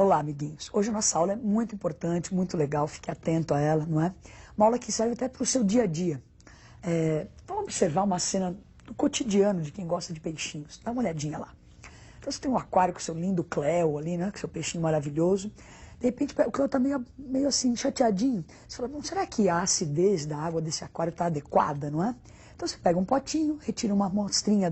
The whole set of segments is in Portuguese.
Olá, amiguinhos. Hoje a nossa aula é muito importante, muito legal, fique atento a ela, não é? Uma aula que serve até para o seu dia a dia. Vamos observar uma cena do cotidiano de quem gosta de peixinhos. Dá uma olhadinha lá. Então você tem um aquário com seu lindo Cleo ali, né? Com seu peixinho maravilhoso. De repente o Cleo está meio assim, chateadinho. Você fala, bom, será que a acidez da água desse aquário está adequada, não é? Então você pega um potinho, retira uma amostrinha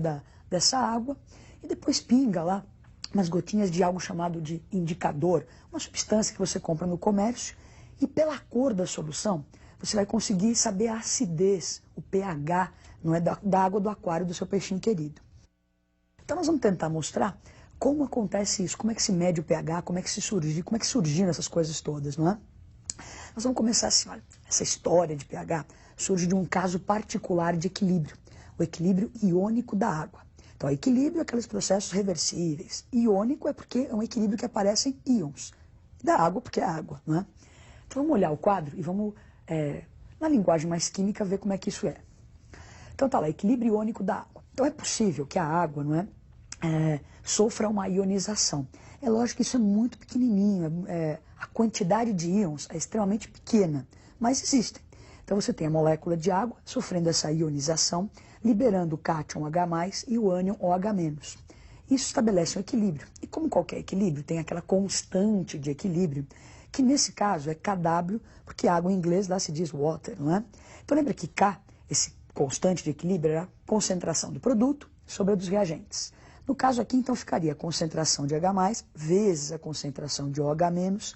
dessa água e depois pinga lá umas gotinhas de algo chamado de indicador, uma substância que você compra no comércio, e pela cor da solução, você vai conseguir saber a acidez, o pH, não é, da água do aquário do seu peixinho querido. Então nós vamos tentar mostrar como acontece isso, como é que se mede o pH, como é que surgiram essas coisas todas, não é? Nós vamos começar assim, olha, essa história de pH surge de um caso particular de equilíbrio, o equilíbrio iônico da água. Então, equilíbrio é aqueles processos reversíveis. Iônico é porque é um equilíbrio que aparecem íons. Da água, porque é água, não é? Então, vamos olhar o quadro e vamos, na linguagem mais química, ver como é que isso é. Então, tá lá, equilíbrio iônico da água. Então, é possível que a água, não é, sofra uma ionização. É lógico que isso é muito pequenininho, a quantidade de íons é extremamente pequena, mas existem. Então, você tem a molécula de água sofrendo essa ionização, liberando o cátion H+, e o ânion OH-. Isso estabelece um equilíbrio. E como qualquer equilíbrio, tem aquela constante de equilíbrio, que nesse caso é Kw, porque água em inglês lá se diz water, não é? Então lembra que K, esse constante de equilíbrio, era a concentração do produto sobre a dos reagentes. No caso aqui, então, ficaria a concentração de H+, vezes a concentração de OH-.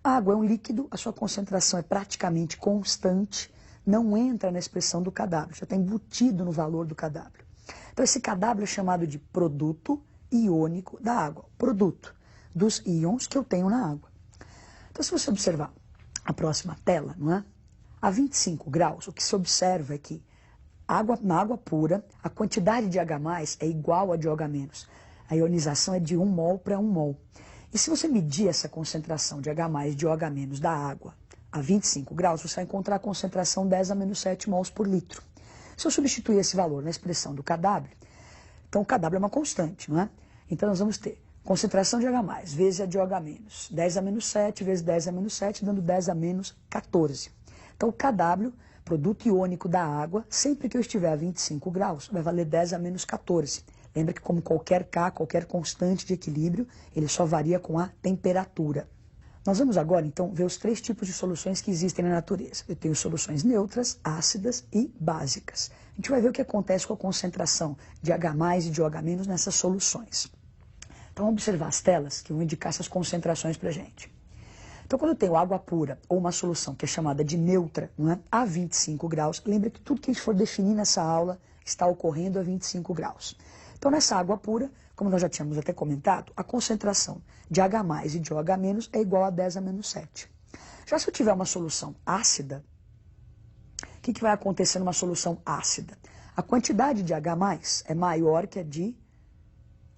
A água é um líquido, a sua concentração é praticamente constante, não entra na expressão do Kw, já está embutido no valor do Kw. Então esse Kw é chamado de produto iônico da água, produto dos íons que eu tenho na água. Então se você observar a próxima tela, não é? A 25 graus, o que se observa é que na água pura, a quantidade de H+ é igual a de OH-. A ionização é de 1 mol para 1 mol. E se você medir essa concentração de H+ e de OH- da água a 25 graus, você vai encontrar a concentração 10⁻⁷ mols por litro. Se eu substituir esse valor na expressão do Kw, então o Kw é uma constante, não é? Então nós vamos ter concentração de H+, vezes a de OH-, 10⁻⁷ vezes 10⁻⁷, dando 10⁻14. Então o Kw, produto iônico da água, sempre que eu estiver a 25 graus, vai valer 10⁻14. Lembra que como qualquer K, qualquer constante de equilíbrio, ele só varia com a temperatura. Nós vamos agora, então, ver os 3 tipos de soluções que existem na natureza. Eu tenho soluções neutras, ácidas e básicas. A gente vai ver o que acontece com a concentração de H+ e de OH- nessas soluções. Então, vamos observar as telas que vão indicar essas concentrações para a gente. Então, quando eu tenho água pura ou uma solução que é chamada de neutra, não é? A 25 graus, lembra que tudo que a gente for definir nessa aula está ocorrendo a 25 graus. Então, nessa água pura, como nós já tínhamos até comentado, a concentração de H+ e de OH- é igual a 10⁻⁷. Já se eu tiver uma solução ácida, o que vai acontecer numa solução ácida? A quantidade de H+ é maior que a de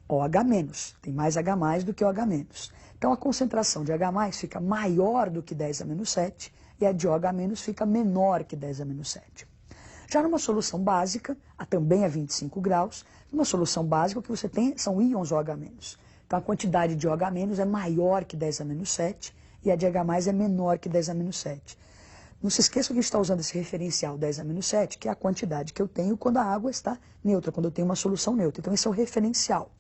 OH-, tem mais H+ do que OH-. Então a concentração de H+ fica maior do que 10⁻⁷ e a de OH- fica menor que 10⁻⁷. Já numa solução básica, também a 25 graus, numa solução básica o que você tem são íons OH-. Então a quantidade de OH- é maior que 10⁻⁷ e a de H+ é menor que 10⁻⁷. Não se esqueça que a gente está usando esse referencial 10⁻⁷, que é a quantidade que eu tenho quando a água está neutra, quando eu tenho uma solução neutra. Então esse é o referencial.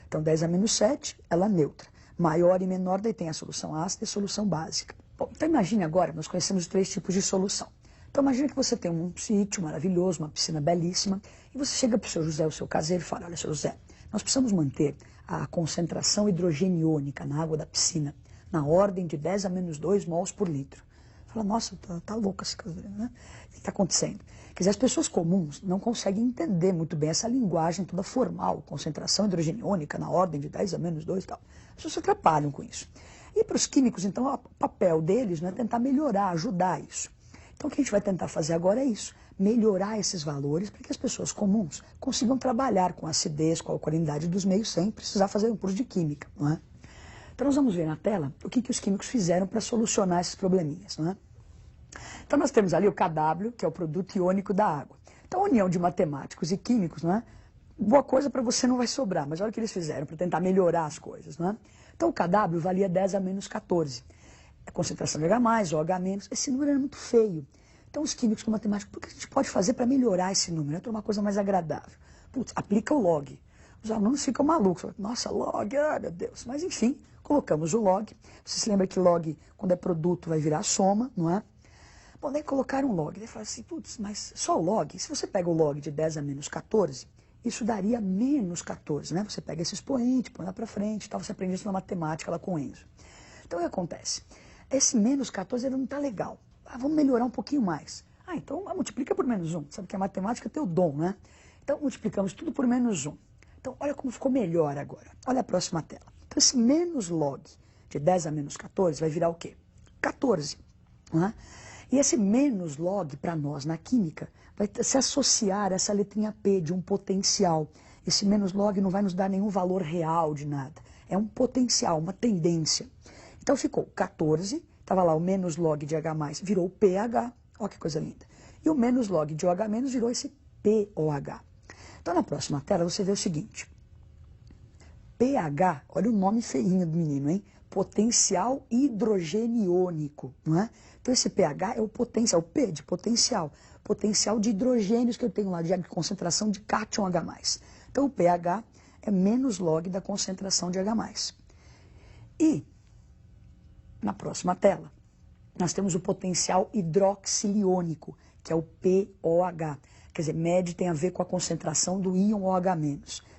Então 10⁻⁷, ela é neutra. Maior e menor, daí tem a solução ácida e a solução básica. Bom, então imagine agora, nós conhecemos os 3 tipos de solução. Então imagine que você tem um sítio maravilhoso, uma piscina belíssima, e você chega para o seu José, o seu caseiro, e fala, olha, seu José, nós precisamos manter a concentração hidrogeniônica na água da piscina na ordem de 10⁻² mols por litro. Fala, nossa, tá louco esse caseiro, né? O que está acontecendo? Quer dizer, as pessoas comuns não conseguem entender muito bem essa linguagem toda formal, concentração hidrogeniônica na ordem de 10⁻² e tal. As pessoas se atrapalham com isso. E para os químicos, então, o papel deles, né, é tentar melhorar, ajudar isso. Então o que a gente vai tentar fazer agora é isso, melhorar esses valores para que as pessoas comuns consigam trabalhar com a acidez, com a alcalinidade dos meios sem precisar fazer um curso de química, não é? Então nós vamos ver na tela o que os químicos fizeram para solucionar esses probleminhas, não é? Então nós temos ali o Kw, que é o produto iônico da água. Então a união de matemáticos e químicos, não é? Boa coisa para você não vai sobrar, mas olha o que eles fizeram para tentar melhorar as coisas, não é? Então o KW valia 10 a menos 14. A concentração de H+, ou H-, esse número era muito feio. Então os químicos com matemática, o que a gente pode fazer para melhorar esse número? É uma coisa mais agradável. Putz, aplica o log. Os alunos ficam malucos. Nossa, log, meu Deus. Mas enfim, colocamos o log. Você se lembra que log, quando é produto, vai virar soma, não é? Bom, daí colocaram um log. Daí fala assim, putz, mas só o log? Se você pega o log de 10 a menos 14, isso daria menos 14, né? Você pega esse expoente, põe lá para frente, tal, você aprende isso na matemática lá com o Enzo. Então o que acontece? Esse menos 14 ele não está legal. Vamos melhorar um pouquinho mais. Então multiplica por menos 1. Sabe que a matemática tem o dom, né? Então multiplicamos tudo por menos 1. Então olha como ficou melhor agora. Olha a próxima tela. Então esse menos log de 10 a menos 14 vai virar o quê? 14. Né? E esse menos log para nós na química vai se associar a essa letrinha P de um potencial. Esse menos log não vai nos dar nenhum valor real de nada. É um potencial, uma tendência. Então ficou 14, estava lá o menos log de H+, virou o pH, olha que coisa linda. E o menos log de OH- virou esse POH. Então na próxima tela você vê o seguinte, pH, olha o nome feinho do menino, hein? Potencial hidrogeniônico, não é? Então esse pH é o potencial, o P de potencial de hidrogênios que eu tenho lá, de concentração de cátion H+. Então o pH é menos log da concentração de H+. E na próxima tela, nós temos o potencial hidroxiliônico, que é o POH. Quer dizer, MED tem a ver com a concentração do íon OH-.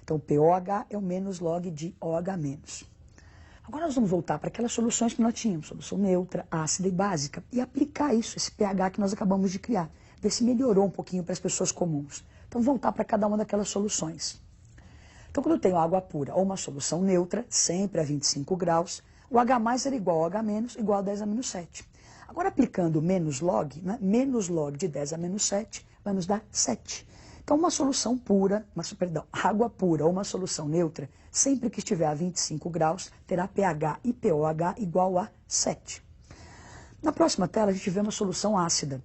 Então, POH é o menos log de OH-. Agora nós vamos voltar para aquelas soluções que nós tínhamos, solução neutra, ácida e básica, e aplicar isso, esse pH que nós acabamos de criar, ver se melhorou um pouquinho para as pessoas comuns. Então, voltar para cada uma daquelas soluções. Então, quando eu tenho água pura ou uma solução neutra, sempre a 25 graus, o H+ era igual ao H-, igual a 10 a menos 7. Agora, aplicando menos log, né, menos log de 10 a menos 7, vai nos dar 7. Então, uma solução pura, água pura ou uma solução neutra, sempre que estiver a 25 graus, terá pH e pOH igual a 7. Na próxima tela, a gente vê uma solução ácida.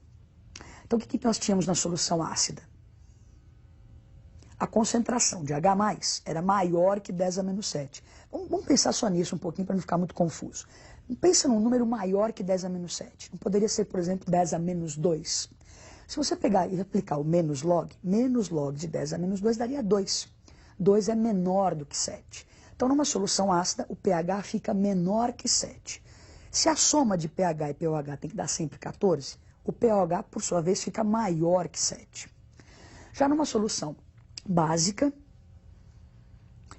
Então, o que nós tínhamos na solução ácida? A concentração de H+ era maior que 10 a menos 7. Vamos pensar só nisso um pouquinho para não ficar muito confuso. Pensa num número maior que 10 a menos 7. Não poderia ser, por exemplo, 10 a menos 2. Se você pegar e aplicar o menos log de 10 a menos 2 daria 2. 2 é menor do que 7. Então, numa solução ácida, o pH fica menor que 7. Se a soma de pH e pOH tem que dar sempre 14, o pOH, por sua vez, fica maior que 7. Já numa solução básica,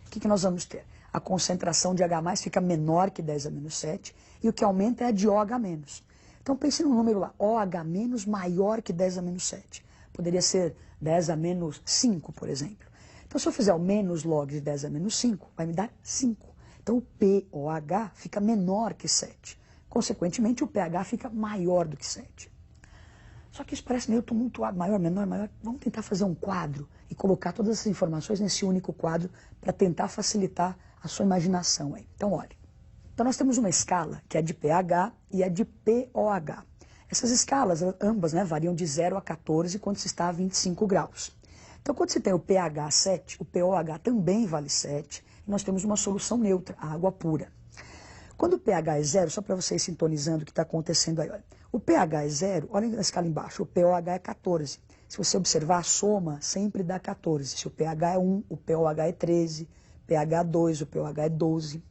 o que nós vamos ter? A concentração de H+ fica menor que 10 a menos 7 e o que aumenta é a de OH-. Então pense num número lá, OH- maior que 10 a menos 7. Poderia ser 10 a menos 5, por exemplo. Então se eu fizer o menos log de 10 a menos 5, vai me dar 5. Então o POH fica menor que 7. Consequentemente o pH fica maior do que 7. Só que isso parece meio tumultuado, maior, menor, maior. Vamos tentar fazer um quadro e colocar todas essas informações nesse único quadro para tentar facilitar a sua imaginação aí. Então, olha. Então, nós temos uma escala que é de pH e é de POH. Essas escalas, ambas, né, variam de 0 a 14 quando se está a 25 graus. Então, quando você tem o pH 7, o POH também vale 7, e nós temos uma solução neutra, a água pura. Quando o pH é 0, só para vocês sintonizando o que está acontecendo aí, olha. O pH é 0, olha na escala embaixo, o POH é 14. Se você observar, a soma sempre dá 14. Se o pH é 1, o POH é 13, pH 2, o POH é 12.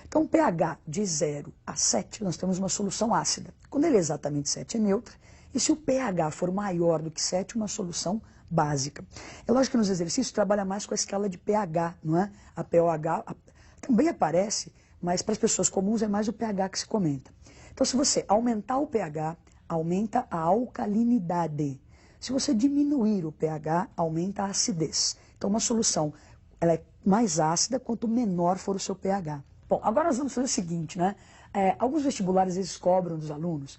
Então, o pH de 0 a 7, nós temos uma solução ácida. Quando ele é exatamente 7, é neutra. E se o pH for maior do que 7, uma solução básica. É lógico que nos exercícios trabalha mais com a escala de pH, não é? A POH também aparece, mas para as pessoas comuns é mais o pH que se comenta. Então, se você aumentar o pH, aumenta a alcalinidade. Se você diminuir o pH, aumenta a acidez. Então, uma solução ela é mais ácida quanto menor for o seu pH. Bom, agora nós vamos fazer o seguinte, né? Alguns vestibulares eles cobram dos alunos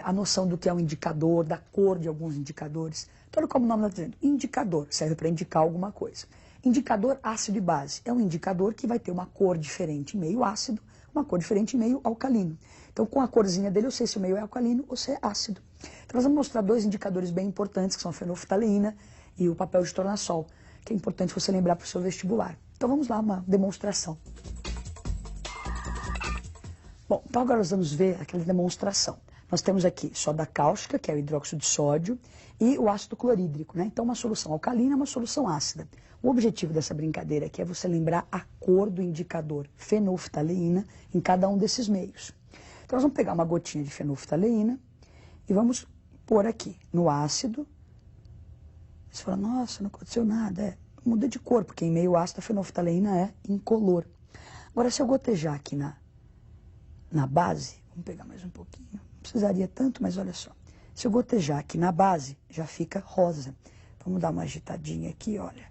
a noção do que é um indicador, da cor de alguns indicadores. Então, olha como o nome está dizendo. Indicador serve para indicar alguma coisa. Indicador ácido e base é um indicador que vai ter uma cor diferente meio ácido, uma cor diferente meio alcalino. Então, com a corzinha dele, eu sei se o meio é alcalino ou se é ácido. Então, nós vamos mostrar dois indicadores bem importantes, que são a fenolftaleína e o papel de tornassol, que é importante você lembrar para o seu vestibular. Então, vamos lá, uma demonstração. Bom, então agora nós vamos ver aquela demonstração. Nós temos aqui soda cáustica, que é o hidróxido de sódio, e o ácido clorídrico, né? Então uma solução alcalina é uma solução ácida. O objetivo dessa brincadeira aqui é você lembrar a cor do indicador fenolftaleína em cada um desses meios. Então nós vamos pegar uma gotinha de fenolftaleína e vamos pôr aqui no ácido. Você fala, nossa, não aconteceu nada. Muda de cor, porque em meio ácido a fenolftaleína é incolor. Agora, se eu gotejar aqui na base, vamos pegar mais um pouquinho, não precisaria tanto, mas olha só. Se eu gotejar aqui na base, já fica rosa. Vamos dar uma agitadinha aqui, olha,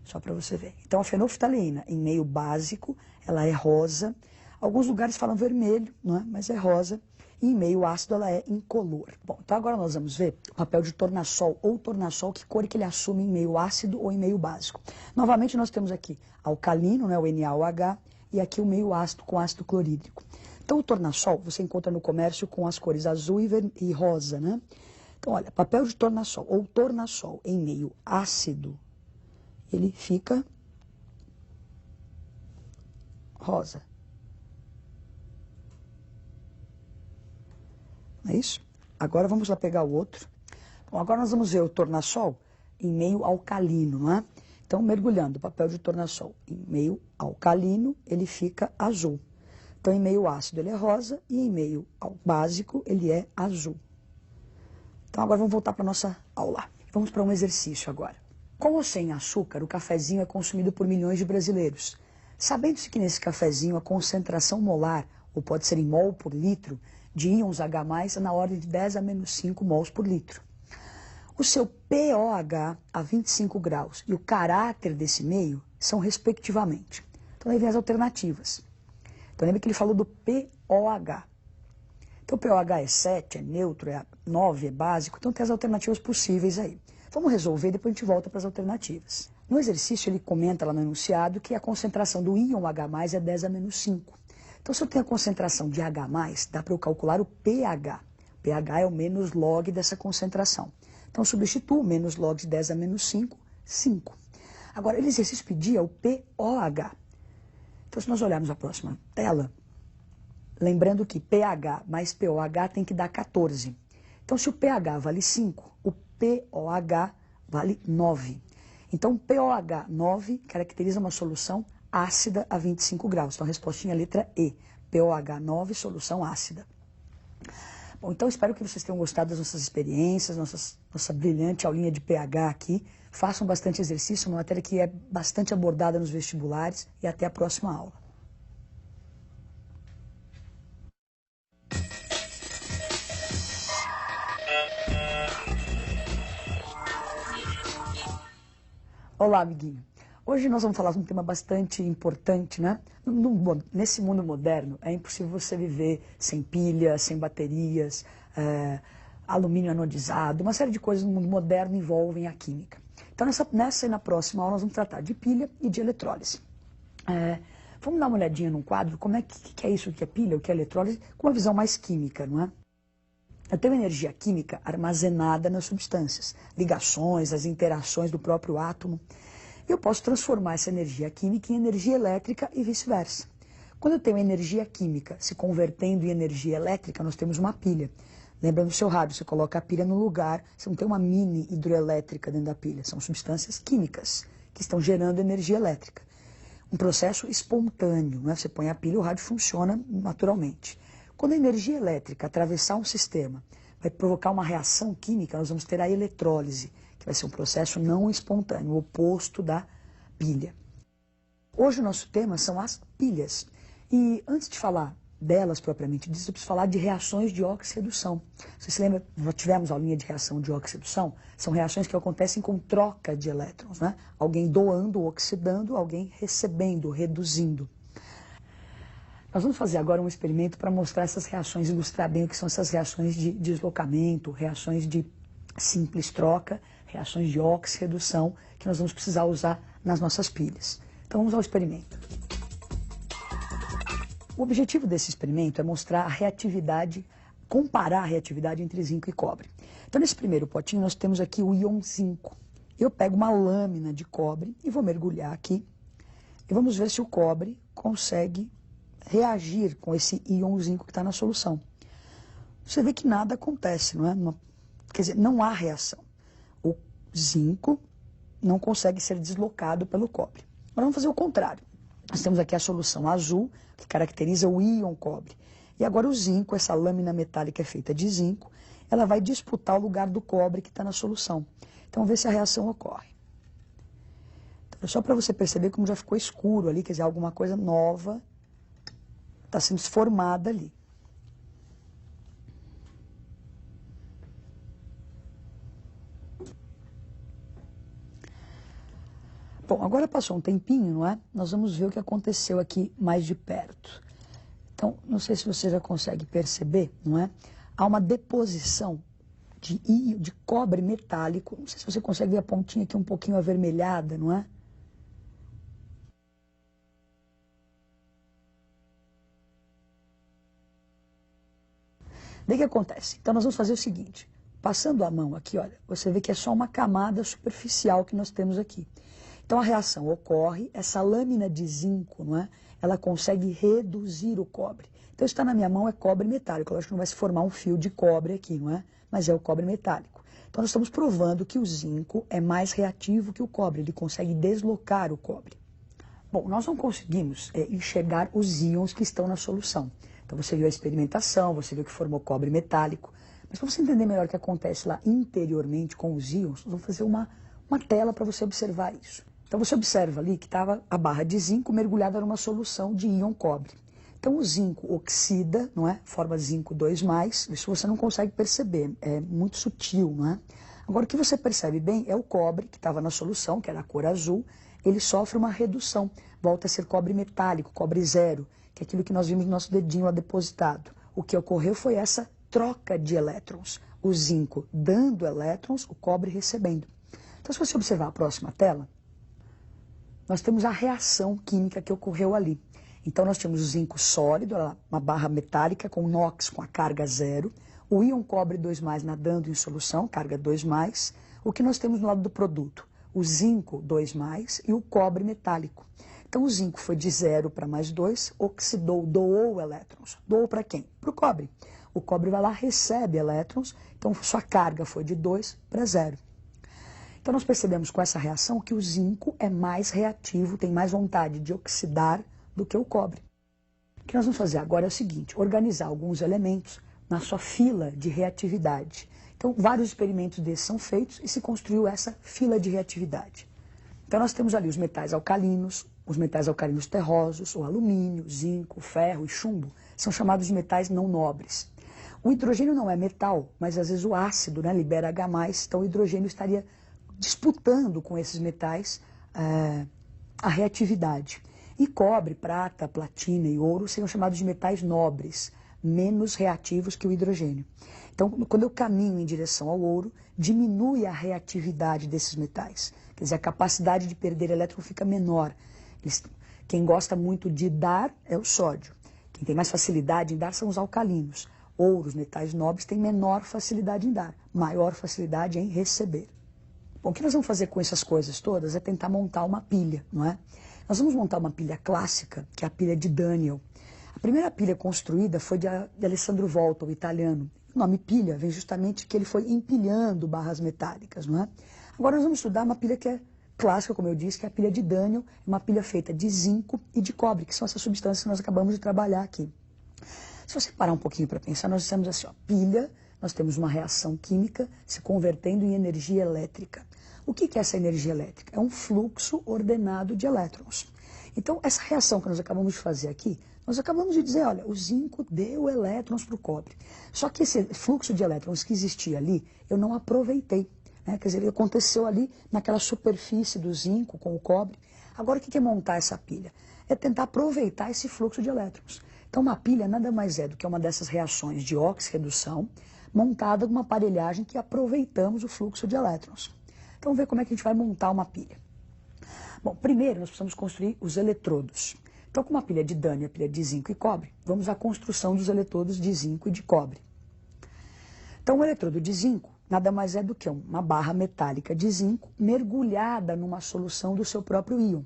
só para você ver. Então, a fenolftaleína, em meio básico, ela é rosa. Alguns lugares falam vermelho, não é? Mas é rosa. E em meio ácido ela é incolor. Bom, então agora nós vamos ver o papel de tornassol ou tornassol, que cor que ele assume em meio ácido ou em meio básico. Novamente nós temos aqui alcalino, né, o NaOH, e aqui o meio ácido com ácido clorídrico. Então o tornassol você encontra no comércio com as cores azul e rosa, né? Então olha, papel de tornassol ou tornassol em meio ácido, ele fica rosa. Não é isso? Agora vamos lá pegar o outro. Bom, agora nós vamos ver o tornassol em meio alcalino, não é? Então, mergulhando o papel de tornassol em meio alcalino, ele fica azul. Então, em meio ácido ele é rosa e em meio básico ele é azul. Então, agora vamos voltar para a nossa aula. Vamos para um exercício agora. Com ou sem açúcar, o cafezinho é consumido por milhões de brasileiros. Sabendo-se que nesse cafezinho a concentração molar, ou pode ser em mol por litro, de íons H+, é na ordem de 10 a menos 5 mols por litro. O seu pOH a 25 graus e o caráter desse meio são respectivamente. Então aí vem as alternativas. Então lembra que ele falou do pOH. Então o pOH é 7, é neutro, é 9, é básico, então tem as alternativas possíveis aí. Vamos resolver e depois a gente volta para as alternativas. No exercício ele comenta lá no enunciado que a concentração do íon H+, é 10 a menos 5. Então, se eu tenho a concentração de H+, dá para eu calcular o pH. pH é o menos log dessa concentração. Então, substituo menos log de 10 a menos 5, 5. Agora, ele exercício pedia o pOH. Então, se nós olharmos a próxima tela, lembrando que pH mais pOH tem que dar 14. Então, se o pH vale 5, o pOH vale 9. Então, pOH 9 caracteriza uma solução ácida a 25 graus. Então, a respostinha é a letra E. pOH 9, solução ácida. Bom, então espero que vocês tenham gostado das nossas experiências, nossa brilhante aulinha de pH aqui. Façam bastante exercício, uma matéria que é bastante abordada nos vestibulares. E até a próxima aula. Olá, amiguinho. Hoje nós vamos falar de um tema bastante importante, né? Nesse mundo moderno, é impossível você viver sem pilha, sem baterias, alumínio anodizado, uma série de coisas no mundo moderno envolvem a química. Então, nessa e na próxima aula, nós vamos tratar de pilha e de eletrólise. Vamos dar uma olhadinha num quadro, como é que é isso, o que é pilha, o que é eletrólise, com uma visão mais química, não é? Eu tenho energia química armazenada nas substâncias, ligações, as interações do próprio átomo. Eu posso transformar essa energia química em energia elétrica e vice-versa. Quando eu tenho energia química se convertendo em energia elétrica, nós temos uma pilha. Lembra no seu rádio, você coloca a pilha no lugar, você não tem uma mini hidroelétrica dentro da pilha. São substâncias químicas que estão gerando energia elétrica. Um processo espontâneo, né? Você põe a pilha e o rádio funciona naturalmente. Quando a energia elétrica atravessar um sistema, vai provocar uma reação química, nós vamos ter a eletrólise, que vai ser um processo não espontâneo, o oposto da pilha. Hoje o nosso tema são as pilhas. E antes de falar delas propriamente dito, eu preciso falar de reações de oxirredução. Você se lembra, já tivemos aulinha de reação de oxirredução? São reações que acontecem com troca de elétrons, né? Alguém doando, oxidando, alguém recebendo, reduzindo. Nós vamos fazer agora um experimento para mostrar essas reações, ilustrar bem o que são essas reações de deslocamento, reações de simples troca, reações de oxirredução, que nós vamos precisar usar nas nossas pilhas. Então vamos ao experimento. O objetivo desse experimento é mostrar a reatividade, comparar a reatividade entre zinco e cobre. Então nesse primeiro potinho nós temos aqui o íon zinco. Eu pego uma lâmina de cobre e vou mergulhar aqui e vamos ver se o cobre consegue reagir com esse íon zinco que está na solução. Você vê que nada acontece, não é? Quer dizer, não há reação. O zinco não consegue ser deslocado pelo cobre. Agora vamos fazer o contrário. Nós temos aqui a solução azul, que caracteriza o íon cobre. E agora o zinco, essa lâmina metálica é feita de zinco, ela vai disputar o lugar do cobre que está na solução. Então vamos ver se a reação ocorre. Então, só para você perceber como já ficou escuro ali, quer dizer, alguma coisa nova está sendo formada ali. Bom, agora passou um tempinho, não é? Nós vamos ver o que aconteceu aqui mais de perto. Então, não sei se você já consegue perceber, não é? Há uma deposição de cobre metálico. Não sei se você consegue ver a pontinha aqui um pouquinho avermelhada, não é? Daí o que acontece? Então nós vamos fazer o seguinte, passando a mão aqui, olha, você vê que é só uma camada superficial que nós temos aqui. Então a reação ocorre, essa lâmina de zinco, não é? Ela consegue reduzir o cobre. Então está na minha mão é cobre metálico, eu acho que não vai se formar um fio de cobre aqui, não é? Mas é o cobre metálico. Então nós estamos provando que o zinco é mais reativo que o cobre, ele consegue deslocar o cobre. Bom, nós não conseguimos enxergar os íons que estão na solução. Então você viu a experimentação, você viu que formou cobre metálico. Mas para você entender melhor o que acontece lá interiormente com os íons, nós vamos fazer uma tela para você observar isso. Então você observa ali que estava a barra de zinco mergulhada numa solução de íon cobre. Então o zinco oxida, não é? Forma zinco 2+, isso você não consegue perceber, é muito sutil, não é? Agora o que você percebe bem é o cobre que estava na solução, que era a cor azul, ele sofre uma redução, volta a ser cobre metálico, cobre zero, que é aquilo que nós vimos no nosso dedinho lá depositado. O que ocorreu foi essa troca de elétrons, o zinco dando elétrons, o cobre recebendo. Então se você observar a próxima tela, nós temos a reação química que ocorreu ali. Então nós temos o zinco sólido, uma barra metálica com NOx com a carga zero, o íon cobre 2+, nadando em solução, carga 2+, o que nós temos no lado do produto? O zinco 2+, e o cobre metálico. Então o zinco foi de 0 para +2, oxidou, doou elétrons. Doou para quem? Para o cobre. O cobre vai lá, recebe elétrons, então sua carga foi de 2 para 0. Então nós percebemos com essa reação que o zinco é mais reativo, tem mais vontade de oxidar do que o cobre. O que nós vamos fazer agora é o seguinte, organizar alguns elementos na sua fila de reatividade. Então vários experimentos desses são feitos e se construiu essa fila de reatividade. Então nós temos ali os metais alcalinos terrosos, o alumínio, zinco, ferro e chumbo, são chamados de metais não nobres. O hidrogênio não é metal, mas às vezes o ácido, né, libera H+, então o hidrogênio estaria disputando com esses metais a reatividade. E cobre, prata, platina e ouro seriam chamados de metais nobres, menos reativos que o hidrogênio. Então, quando eu caminho em direção ao ouro, diminui a reatividade desses metais. Quer dizer, a capacidade de perder elétron fica menor. Quem gosta muito de dar é o sódio. Quem tem mais facilidade em dar são os alcalinos. Ouro, os metais nobres, têm menor facilidade em dar, maior facilidade em receber. Bom, o que nós vamos fazer com essas coisas todas é tentar montar uma pilha, não é? Nós vamos montar uma pilha clássica, que é a pilha de Daniel. A primeira pilha construída foi de Alessandro Volta, o italiano. O nome pilha vem justamente que ele foi empilhando barras metálicas, não é? Agora nós vamos estudar uma pilha que é clássica, como eu disse, que é a pilha de Daniel, uma pilha feita de zinco e de cobre, que são essas substâncias que nós acabamos de trabalhar aqui. Se você parar um pouquinho para pensar, nós temos assim, ó, pilha, nós temos uma reação química se convertendo em energia elétrica. O que é essa energia elétrica? É um fluxo ordenado de elétrons. Então, essa reação que nós acabamos de fazer aqui, nós acabamos de dizer, olha, o zinco deu elétrons para o cobre. Só que esse fluxo de elétrons que existia ali, eu não aproveitei. Né? Quer dizer, ele aconteceu ali naquela superfície do zinco com o cobre. Agora, o que é montar essa pilha? É tentar aproveitar esse fluxo de elétrons. Então, uma pilha nada mais é do que uma dessas reações de oxirredução montada com uma aparelhagem que aproveitamos o fluxo de elétrons. Então, vamos ver como é que a gente vai montar uma pilha. Bom, primeiro nós precisamos construir os eletrodos. Então, com uma pilha de Daniel, pilha de zinco e cobre, vamos à construção dos eletrodos de zinco e de cobre. Então, o eletrodo de zinco nada mais é do que uma barra metálica de zinco mergulhada numa solução do seu próprio íon.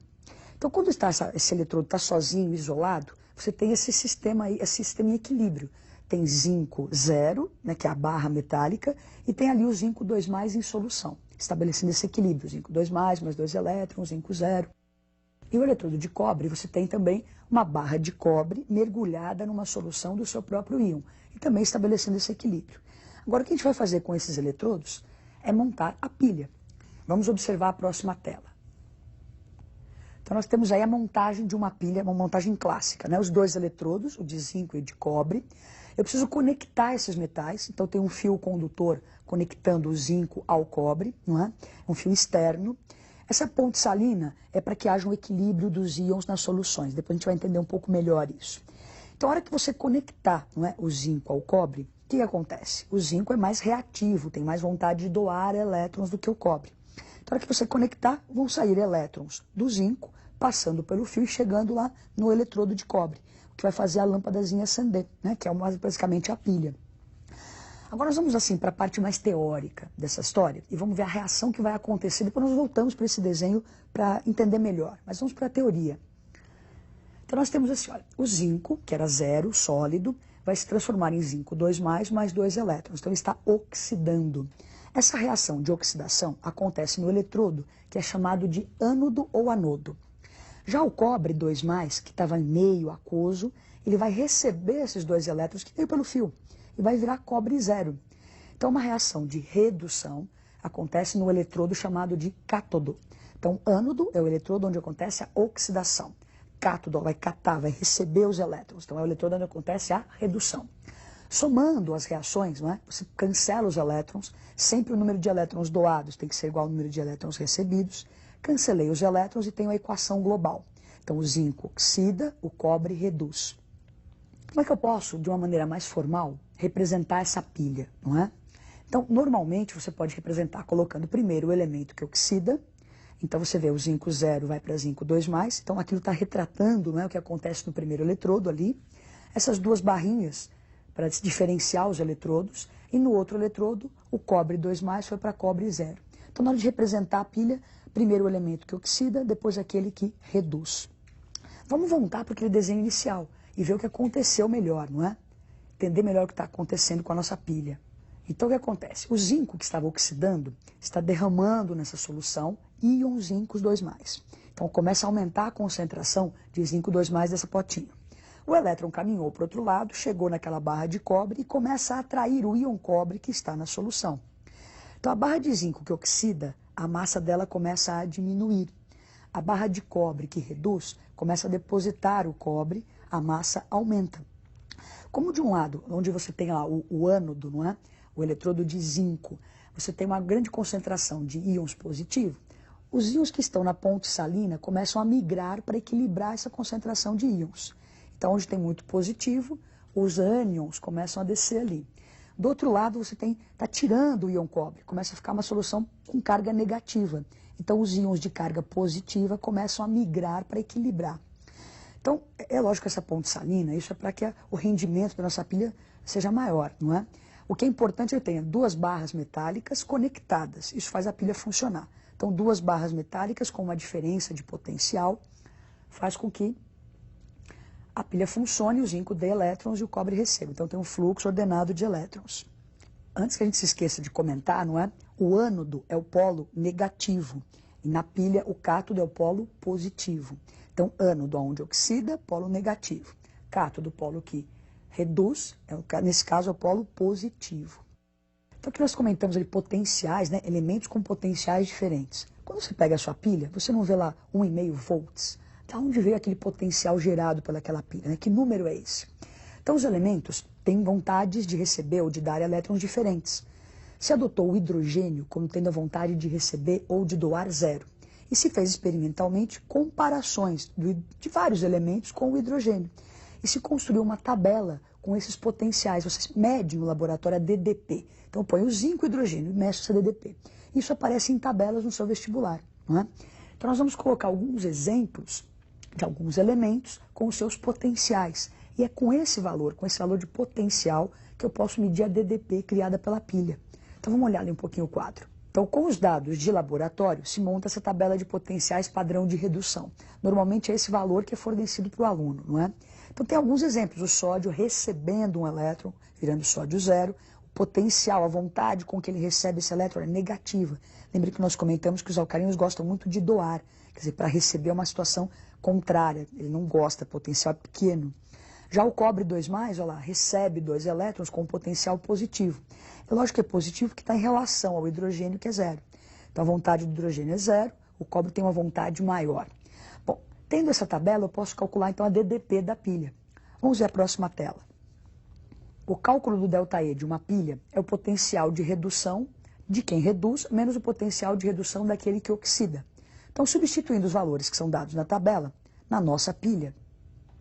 Então, quando esse eletrodo está sozinho, isolado, você tem esse sistema aí, esse sistema em equilíbrio. Tem zinco 0, né, que é a barra metálica, e tem ali o zinco 2+ em solução, estabelecendo esse equilíbrio. Zinco 2+, mais 2 elétrons, zinco 0. E o eletrodo de cobre, você tem também uma barra de cobre mergulhada numa solução do seu próprio íon, e também estabelecendo esse equilíbrio. Agora, o que a gente vai fazer com esses eletrodos é montar a pilha. Vamos observar a próxima tela. Então, nós temos aí a montagem de uma pilha, uma montagem clássica, né? Os dois eletrodos, o de zinco e o de cobre. Eu preciso conectar esses metais, então tem um fio condutor conectando o zinco ao cobre, não é? Um fio externo. Essa ponte salina é para que haja um equilíbrio dos íons nas soluções. Depois a gente vai entender um pouco melhor isso. Então, a hora que você conectar, não é, o zinco ao cobre, o que acontece? O zinco é mais reativo, tem mais vontade de doar elétrons do que o cobre. Então, a hora que você conectar, vão sair elétrons do zinco, passando pelo fio e chegando lá no eletrodo de cobre, o que vai fazer a lâmpadazinha acender, né, que é basicamente a pilha. Agora nós vamos assim para a parte mais teórica dessa história e vamos ver a reação que vai acontecer. Depois nós voltamos para esse desenho para entender melhor, mas vamos para a teoria. Então nós temos assim, olha, o zinco, que era 0, sólido, vai se transformar em zinco 2+, mais 2 elétrons. Então ele está oxidando. Essa reação de oxidação acontece no eletrodo, que é chamado de ânodo ou anodo. Já o cobre 2+, que estava meio aquoso, ele vai receber esses 2 elétrons que veio pelo fio e vai virar cobre 0. Então, uma reação de redução acontece no eletrodo chamado de cátodo. Então, ânodo é o eletrodo onde acontece a oxidação. Cátodo vai catar, vai receber os elétrons. Então, é o eletrodo onde acontece a redução. Somando as reações, não é? Você cancela os elétrons, sempre o número de elétrons doados tem que ser igual ao número de elétrons recebidos. Cancelei os elétrons e tenho a equação global. Então, o zinco oxida, o cobre reduz. Como é que eu posso, de uma maneira mais formal, representar essa pilha, não é? Então, normalmente, você pode representar colocando primeiro o elemento que oxida. Então, você vê o zinco 0 vai para zinco 2+. Então, aquilo está retratando, não é, o que acontece no primeiro eletrodo ali. Essas duas barrinhas para diferenciar os eletrodos. E no outro eletrodo, o cobre 2+ foi para cobre 0. Então, na hora de representar a pilha, primeiro o elemento que oxida, depois aquele que reduz. Vamos voltar para aquele desenho inicial e ver o que aconteceu melhor, não é? Entender melhor o que está acontecendo com a nossa pilha. Então, o que acontece? O zinco que estava oxidando está derramando nessa solução íons zincos 2+. Então, começa a aumentar a concentração de zinco 2+ dessa potinha. O elétron caminhou para o outro lado, chegou naquela barra de cobre e começa a atrair o íon cobre que está na solução. Então, a barra de zinco que oxida, a massa dela começa a diminuir. A barra de cobre que reduz, começa a depositar o cobre, a massa aumenta. Como de um lado, onde você tem lá o ânodo, não é? O eletrodo de zinco, você tem uma grande concentração de íons positivos, os íons que estão na ponte salina começam a migrar para equilibrar essa concentração de íons. Então, onde tem muito positivo, os ânions começam a descer ali. Do outro lado, você está tirando o íon cobre, começa a ficar uma solução com carga negativa. Então, os íons de carga positiva começam a migrar para equilibrar. Então, é lógico que essa ponte salina, isso é para que o rendimento da nossa pilha seja maior, não é? O que é importante é que tenha 2 barras metálicas conectadas, isso faz a pilha funcionar. Então, 2 barras metálicas com uma diferença de potencial faz com que a pilha funcione, o zinco dê elétrons e o cobre receba. Então, tem um fluxo ordenado de elétrons. Antes que a gente se esqueça de comentar, não é? O ânodo é o polo negativo e na pilha o cátodo é o polo positivo. Então, ânodo onde oxida, polo negativo. Cátodo, polo que reduz, nesse caso é o polo positivo. Então, aqui nós comentamos ali potenciais, né? Elementos com potenciais diferentes. Quando você pega a sua pilha, você não vê lá 1,5 volts. Da onde veio aquele potencial gerado pelaquela pilha, né? Que número é esse? Então, os elementos têm vontades de receber ou de dar elétrons diferentes. Se adotou o hidrogênio como tendo a vontade de receber ou de doar 0. E se fez experimentalmente comparações de vários elementos com o hidrogênio. E se construiu uma tabela com esses potenciais. Você mede no laboratório a DDP. Então, põe o zinco e o hidrogênio e mexe essa DDP. Isso aparece em tabelas no seu vestibular, não é? Então, nós vamos colocar alguns exemplos de alguns elementos com os seus potenciais. E é com esse valor de potencial, que eu posso medir a DDP criada pela pilha. Então vamos olhar ali um pouquinho o quadro. Então, com os dados de laboratório, se monta essa tabela de potenciais padrão de redução. Normalmente é esse valor que é fornecido para o aluno, não é? Então, tem alguns exemplos. O sódio recebendo um elétron, virando sódio zero. O potencial, a vontade com que ele recebe esse elétron é negativa. Lembre que nós comentamos que os alcalinos gostam muito de doar. Quer dizer, para receber é uma situação contrária. Ele não gosta, potencial é pequeno. Já o cobre 2+, olha lá, recebe 2 elétrons com potencial positivo. É lógico que é positivo porque está em relação ao hidrogênio, que é zero. Então, a vontade do hidrogênio é zero, o cobre tem uma vontade maior. Bom, tendo essa tabela, eu posso calcular, então, a DDP da pilha. Vamos ver a próxima tela. O cálculo do ΔE de uma pilha é o potencial de redução de quem reduz, menos o potencial de redução daquele que oxida. Então, substituindo os valores que são dados na tabela, na nossa pilha,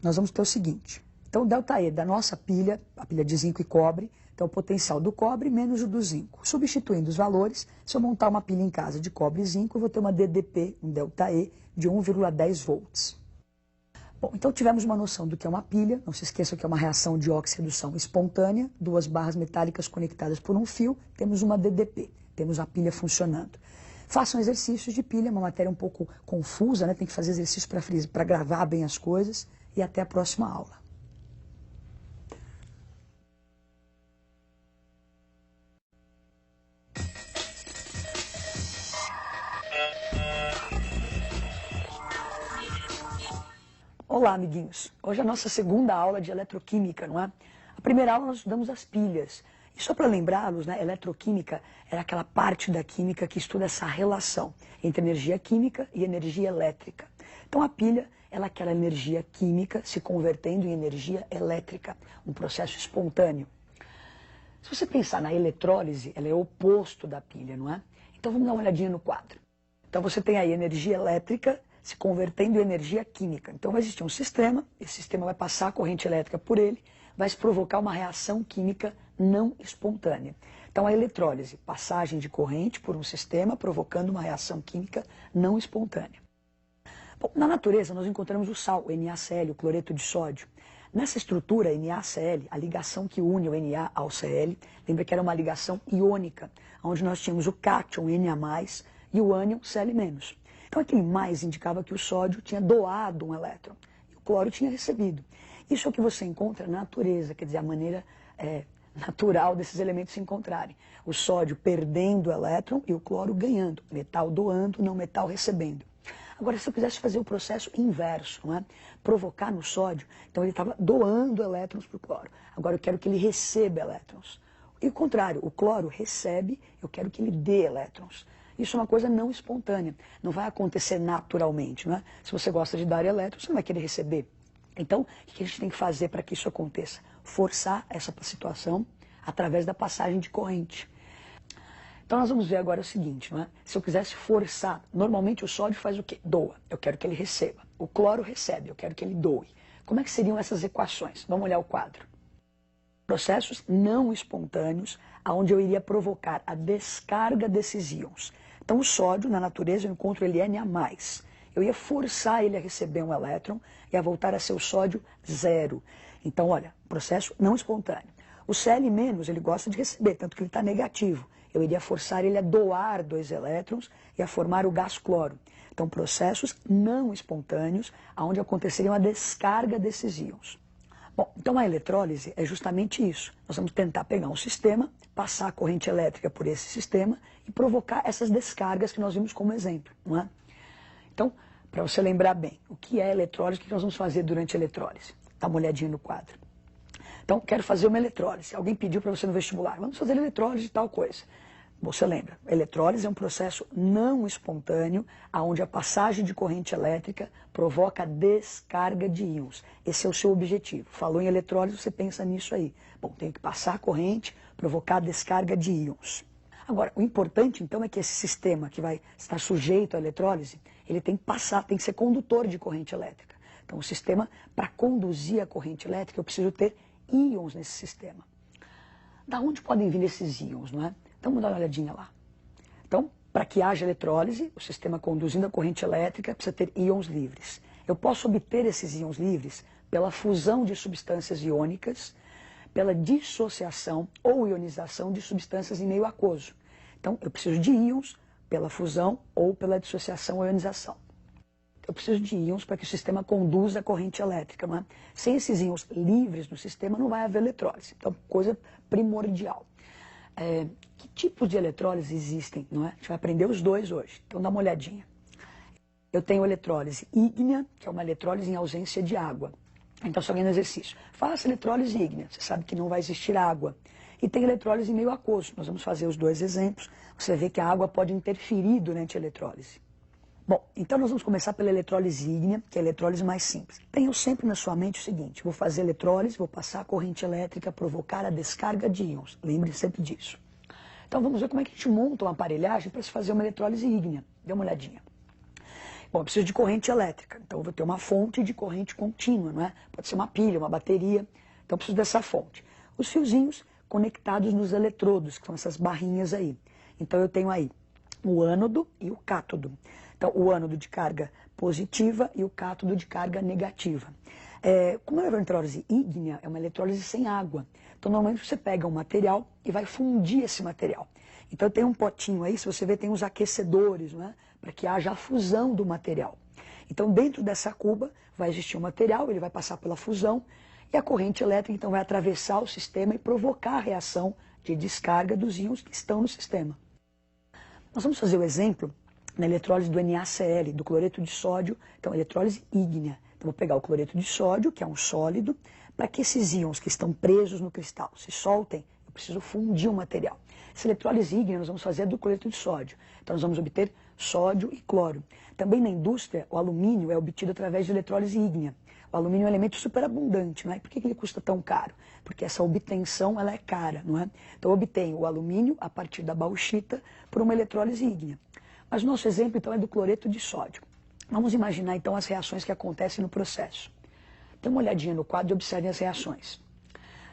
nós vamos ter o seguinte. Então, o ΔE da nossa pilha, a pilha de zinco e cobre, então o potencial do cobre menos o do zinco. Substituindo os valores, se eu montar uma pilha em casa de cobre e zinco, eu vou ter uma DDP, um ΔE, de 1,10 volts. Bom, então tivemos uma noção do que é uma pilha. Não se esqueça que é uma reação de óxido-redução espontânea, duas barras metálicas conectadas por um fio, temos uma DDP, temos a pilha funcionando. Façam exercícios de pilha, é uma matéria um pouco confusa, né? Tem que fazer exercício para gravar bem as coisas, e até a próxima aula. Olá, amiguinhos. Hoje é a nossa segunda aula de eletroquímica, não é? A primeira aula nós estudamos as pilhas. E só para lembrá-los, né, eletroquímica era aquela parte da química que estuda essa relação entre energia química e energia elétrica. Então a pilha ela é aquela energia química se convertendo em energia elétrica, um processo espontâneo. Se você pensar na eletrólise, ela é o oposto da pilha, não é? Então vamos dar uma olhadinha no quadro. Então você tem aí energia elétrica se convertendo em energia química. Então vai existir um sistema, esse sistema vai passar a corrente elétrica por ele, vai se provocar uma reação química não espontânea. Então a eletrólise, passagem de corrente por um sistema provocando uma reação química não espontânea. Bom, na natureza nós encontramos o sal, o NaCl, o cloreto de sódio. Nessa estrutura NaCl, a ligação que une o Na ao Cl, lembra que era uma ligação iônica, onde nós tínhamos o cátion Na+, e o ânion Cl-. Então aquele mais indicava que o sódio tinha doado um elétron e o cloro tinha recebido. Isso é o que você encontra na natureza, quer dizer, a maneira natural desses elementos se encontrarem. O sódio perdendo o elétron e o cloro ganhando, metal doando, não metal recebendo. Agora, se eu quisesse fazer o processo inverso, não é? Provocar no sódio, então ele estava doando elétrons para o cloro. Agora eu quero que ele receba elétrons. E o contrário, o cloro recebe, eu quero que ele dê elétrons. Isso é uma coisa não espontânea, não vai acontecer naturalmente, não é? Se você gosta de dar elétrons, você não vai querer receber. Então, o que a gente tem que fazer para que isso aconteça? Forçar essa situação através da passagem de corrente. Então nós vamos ver agora o seguinte, não é? Se eu quisesse forçar, normalmente o sódio faz o quê? Doa, eu quero que ele receba. O cloro recebe, eu quero que ele doe. Como é que seriam essas equações? Vamos olhar o quadro. Processos não espontâneos, onde eu iria provocar a descarga desses íons. Então o sódio, na natureza, eu encontro ele Na+. Eu ia forçar ele a receber um elétron e a voltar a ser o sódio zero. Então, olha, processo não espontâneo. O Cl-, ele gosta de receber, tanto que ele está negativo. Eu iria forçar ele a doar 2 elétrons e a formar o gás cloro. Então, processos não espontâneos, onde aconteceria uma descarga desses íons. Bom, então a eletrólise é justamente isso. Nós vamos tentar pegar um sistema, passar a corrente elétrica por esse sistema e provocar essas descargas que nós vimos como exemplo, não é? Então, para você lembrar bem, o que é eletrólise, o que nós vamos fazer durante a eletrólise? Dá uma olhadinha no quadro. Então, quero fazer uma eletrólise. Alguém pediu para você no vestibular, vamos fazer eletrólise de tal coisa. Você lembra, eletrólise é um processo não espontâneo, onde a passagem de corrente elétrica provoca a descarga de íons. Esse é o seu objetivo. Falou em eletrólise, você pensa nisso aí. Bom, tem que passar a corrente, provocar a descarga de íons. Agora, o importante, então, é que esse sistema que vai estar sujeito à eletrólise, ele tem que passar, tem que ser condutor de corrente elétrica. Então, o sistema, para conduzir a corrente elétrica, eu preciso ter íons nesse sistema. Da onde podem vir esses íons, não é? Então, vamos dar uma olhadinha lá. Então, para que haja eletrólise, o sistema conduzindo a corrente elétrica precisa ter íons livres. Eu posso obter esses íons livres pela fusão de substâncias iônicas, pela dissociação ou ionização de substâncias em meio aquoso. Então, eu preciso de íons pela fusão ou pela dissociação ou ionização. Eu preciso de íons para que o sistema conduza a corrente elétrica, não é? Sem esses íons livres no sistema não vai haver eletrólise. Então, coisa primordial. Que tipos de eletrólise existem, não é? A gente vai aprender os dois hoje. Então, dá uma olhadinha. Eu tenho eletrólise ígnea, que é uma eletrólise em ausência de água. Então, só ganha no exercício. Faça eletrólise ígnea, você sabe que não vai existir água. E tem eletrólise em meio aquoso. Nós vamos fazer os dois exemplos. Você vê que a água pode interferir durante a eletrólise. Bom, então nós vamos começar pela eletrólise ígnea, que é a eletrólise mais simples. Tenha sempre na sua mente o seguinte: vou fazer eletrólise, vou passar a corrente elétrica, provocar a descarga de íons. Lembre sempre disso. Então vamos ver como é que a gente monta uma aparelhagem para se fazer uma eletrólise ígnea. Dê uma olhadinha. Bom, eu preciso de corrente elétrica, então eu vou ter uma fonte de corrente contínua, não é? Pode ser uma pilha, uma bateria, então eu preciso dessa fonte. Os fiozinhos conectados nos eletrodos, que são essas barrinhas aí. Então eu tenho aí o ânodo e o cátodo. Então o ânodo de carga positiva e o cátodo de carga negativa. Como é uma eletrólise ígnea, é uma eletrólise sem água. Então normalmente você pega um material e vai fundir esse material. Então tem um potinho aí, se você ver, tem uns aquecedores, não é? Para que haja a fusão do material. Então dentro dessa cuba vai existir um material, ele vai passar pela fusão e a corrente elétrica então vai atravessar o sistema e provocar a reação de descarga dos íons que estão no sistema. Nós vamos fazer o exemplo na eletrólise do NaCl, do cloreto de sódio, então eletrólise ígnea. Então vou pegar o cloreto de sódio, que é um sólido, para que esses íons que estão presos no cristal se soltem, eu preciso fundir o material. Essa eletrólise ígnea nós vamos fazer do cloreto de sódio. Então nós vamos obter sódio e cloro. Também na indústria, o alumínio é obtido através de eletrólise ígnea. O alumínio é um elemento superabundante, não é? Por que ele custa tão caro? Porque essa obtenção ela é cara, não é? Então eu obtenho o alumínio a partir da bauxita por uma eletrólise ígnea. Mas o nosso exemplo então é do cloreto de sódio. Vamos imaginar então as reações que acontecem no processo. Dê uma olhadinha no quadro e observem as reações.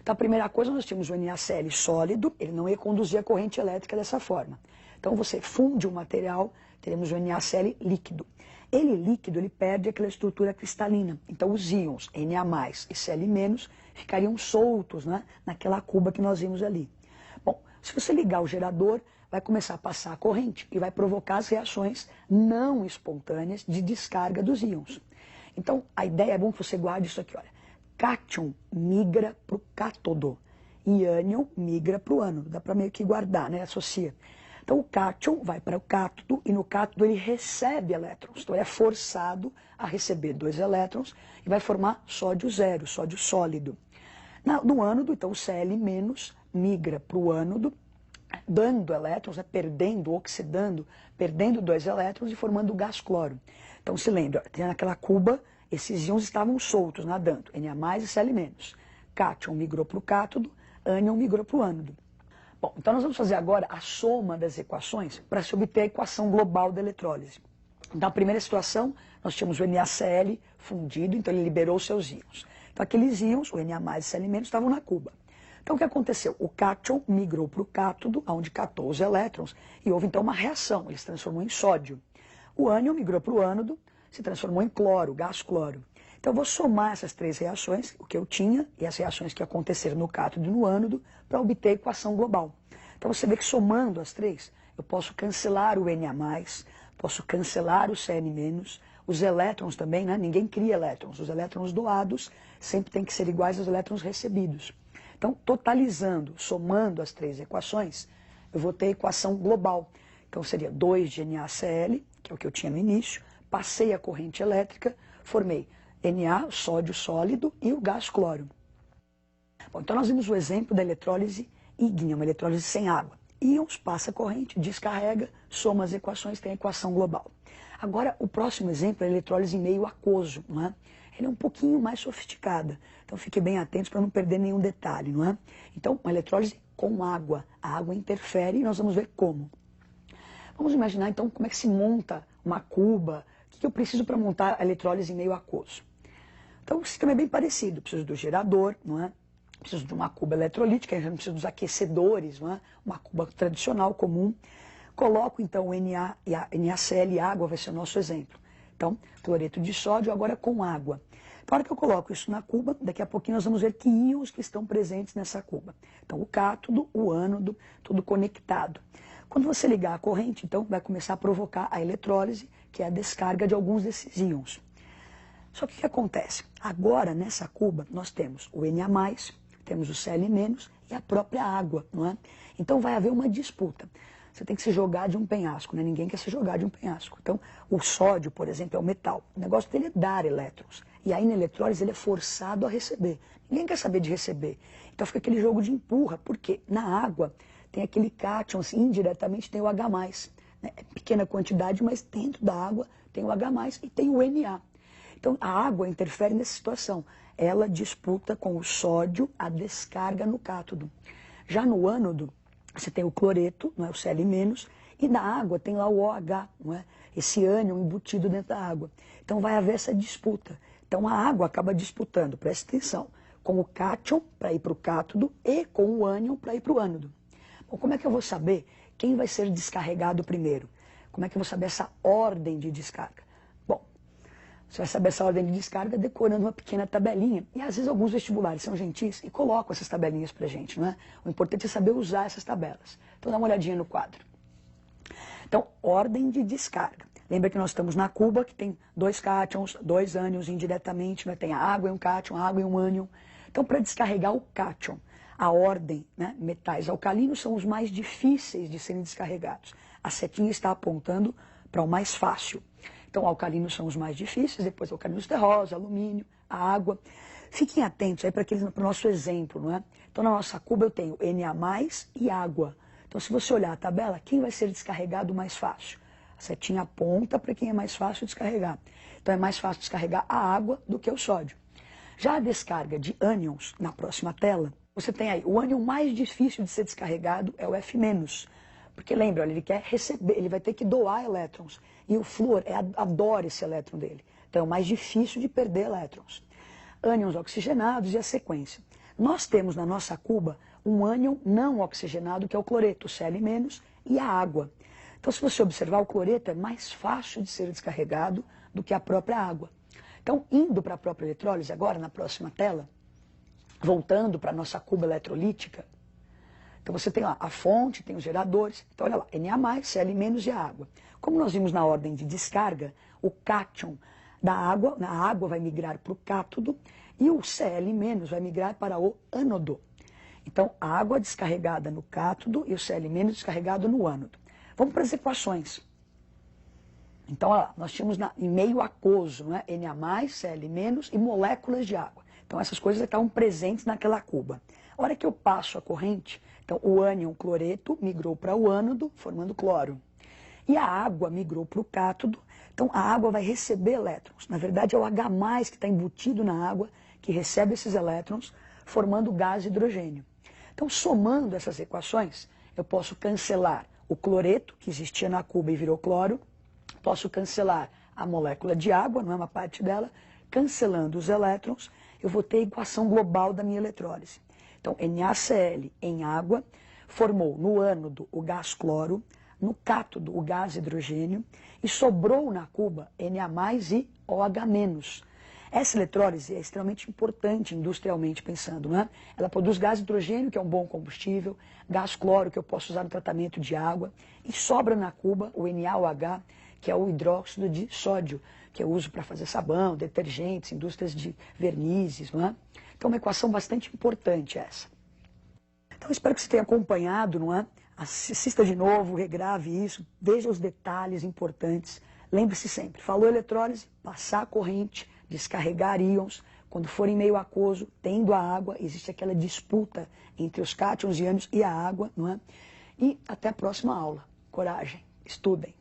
Então a primeira coisa, nós temos o NaCl sólido, ele não ia conduzir a corrente elétrica dessa forma. Então você funde o material, teremos o NaCl líquido. Ele líquido, ele perde aquela estrutura cristalina. Então os íons Na+, e Cl- ficariam soltos, né, naquela cuba que nós vimos ali. Bom, se você ligar o gerador, vai começar a passar a corrente e vai provocar as reações não espontâneas de descarga dos íons. Então a ideia é bom que você guarde isso aqui, olha. Cátion migra para o cátodo e ânion migra para o ânodo. Dá para meio que guardar, né? Associa. Então o cátion vai para o cátodo e no cátodo ele recebe elétrons. Então ele é forçado a receber 2 elétrons e vai formar sódio zero, sódio sólido. No ânodo, então o Cl- migra para o ânodo, dando elétrons, né? Perdendo, oxidando, perdendo 2 elétrons e formando o gás cloro. Então se lembra, tem naquela cuba, esses íons estavam soltos, nadando, Na+, e Cl-. Cátion migrou para o cátodo, ânion migrou para o ânodo. Bom, então nós vamos fazer agora a soma das equações para se obter a equação global da eletrólise. Na primeira situação, nós tínhamos o NaCl fundido, então ele liberou seus íons. Então aqueles íons, o Na+, e Cl- estavam na cuba. Então o que aconteceu? O cátion migrou para o cátodo, onde catou os elétrons, e houve então uma reação, ele se transformou em sódio. O ânion migrou para o ânodo, se transformou em cloro, gás cloro. Então eu vou somar essas 3 reações, o que eu tinha, e as reações que aconteceram no cátodo e no ânodo, para obter a equação global. Então você vê que somando as 3, eu posso cancelar o Na+, posso cancelar o Cl-, os elétrons também, né? Ninguém cria elétrons. Os elétrons doados sempre têm que ser iguais aos elétrons recebidos. Então, totalizando, somando as 3 equações, eu vou ter a equação global. Então seria 2 de NaCl, que é o que eu tinha no início, passei a corrente elétrica, formei Na, sódio sólido, e o gás cloro. Bom, então nós vimos o exemplo da eletrólise ígnea, uma eletrólise sem água. Íons, passa a corrente, descarrega, soma as equações, tem a equação global. Agora, o próximo exemplo é a eletrólise em meio aquoso, não é? Ele é um pouquinho mais sofisticada, então fiquem bem atentos para não perder nenhum detalhe, não é? Então, uma eletrólise com água. A água interfere e nós vamos ver como. Vamos imaginar, então, como é que se monta uma cuba. O que eu preciso para montar a eletrólise em meio aquoso? Então, o sistema é bem parecido. Eu preciso do gerador, não é? Preciso de uma cuba eletrolítica, eu preciso dos aquecedores, não é? Uma cuba tradicional, comum. Coloco, então, o NaCl e água, vai ser o nosso exemplo. Então, cloreto de sódio agora com água. Na hora que eu coloco isso na cuba, daqui a pouquinho nós vamos ver que íons que estão presentes nessa cuba. Então, o cátodo, o ânodo, tudo conectado. Quando você ligar a corrente, então vai começar a provocar a eletrólise, que é a descarga de alguns desses íons. Só que o que acontece? Agora, nessa cuba, nós temos o Na+, temos o Cl- e a própria água, não é? Então vai haver uma disputa. Você tem que se jogar de um penhasco, né? Ninguém quer se jogar de um penhasco. Então, o sódio, por exemplo, é o metal. O negócio dele é dar elétrons. E aí, na eletrólise, ele é forçado a receber. Ninguém quer saber de receber. Então, fica aquele jogo de empurra, porque na água tem aquele cátion, assim, indiretamente tem o H+. Né? É pequena quantidade, mas dentro da água tem o H+, e tem o Na. Então, a água interfere nessa situação. Ela disputa com o sódio a descarga no cátodo. Já no ânodo, você tem o cloreto, não é, o Cl-, e na água tem lá o OH, não é, esse ânion embutido dentro da água. Então vai haver essa disputa. Então a água acaba disputando, presta atenção, com o cátion para ir para o cátodo e com o ânion para ir para o ânodo. Bom, como é que eu vou saber quem vai ser descarregado primeiro? Como é que eu vou saber essa ordem de descarga? Bom, você vai saber essa ordem de descarga decorando uma pequena tabelinha. E às vezes alguns vestibulares são gentis e colocam essas tabelinhas pra gente, não é? O importante é saber usar essas tabelas. Então dá uma olhadinha no quadro. Então, ordem de descarga. Lembra que nós estamos na cuba, que tem 2 cátions, 2 ânions indiretamente, né? Tem a água e um cátion, a água e um ânion. Então, para descarregar o cátion, a ordem, né? Metais alcalinos são os mais difíceis de serem descarregados. A setinha está apontando para o mais fácil. Então, alcalinos são os mais difíceis, depois alcalinos terrosos, alumínio, a água. Fiquem atentos aí para o nosso exemplo, não é? Então, na nossa cuba eu tenho Na+, e água. Então, se você olhar a tabela, quem vai ser descarregado mais fácil? A setinha aponta para quem é mais fácil descarregar. Então, é mais fácil descarregar a água do que o sódio. Já a descarga de ânions, na próxima tela, você tem aí, o ânion mais difícil de ser descarregado é o F-. Porque lembra, olha, ele quer receber, ele vai ter que doar elétrons. E o flúor adora esse elétron dele. Então é o mais difícil de perder elétrons. Ânions oxigenados e a sequência. Nós temos na nossa cuba um ânion não oxigenado, que é o cloreto, o Cl- e a água. Então, se você observar, o cloreto é mais fácil de ser descarregado do que a própria água. Então, indo para a própria eletrólise, agora na próxima tela, voltando para a nossa cuba eletrolítica, então você tem lá a fonte, tem os geradores, então olha lá, Na+, Cl- e a água. Como nós vimos na ordem de descarga, o cátion da água, na água vai migrar para o cátodo e o Cl- vai migrar para o ânodo. Então, a água descarregada no cátodo e o Cl- descarregado no ânodo. Vamos para as equações. Então, olha lá, nós tínhamos em meio aquoso, não é? Na+, Cl- e moléculas de água. Então, essas coisas estavam presentes naquela cuba. A hora que eu passo a corrente, então o ânion cloreto migrou para o ânodo, formando cloro. E a água migrou para o cátodo, então a água vai receber elétrons. Na verdade, é o H+, que está embutido na água, que recebe esses elétrons, formando gás hidrogênio. Então, somando essas equações, eu posso cancelar o cloreto, que existia na cuba e virou cloro, posso cancelar a molécula de água, não é uma parte dela, cancelando os elétrons, eu vou ter a equação global da minha eletrólise. Então, NaCl em água formou no ânodo o gás cloro, no cátodo o gás hidrogênio e sobrou na cuba Na+ e OH-. Essa eletrólise é extremamente importante industrialmente pensando, né? Ela produz gás hidrogênio, que é um bom combustível, gás cloro, que eu posso usar no tratamento de água, e sobra na cuba o NaOH, que é o hidróxido de sódio, que eu uso para fazer sabão, detergentes, indústrias de vernizes, não é? Então, é uma equação bastante importante essa. Então, espero que você tenha acompanhado, não é? Assista de novo, regrave isso, veja os detalhes importantes. Lembre-se sempre, falou eletrólise, passar a corrente, descarregar íons. Quando for em meio aquoso, tendo a água, existe aquela disputa entre os cátions e ânions e a água, não é? E até a próxima aula. Coragem, estudem.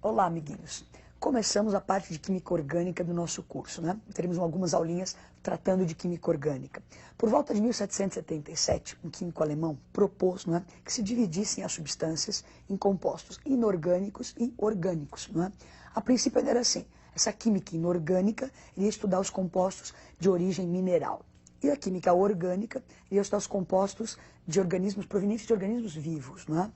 Olá, amiguinhos. Começamos a parte de Química Orgânica do nosso curso, né? Teremos algumas aulinhas tratando de Química Orgânica. Por volta de 1777, um químico alemão propôs, não é, que se dividissem as substâncias em compostos inorgânicos e orgânicos, não é? A princípio era assim, essa química inorgânica iria estudar os compostos de origem mineral. E a química orgânica iria estudar os compostos de organismos provenientes de organismos vivos, não é?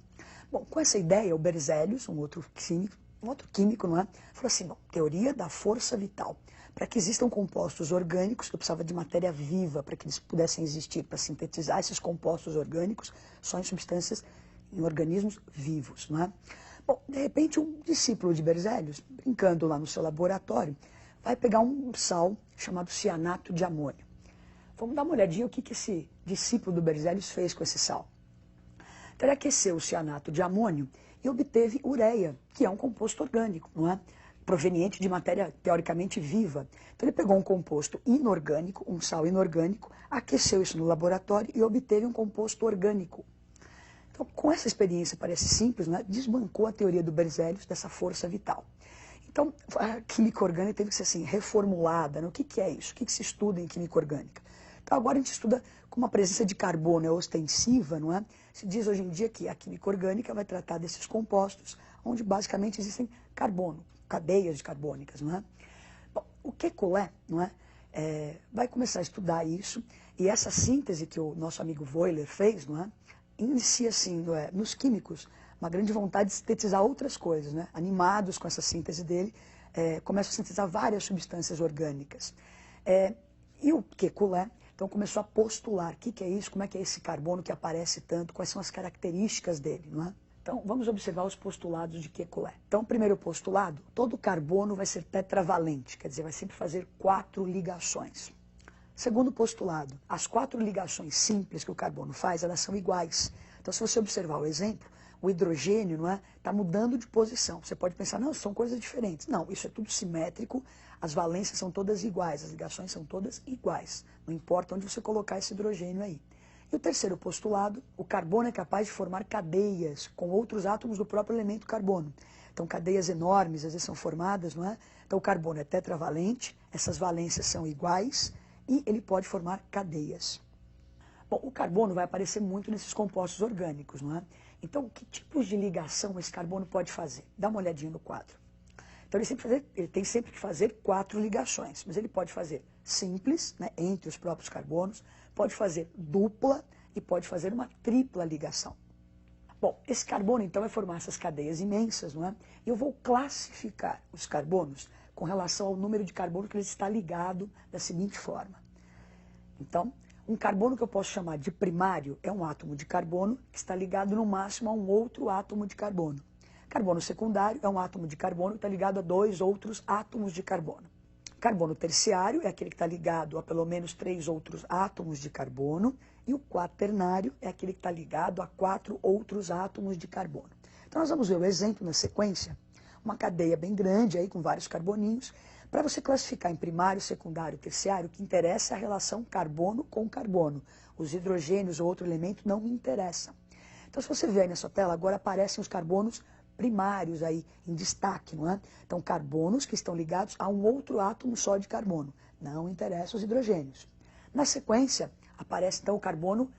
Bom, com essa ideia, o Berzelius, um outro químico, um outro químico, não é? Falou assim, bom, teoria da força vital. Para que existam compostos orgânicos, eu precisava de matéria viva para que eles pudessem existir, para sintetizar esses compostos orgânicos só em substâncias, em organismos vivos, não é? Bom, de repente um discípulo de Berzelius, brincando lá no seu laboratório, vai pegar um sal chamado cianato de amônio. Vamos dar uma olhadinha o que esse discípulo do Berzelius fez com esse sal. Então ele aqueceu o cianato de amônio e obteve ureia, que é um composto orgânico, não é? Proveniente de matéria teoricamente viva. Então ele pegou um composto inorgânico, um sal inorgânico, aqueceu isso no laboratório e obteve um composto orgânico. Então, com essa experiência, parece simples, né? Desbancou a teoria do Berzelius dessa força vital. Então, a química orgânica teve que ser assim, reformulada. Né? O que é isso? O que se estuda em química orgânica? Então, agora a gente estuda como a presença de carbono é ostensiva, não é? Se diz hoje em dia que a química orgânica vai tratar desses compostos, onde basicamente existem carbono, cadeias de carbônicas, não é? Bom, o Kekulé, não é? Vai começar a estudar isso, e essa síntese que o nosso amigo Wöhler fez, não é? Inicia assim, não é? Nos químicos, uma grande vontade de sintetizar outras coisas, né? Animados com essa síntese dele, começam a sintetizar várias substâncias orgânicas. E o Kekulé, então, começou a postular o que é isso, como é que é esse carbono que aparece tanto, quais são as características dele, não é? Então, vamos observar os postulados de Kekulé. Então, primeiro postulado, todo carbono vai ser tetravalente, quer dizer, vai sempre fazer 4 ligações. Segundo postulado, as 4 ligações simples que o carbono faz, elas são iguais. Então, se você observar o exemplo, o hidrogênio, não é, está mudando de posição. Você pode pensar, não, são coisas diferentes. Não, isso é tudo simétrico, as valências são todas iguais, as ligações são todas iguais. Não importa onde você colocar esse hidrogênio aí. E o terceiro postulado, o carbono é capaz de formar cadeias com outros átomos do próprio elemento carbono. Então, cadeias enormes, às vezes são formadas, não é? Então, o carbono é tetravalente, essas valências são iguais e ele pode formar cadeias. Bom, o carbono vai aparecer muito nesses compostos orgânicos, não é? Então, que tipos de ligação esse carbono pode fazer? Dá uma olhadinha no quadro. Então, ele tem sempre que fazer 4 ligações, mas ele pode fazer simples, né, entre os próprios carbonos, pode fazer dupla e pode fazer uma tripla ligação. Bom, esse carbono, então, vai formar essas cadeias imensas, não é? E eu vou classificar os carbonos com relação ao número de carbono que ele está ligado da seguinte forma. Então, um carbono que eu posso chamar de primário é um átomo de carbono que está ligado no máximo a um outro átomo de carbono. Carbono secundário é um átomo de carbono que está ligado a 2 outros átomos de carbono. Carbono terciário é aquele que está ligado a pelo menos 3 outros átomos de carbono. E o quaternário é aquele que está ligado a 4 outros átomos de carbono. Então nós vamos ver o exemplo na sequência. Uma cadeia bem grande aí com vários carboninhos. Para você classificar em primário, secundário e terciário, o que interessa é a relação carbono com carbono. Os hidrogênios ou outro elemento não me interessam. Então se você ver aí na sua tela, agora aparecem os carbonos primários aí em destaque, não é? Então, carbonos que estão ligados a um outro átomo só de carbono. Não interessam os hidrogênios. Na sequência, aparece então o carbono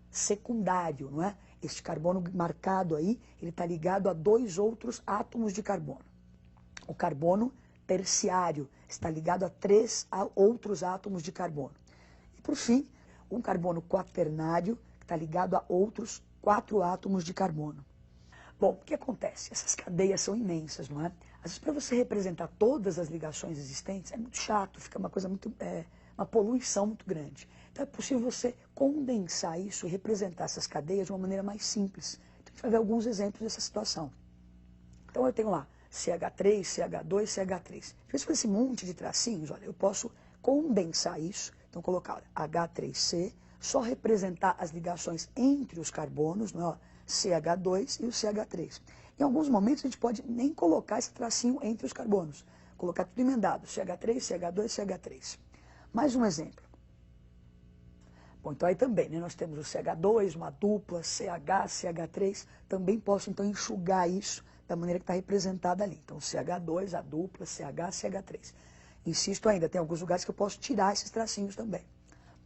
secundário, não é? Este carbono marcado aí, ele está ligado a 2 outros átomos de carbono. O carbono terciário está ligado a 3 outros átomos de carbono. E, por fim, um carbono quaternário, que está ligado a outros 4 átomos de carbono. Bom, o que acontece? Essas cadeias são imensas, não é? Às vezes, para você representar todas as ligações existentes, é muito chato, fica uma coisa muito, uma poluição muito grande. Então, é possível você condensar isso e representar essas cadeias de uma maneira mais simples. Então, a gente vai ver alguns exemplos dessa situação. Então, eu tenho lá CH3, CH2, CH3. Depois, com esse monte de tracinhos, olha, eu posso condensar isso. Então, colocar olha, H3C, só representar as ligações entre os carbonos, não é? CH2 e o CH3. Em alguns momentos a gente pode nem colocar esse tracinho entre os carbonos. Colocar tudo emendado, CH3, CH2, CH3. Mais um exemplo. Bom, então aí também, né, nós temos o CH2, uma dupla, CH, CH3. Também posso então enxugar isso da maneira que está representada ali. Então CH2, a dupla, CH, CH3. Insisto ainda, tem alguns lugares que eu posso tirar esses tracinhos também.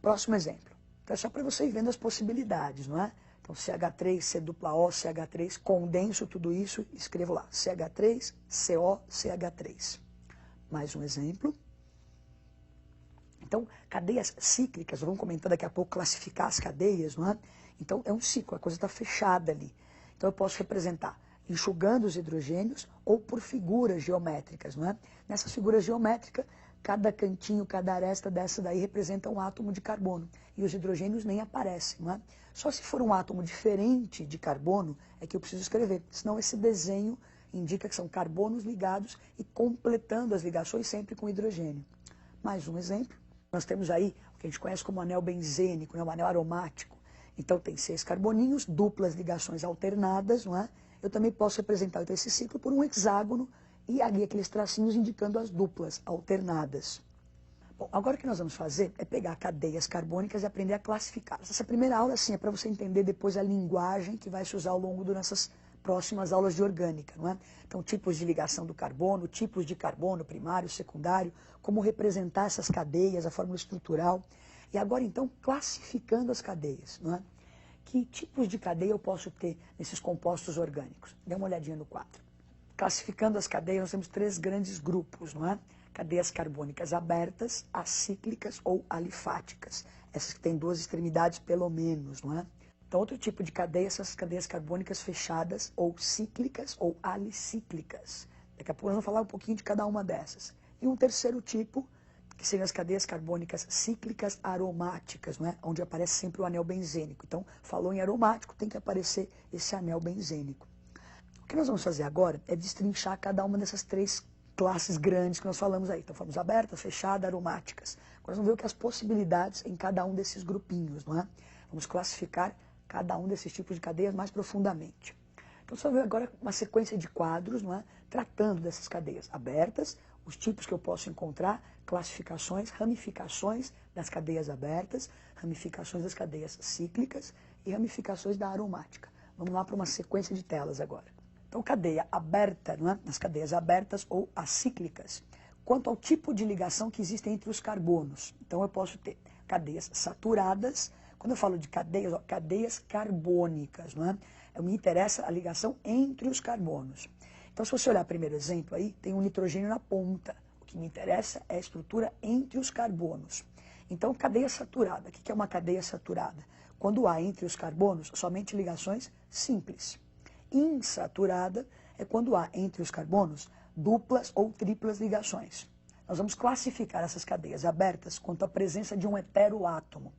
Próximo exemplo. Então é só para você ir vendo as possibilidades, não é? Então, CH3, C-O, CH3, condenso tudo isso e escrevo lá, CH3, CO, CH3. Mais um exemplo. Então, cadeias cíclicas, vamos comentar daqui a pouco, classificar as cadeias, não é? Então, é um ciclo, a coisa está fechada ali. Então, eu posso representar enxugando os hidrogênios ou por figuras geométricas, não é? Nessas figuras geométricas, cada cantinho, cada aresta dessa daí representa um átomo de carbono e os hidrogênios nem aparecem, não é? Só se for um átomo diferente de carbono é que eu preciso escrever, senão esse desenho indica que são carbonos ligados e completando as ligações sempre com hidrogênio. Mais um exemplo, nós temos aí o que a gente conhece como anel benzênico, né? Um anel aromático. Então tem 6 carboninhos, duplas ligações alternadas, não é? Eu também posso representar então, esse ciclo por um hexágono e ali aqueles tracinhos indicando as duplas alternadas. Bom, agora o que nós vamos fazer é pegar cadeias carbônicas e aprender a classificá-las. Essa primeira aula, sim, é para você entender depois a linguagem que vai se usar ao longo dessas próximas aulas de orgânica, não é? Então, tipos de ligação do carbono, tipos de carbono primário, secundário, como representar essas cadeias, a fórmula estrutural. E agora, então, classificando as cadeias, não é? Que tipos de cadeia eu posso ter nesses compostos orgânicos? Dê uma olhadinha no quadro. Classificando as cadeias, nós temos 3 grandes grupos, não é? Cadeias carbônicas abertas, acíclicas ou alifáticas. Essas que têm 2 extremidades pelo menos, não é? Então, outro tipo de cadeia são as cadeias carbônicas fechadas ou cíclicas ou alicíclicas. Daqui a pouco nós vamos falar um pouquinho de cada uma dessas. E um terceiro tipo, que seriam as cadeias carbônicas cíclicas aromáticas, não é? Onde aparece sempre o anel benzênico. Então, falou em aromático, tem que aparecer esse anel benzênico. O que nós vamos fazer agora é destrinchar cada uma dessas 3 classes grandes que nós falamos aí. Então, falamos abertas, fechadas, aromáticas. Agora, nós vamos ver o que as possibilidades em cada um desses grupinhos, não é? Vamos classificar cada um desses tipos de cadeias mais profundamente. Então, você vai ver agora uma sequência de quadros, não é? Tratando dessas cadeias abertas, os tipos que eu posso encontrar, classificações, ramificações das cadeias abertas, ramificações das cadeias cíclicas e ramificações da aromática. Vamos lá para uma sequência de telas agora. Então, cadeia aberta, não é? Nas cadeias abertas ou acíclicas. Quanto ao tipo de ligação que existe entre os carbonos. Então, eu posso ter cadeias saturadas. Quando eu falo de cadeias, ó, cadeias carbônicas, não é? Me interessa a ligação entre os carbonos. Então, se você olhar o primeiro exemplo aí, tem um nitrogênio na ponta. O que me interessa é a estrutura entre os carbonos. Então, cadeia saturada. O que é uma cadeia saturada? Quando há entre os carbonos somente ligações simples. Insaturada é quando há entre os carbonos duplas ou triplas ligações. Nós vamos classificar essas cadeias abertas quanto à presença de um heteroátomo.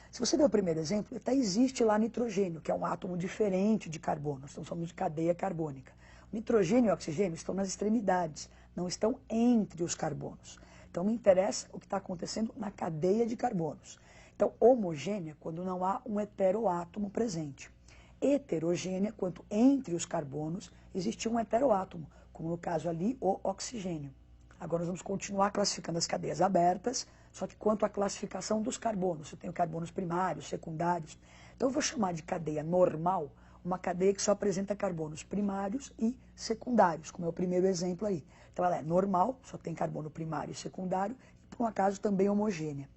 Se você ver o primeiro exemplo, até existe lá nitrogênio, que é um átomo diferente de carbono. Nós estamos falando de cadeia carbônica. O nitrogênio e o oxigênio estão nas extremidades, não estão entre os carbonos. Então, me interessa o que está acontecendo na cadeia de carbonos. Então, homogênea, quando não há um heteroátomo presente. Heterogênea, quando entre os carbonos existe um heteroátomo, como no caso ali, o oxigênio. Agora nós vamos continuar classificando as cadeias abertas, só que quanto à classificação dos carbonos. Eu tenho carbonos primários, secundários. Então eu vou chamar de cadeia normal uma cadeia que só apresenta carbonos primários e secundários, como é o primeiro exemplo aí. Então ela é normal, só tem carbono primário e secundário, e por um acaso também homogênea.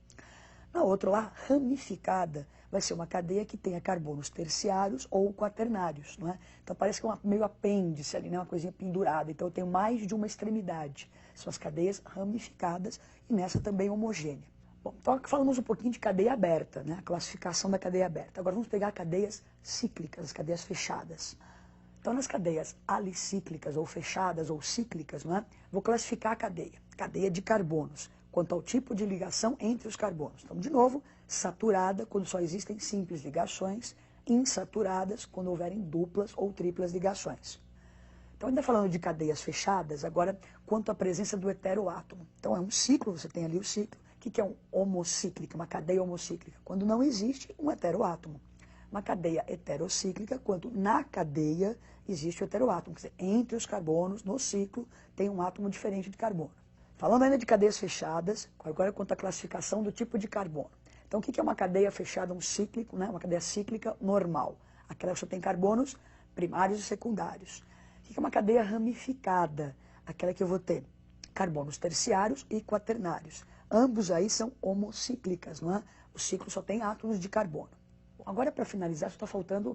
Na outra lá, ramificada, vai ser uma cadeia que tenha carbonos terciários ou quaternários, não é? Então parece que é meio apêndice ali, né? Uma coisinha pendurada. Então eu tenho mais de uma extremidade. São as cadeias ramificadas e nessa também homogênea. Bom, então falamos um pouquinho de cadeia aberta, né? A classificação da cadeia aberta. Agora vamos pegar cadeias cíclicas, as cadeias fechadas. Então nas cadeias alicíclicas ou fechadas ou cíclicas, não é? Vou classificar a cadeia de carbonos, quanto ao tipo de ligação entre os carbonos. Então, de novo, saturada, quando só existem simples ligações, insaturadas, quando houverem duplas ou triplas ligações. Então, ainda falando de cadeias fechadas, agora, quanto à presença do heteroátomo. Então, é um ciclo, você tem ali o ciclo. O que é um homocíclico, uma cadeia homocíclica? Quando não existe um heteroátomo. Uma cadeia heterocíclica, quando na cadeia existe o heteroátomo. Quer dizer, entre os carbonos, no ciclo, tem um átomo diferente de carbono. Falando ainda de cadeias fechadas, agora quanto à classificação do tipo de carbono. Então, o que é uma cadeia fechada, um cíclico, né? Uma cadeia cíclica normal? Aquela que só tem carbonos primários e secundários. O que é uma cadeia ramificada? Aquela que eu vou ter carbonos terciários e quaternários. Ambos aí são homocíclicas, não é? O ciclo só tem átomos de carbono. Bom, agora, para finalizar, só está faltando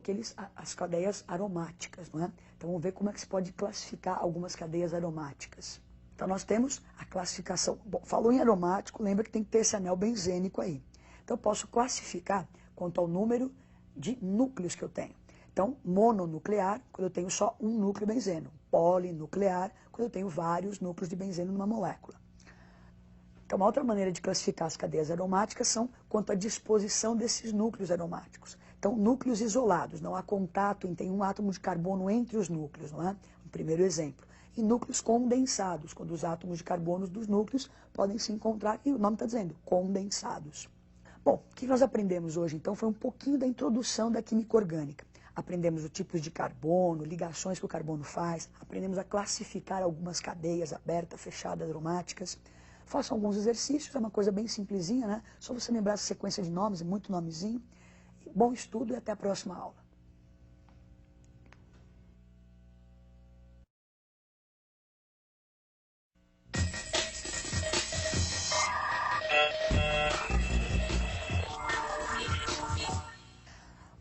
as cadeias aromáticas, não é? Então, vamos ver como é que se pode classificar algumas cadeias aromáticas. Então, nós temos a classificação. Bom, falou em aromático, lembra que tem que ter esse anel benzênico aí. Então, eu posso classificar quanto ao número de núcleos que eu tenho. Então, mononuclear, quando eu tenho só um núcleo de benzeno. Polinuclear, quando eu tenho vários núcleos de benzeno numa molécula. Então, uma outra maneira de classificar as cadeias aromáticas são quanto à disposição desses núcleos aromáticos. Então, núcleos isolados, não há contato, tem um átomo de carbono entre os núcleos, não é? Um primeiro exemplo. E núcleos condensados, quando os átomos de carbono dos núcleos podem se encontrar, e o nome está dizendo, condensados. Bom, o que nós aprendemos hoje, então, foi um pouquinho da introdução da química orgânica. Aprendemos os tipos de carbono, ligações que o carbono faz, aprendemos a classificar algumas cadeias abertas, fechadas, aromáticas. Façam alguns exercícios, é uma coisa bem simplesinha, né? Só você lembrar essa sequência de nomes, é muito nomezinho. Bom estudo e até a próxima aula.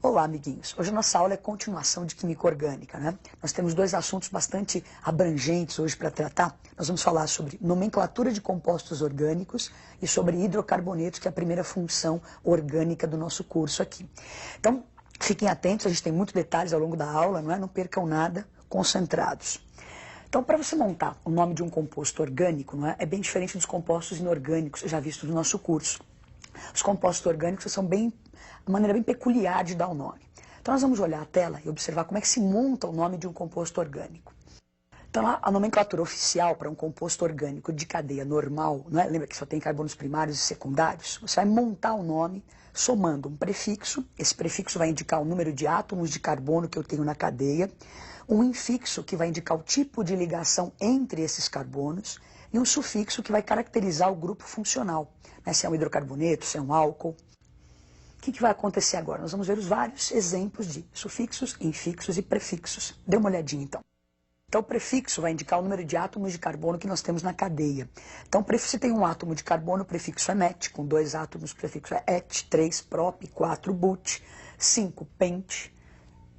Olá, amiguinhos. Hoje a nossa aula é continuação de química orgânica, né? Nós temos dois assuntos bastante abrangentes hoje para tratar. Nós vamos falar sobre nomenclatura de compostos orgânicos e sobre hidrocarbonetos, que é a primeira função orgânica do nosso curso aqui. Então, fiquem atentos, a gente tem muitos detalhes ao longo da aula, não é? Não percam nada, concentrados. Então, para você montar o nome de um composto orgânico, não é? É bem diferente dos compostos inorgânicos, já vistos no nosso curso. Os compostos orgânicos são uma maneira bem peculiar de dar o nome. Então nós vamos olhar a tela e observar como é que se monta o nome de um composto orgânico. Então lá, a nomenclatura oficial para um composto orgânico de cadeia normal, não é? Lembra que só tem carbonos primários e secundários? Você vai montar o nome somando um prefixo, esse prefixo vai indicar o número de átomos de carbono que eu tenho na cadeia, um infixo que vai indicar o tipo de ligação entre esses carbonos e um sufixo que vai caracterizar o grupo funcional, né? Se é um hidrocarboneto, se é um álcool. O que vai acontecer agora? Nós vamos ver os vários exemplos de sufixos, infixos e prefixos. Dê uma olhadinha, então. Então, o prefixo vai indicar o número de átomos de carbono que nós temos na cadeia. Então, se tem um átomo de carbono, o prefixo é met, com 2 átomos, o prefixo é et, 3 prop, 4 but, 5 pent,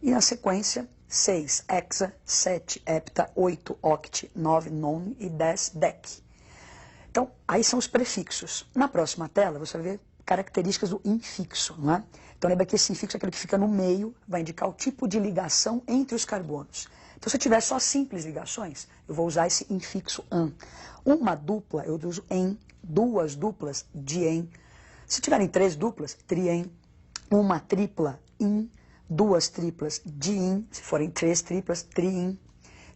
e na sequência, 6 hexa, 7 hepta, 8 oct, 9 non e 10 dec. Então, aí são os prefixos. Na próxima tela, você vai ver características do infixo, não é? Então lembra que esse infixo é aquele que fica no meio, vai indicar o tipo de ligação entre os carbonos. Então se eu tiver só simples ligações, eu vou usar esse infixo an. Uma dupla eu uso en, duas duplas dien. Se tiverem 3 duplas, trien. Uma tripla in, 2 triplas dien, se forem 3 triplas, trien.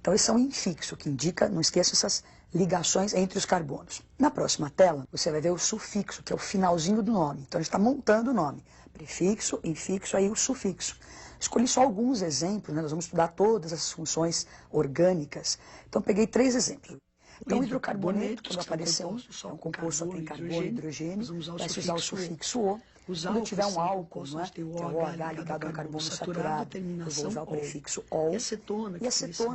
Então esse é um infixo que indica, não esqueça essas ligações entre os carbonos. Na próxima tela, você vai ver o sufixo, que é o finalzinho do nome. Então, a gente está montando o nome. Prefixo, infixo, aí o sufixo. Escolhi só alguns exemplos, né? Nós vamos estudar todas as funções orgânicas. Então, peguei 3 exemplos. Então, o hidrocarboneto, quando aparecer é um composto só tem carbono e hidrogênio, vai se usar o sufixo O. Quando eu tiver um álcool, não é? Que é o OH ligado a um carbono saturado, eu vou usar o prefixo OL. E acetona,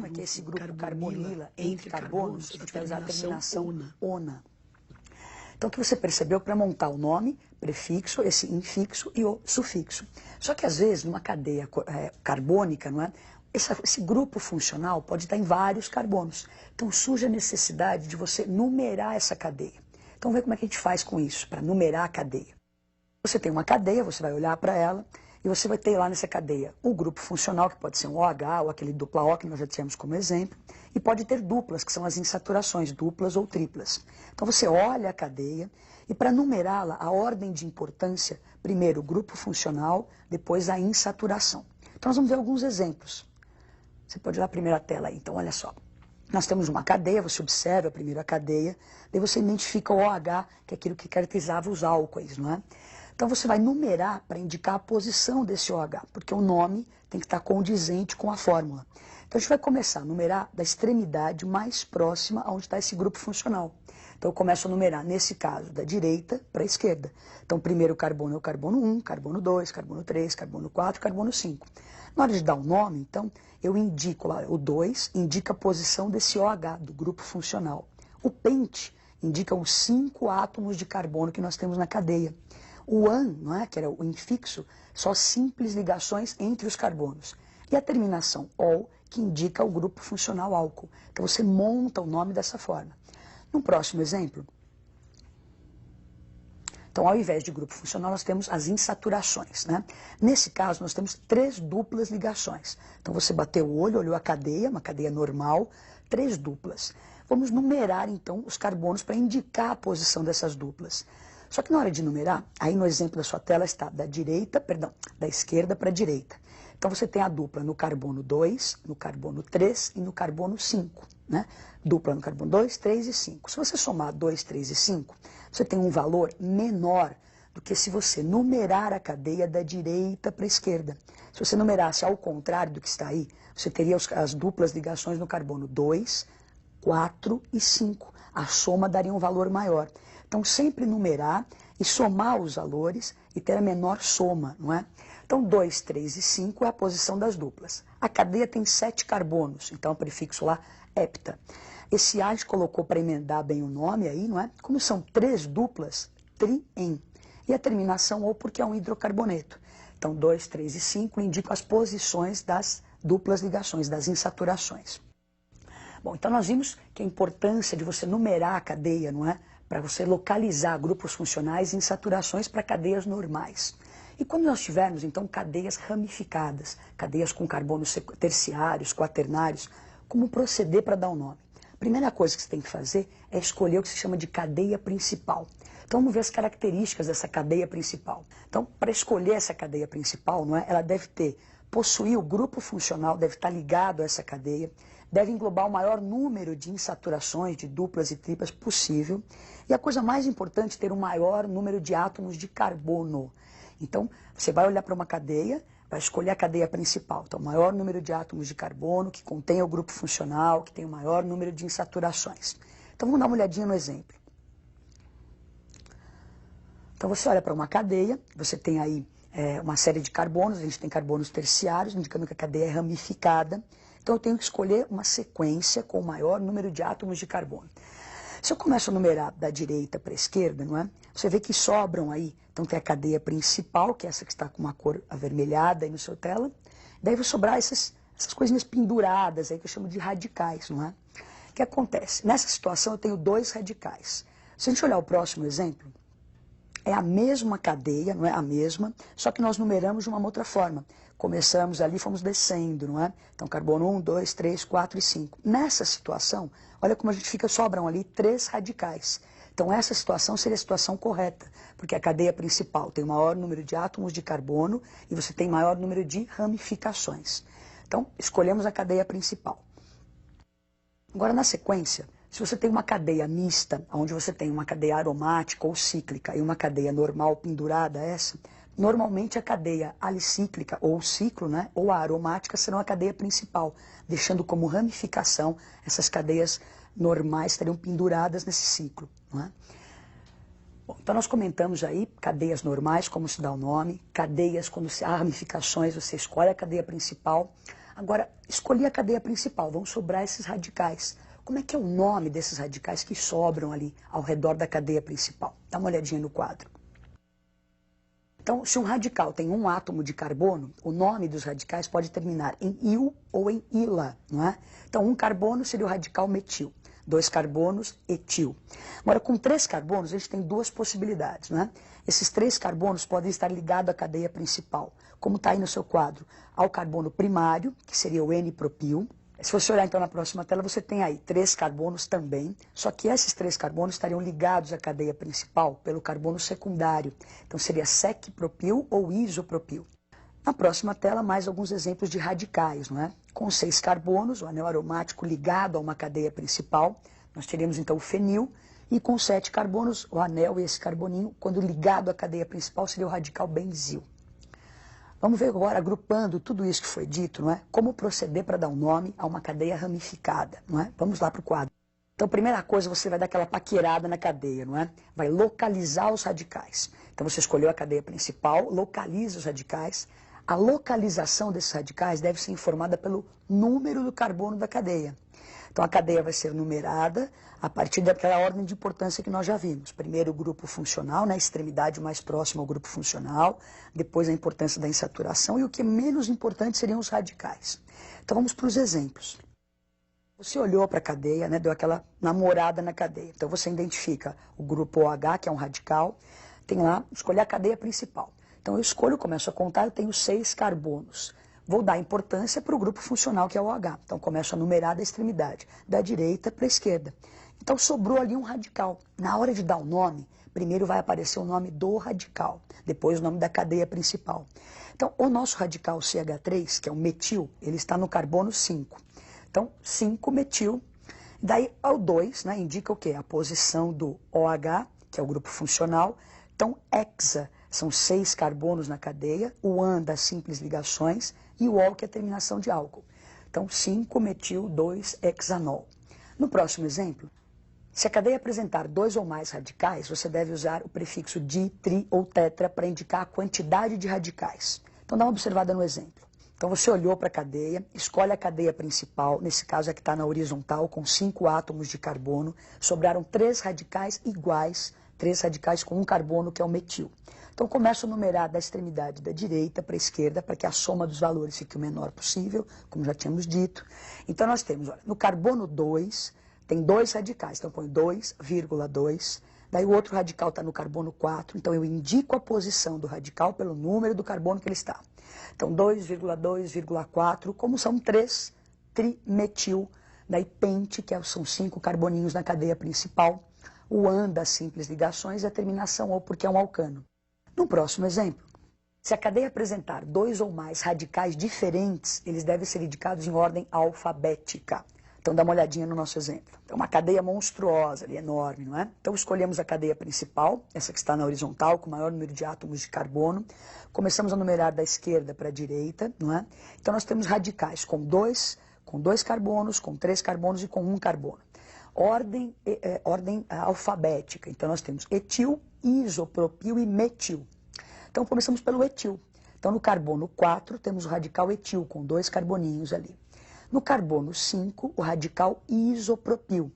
que é esse grupo carbonila entre carbonos, a gente vai usar a terminação ONA. Então, o que você percebeu para montar o nome, prefixo, esse infixo e o sufixo. Só que, às vezes, numa cadeia carbônica, não é? Esse grupo funcional pode estar em vários carbonos. Então, surge a necessidade de você numerar essa cadeia. Então, vamos ver como é que a gente faz com isso, para numerar a cadeia. Você tem uma cadeia, você vai olhar para ela e você vai ter lá nessa cadeia o grupo funcional, que pode ser um OH ou aquele dupla O que nós já tínhamos como exemplo, e pode ter duplas, que são as insaturações, duplas ou triplas. Então você olha a cadeia e para numerá-la, a ordem de importância, primeiro o grupo funcional, depois a insaturação. Então nós vamos ver alguns exemplos. Você pode ir lá a primeira tela aí, então olha só. Nós temos uma cadeia, você observa a primeira cadeia, daí você identifica o OH, que é aquilo que caracterizava os álcoois, não é? Então você vai numerar para indicar a posição desse OH, porque o nome tem que estar condizente com a fórmula. Então a gente vai começar a numerar da extremidade mais próxima aonde está esse grupo funcional. Então eu começo a numerar, nesse caso, da direita para a esquerda. Então o primeiro carbono é o carbono 1, carbono 2, carbono 3, carbono 4, carbono 5. Na hora de dar o nome, então, eu indico lá, o 2 indica a posição desse OH, do grupo funcional. O pente indica os 5 átomos de carbono que nós temos na cadeia. O AN, não é, que era o infixo, só simples ligações entre os carbonos. E a terminação OL, que indica o grupo funcional álcool. Então você monta o nome dessa forma. No próximo exemplo, Então, ao invés de grupo funcional, nós temos as insaturações, né? Nesse caso, nós temos 3 duplas ligações. Então, você bateu o olho, olhou a cadeia, uma cadeia normal, 3 duplas. Vamos numerar, então, os carbonos para indicar a posição dessas duplas. Só que na hora de numerar, aí no exemplo da sua tela está da esquerda para a direita. Então, você tem a dupla no carbono 2, no carbono 3 e no carbono 5, né? Dupla no carbono 2, 3 e 5. Se você somar 2, 3 e 5, você tem um valor menor do que se você numerar a cadeia da direita para a esquerda. Se você numerasse ao contrário do que está aí, você teria as duplas ligações no carbono 2, 4 e 5. A soma daria um valor maior. Então, sempre numerar e somar os valores e ter a menor soma, não é? Então, 2, 3 e 5 é a posição das duplas. A cadeia tem 7 carbonos, então o prefixo lá, hepta. Esse A a gente colocou para emendar bem o nome aí, não é? Como são 3 duplas, tri-en. E a terminação ou porque é um hidrocarboneto. Então, 2, 3 e 5 indicam as posições das duplas ligações, das insaturações. Bom, então nós vimos que a importância de você numerar a cadeia, não é? Para você localizar grupos funcionais e insaturações para cadeias normais. E quando nós tivermos, então, cadeias ramificadas, cadeias com carbonos terciários, quaternários, como proceder para dar um nome? A primeira coisa que você tem que fazer é escolher o que se chama de cadeia principal. Então, vamos ver as características dessa cadeia principal. Então, para escolher essa cadeia principal, não é? Ela deve possuir o grupo funcional, deve estar ligado a essa cadeia, deve englobar o maior número de insaturações, de duplas e triplas possível. E a coisa mais importante, ter o maior número de átomos de carbono. Então, você vai olhar para uma cadeia, vai escolher a cadeia principal. Então, o maior número de átomos de carbono, que contenha o grupo funcional, que tem o maior número de insaturações. Então, vamos dar uma olhadinha no exemplo. Então, você olha para uma cadeia, você tem aí uma série de carbonos, a gente tem carbonos terciários, indicando que a cadeia é ramificada. Então, eu tenho que escolher uma sequência com o maior número de átomos de carbono. Se eu começo a numerar da direita para a esquerda, não é? Você vê que sobram aí. Então, tem a cadeia principal, que é essa que está com uma cor avermelhada aí no seu tela. Daí vai sobrar essas coisinhas penduradas aí, que eu chamo de radicais, não é? O que acontece? Nessa situação, eu tenho 2 radicais. Se a gente olhar o próximo exemplo, é a mesma cadeia, não é a mesma, só que nós numeramos de uma outra forma. Começamos ali, fomos descendo, não é? Então, carbono 1, 2, 3, 4 e 5. Nessa situação, olha como a gente fica, sobram ali 3 radicais. Então, essa situação seria a situação correta, porque a cadeia principal tem o maior número de átomos de carbono e você tem maior número de ramificações. Então, escolhemos a cadeia principal. Agora, na sequência, se você tem uma cadeia mista, onde você tem uma cadeia aromática ou cíclica e uma cadeia normal pendurada a essa, normalmente a cadeia alicíclica ou ciclo, né, ou a aromática serão a cadeia principal, deixando como ramificação essas cadeias normais estariam penduradas nesse ciclo. Não é? Bom, então nós comentamos aí cadeias normais, como se dá o nome, cadeias, quando há ramificações, você escolhe a cadeia principal. Agora, escolhi a cadeia principal, vão sobrar esses radicais. Como é que é o nome desses radicais que sobram ali ao redor da cadeia principal? Dá uma olhadinha no quadro. Então, se um radical tem um átomo de carbono, o nome dos radicais pode terminar em il ou em ila, não é? Então, um carbono seria o radical metil, 2 carbonos, etil. Agora, com 3 carbonos, a gente tem 2 possibilidades, não é? Esses 3 carbonos podem estar ligados à cadeia principal, como está aí no seu quadro, ao carbono primário, que seria o N-propil. Se você olhar então na próxima tela, você tem aí 3 carbonos também, só que esses 3 carbonos estariam ligados à cadeia principal pelo carbono secundário. Então seria sec-propil ou isopropil. Na próxima tela, mais alguns exemplos de radicais, não é? Com 6 carbonos, o anel aromático ligado a uma cadeia principal, nós teríamos então o fenil, e com 7 carbonos, o anel e esse carboninho, quando ligado à cadeia principal, seria o radical benzil. Vamos ver agora, agrupando tudo isso que foi dito, não é? Como proceder para dar um nome a uma cadeia ramificada, não é? Vamos lá para o quadro. Então, primeira coisa, você vai dar aquela paquerada na cadeia, não é? Vai localizar os radicais. Então, você escolheu a cadeia principal, localiza os radicais. A localização desses radicais deve ser informada pelo número do carbono da cadeia. Então, a cadeia vai ser numerada a partir daquela ordem de importância que nós já vimos. Primeiro, o grupo funcional, na extremidade mais próxima ao grupo funcional. Depois, a importância da insaturação. E o que é menos importante seriam os radicais. Então, vamos para os exemplos. Você olhou para a cadeia, né, deu aquela namorada na cadeia. Então, você identifica o grupo OH, que é um radical. tem lá, escolher a cadeia principal. Então eu escolho, começo a contar, eu tenho 6 carbonos. Vou dar importância para o grupo funcional, que é o OH. Então começo a numerar da extremidade, da direita para a esquerda. Então sobrou ali um radical. Na hora de dar o nome, primeiro vai aparecer o nome do radical, depois o nome da cadeia principal. Então o nosso radical CH3, que é o metil, ele está no carbono 5. Então 5-metil. Daí o 2, né, indica o quê? A posição do OH, que é o grupo funcional. Então hexa são 6 carbonos na cadeia, o AN das simples ligações e o ol, que é a terminação de álcool. Então 5-metil-2-hexanol. No próximo exemplo, se a cadeia apresentar 2 ou mais radicais, você deve usar o prefixo di, tri ou tetra para indicar a quantidade de radicais. Então dá uma observada no exemplo. Então você olhou para a cadeia, escolhe a cadeia principal, nesse caso é que está na horizontal, com 5 átomos de carbono, sobraram 3 radicais iguais, 3 radicais com um carbono, que é o metil. Então começo a numerar da extremidade da direita para a esquerda, para que a soma dos valores fique o menor possível, como já tínhamos dito. Então nós temos, olha, no carbono 2, tem 2 radicais, então põe 2,2. Daí o outro radical está no carbono 4, então eu indico a posição do radical pelo número do carbono que ele está. Então 2,2,4, como são 3 trimetil, daí pente, que são 5 carboninhos na cadeia principal, o AN das simples ligações e a terminação OL, porque é um alcano. No próximo exemplo, se a cadeia apresentar 2 ou mais radicais diferentes, eles devem ser indicados em ordem alfabética. Então dá uma olhadinha no nosso exemplo. É uma cadeia monstruosa, ali, enorme, não é? Então escolhemos a cadeia principal, essa que está na horizontal, com o maior número de átomos de carbono. Começamos a numerar da esquerda para a direita, não é? Então nós temos radicais com 2 carbonos, com 3 carbonos e com 1 carbono. Ordem alfabética. Então nós temos etil, isopropil e metil. Então começamos pelo etil. Então no carbono 4 temos o radical etil, com 2 carboninhos ali. No carbono 5, o radical isopropil.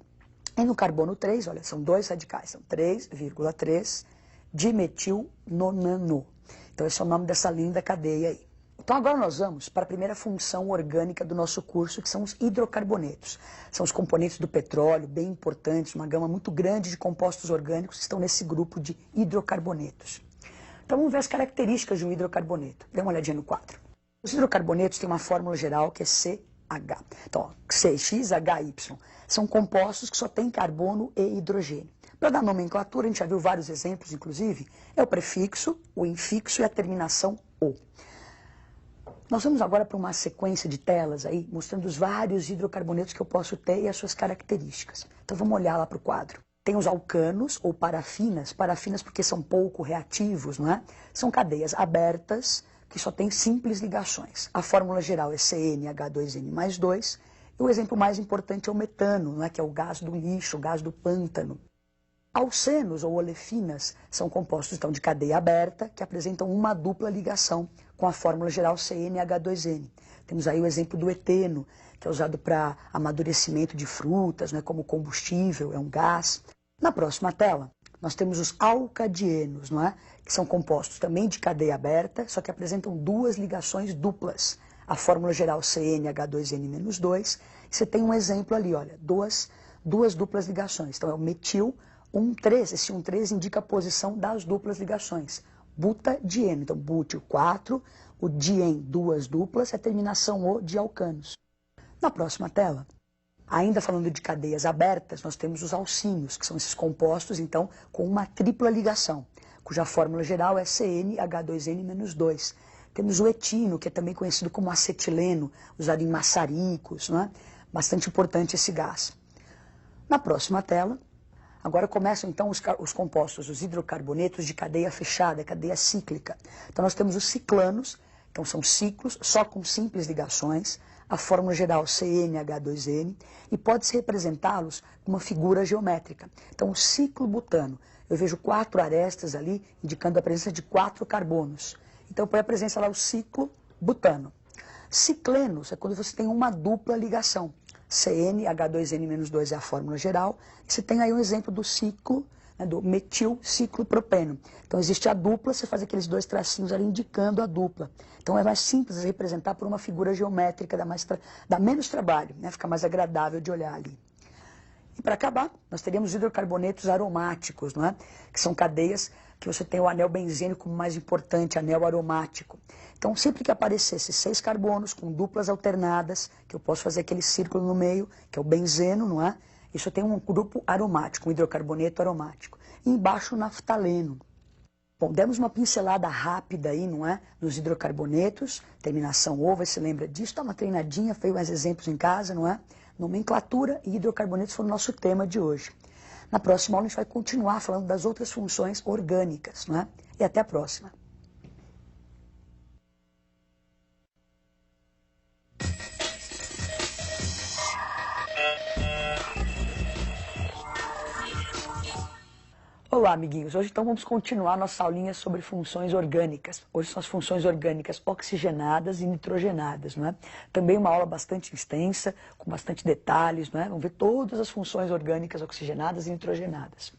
E no carbono 3, olha, são 2 radicais, são 3,3 dimetilnonano. Então esse é o nome dessa linda cadeia aí. Então agora nós vamos para a primeira função orgânica do nosso curso, que são os hidrocarbonetos. São os componentes do petróleo, bem importantes, uma gama muito grande de compostos orgânicos que estão nesse grupo de hidrocarbonetos. Então vamos ver as características de um hidrocarboneto. Dê uma olhadinha no quadro. Os hidrocarbonetos têm uma fórmula geral que é CH. Então, ó, CXHY são compostos que só têm carbono e hidrogênio. Para dar nomenclatura, a gente já viu vários exemplos, inclusive, é o prefixo, o infixo e a terminação O. Nós vamos agora para uma sequência de telas aí, mostrando os vários hidrocarbonetos que eu posso ter e as suas características. Então vamos olhar lá para o quadro. Tem os alcanos ou parafinas porque são pouco reativos, não é? São cadeias abertas, que só tem simples ligações. A fórmula geral é CnH2n mais 2, e o exemplo mais importante é o metano, não é? Que é o gás do lixo, o gás do pântano. Alcenos ou olefinas são compostos então, de cadeia aberta, que apresentam uma dupla ligação com a fórmula geral CnH2n. Temos aí o exemplo do eteno, que é usado para amadurecimento de frutas, né? Como combustível, é um gás. Na próxima tela, nós temos os alcadienos, não é? Que são compostos também de cadeia aberta, só que apresentam 2 ligações duplas. A fórmula geral CnH2n-2, e você tem um exemplo ali, olha, duas duplas ligações. Então é o metil 1,3, esse 1,3 indica a posição das duplas ligações. Butadieno, então bútil 4, o dien 2 duplas, a terminação O de alcanos. Na próxima tela, ainda falando de cadeias abertas, nós temos os alcínios, que são esses compostos, então, com uma tripla ligação, cuja fórmula geral é CnH2n-2. Temos o etino, que é também conhecido como acetileno, usado em maçaricos, não é? Bastante importante esse gás. Na próxima tela, agora começam então os compostos, os hidrocarbonetos de cadeia fechada, cadeia cíclica. Então nós temos os ciclanos, então são ciclos só com simples ligações, a fórmula geral CnH2n, e pode-se representá-los com uma figura geométrica. Então o ciclo butano, eu vejo 4 arestas ali, indicando a presença de 4 carbonos. Então põe a presença lá o ciclo butano. Ciclenos é quando você tem uma dupla ligação. CnH2n-2 é a fórmula geral. E você tem aí um exemplo do ciclo, né, do metilciclopropeno. Então existe a dupla, você faz aqueles 2 tracinhos ali indicando a dupla. Então é mais simples representar por uma figura geométrica, dá menos trabalho, né, fica mais agradável de olhar ali. E para acabar, nós teríamos hidrocarbonetos aromáticos, não é? Que são cadeias que você tem o anel benzênico como mais importante, anel aromático. Então, sempre que aparecesse 6 carbonos com duplas alternadas, que eu posso fazer aquele círculo no meio, que é o benzeno, não é? Isso tem um grupo aromático, um hidrocarboneto aromático. E embaixo o naftaleno. Bom, demos uma pincelada rápida aí, não é? Nos hidrocarbonetos, terminação O, você lembra disso? Dá uma treinadinha, fez mais exemplos em casa, não é? Nomenclatura e hidrocarbonetos foi o nosso tema de hoje. Na próxima aula a gente vai continuar falando das outras funções orgânicas, não é? E até a próxima. Olá, amiguinhos. Hoje então vamos continuar nossa aulinha sobre funções orgânicas. Hoje são as funções orgânicas oxigenadas e nitrogenadas, não é? Também uma aula bastante extensa, com bastante detalhes, não é? Vamos ver todas as funções orgânicas oxigenadas e nitrogenadas.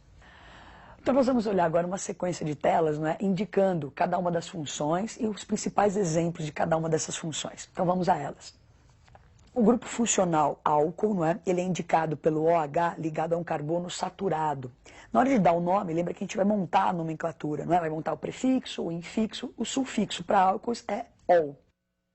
Então nós vamos olhar agora uma sequência de telas, não é? Indicando cada uma das funções e os principais exemplos de cada uma dessas funções. Então vamos a elas. O grupo funcional álcool, não é? Ele é indicado pelo OH ligado a um carbono saturado. Na hora de dar o nome, lembra que a gente vai montar a nomenclatura, não é? Vai montar o prefixo, o infixo, o sufixo para álcools é -ol.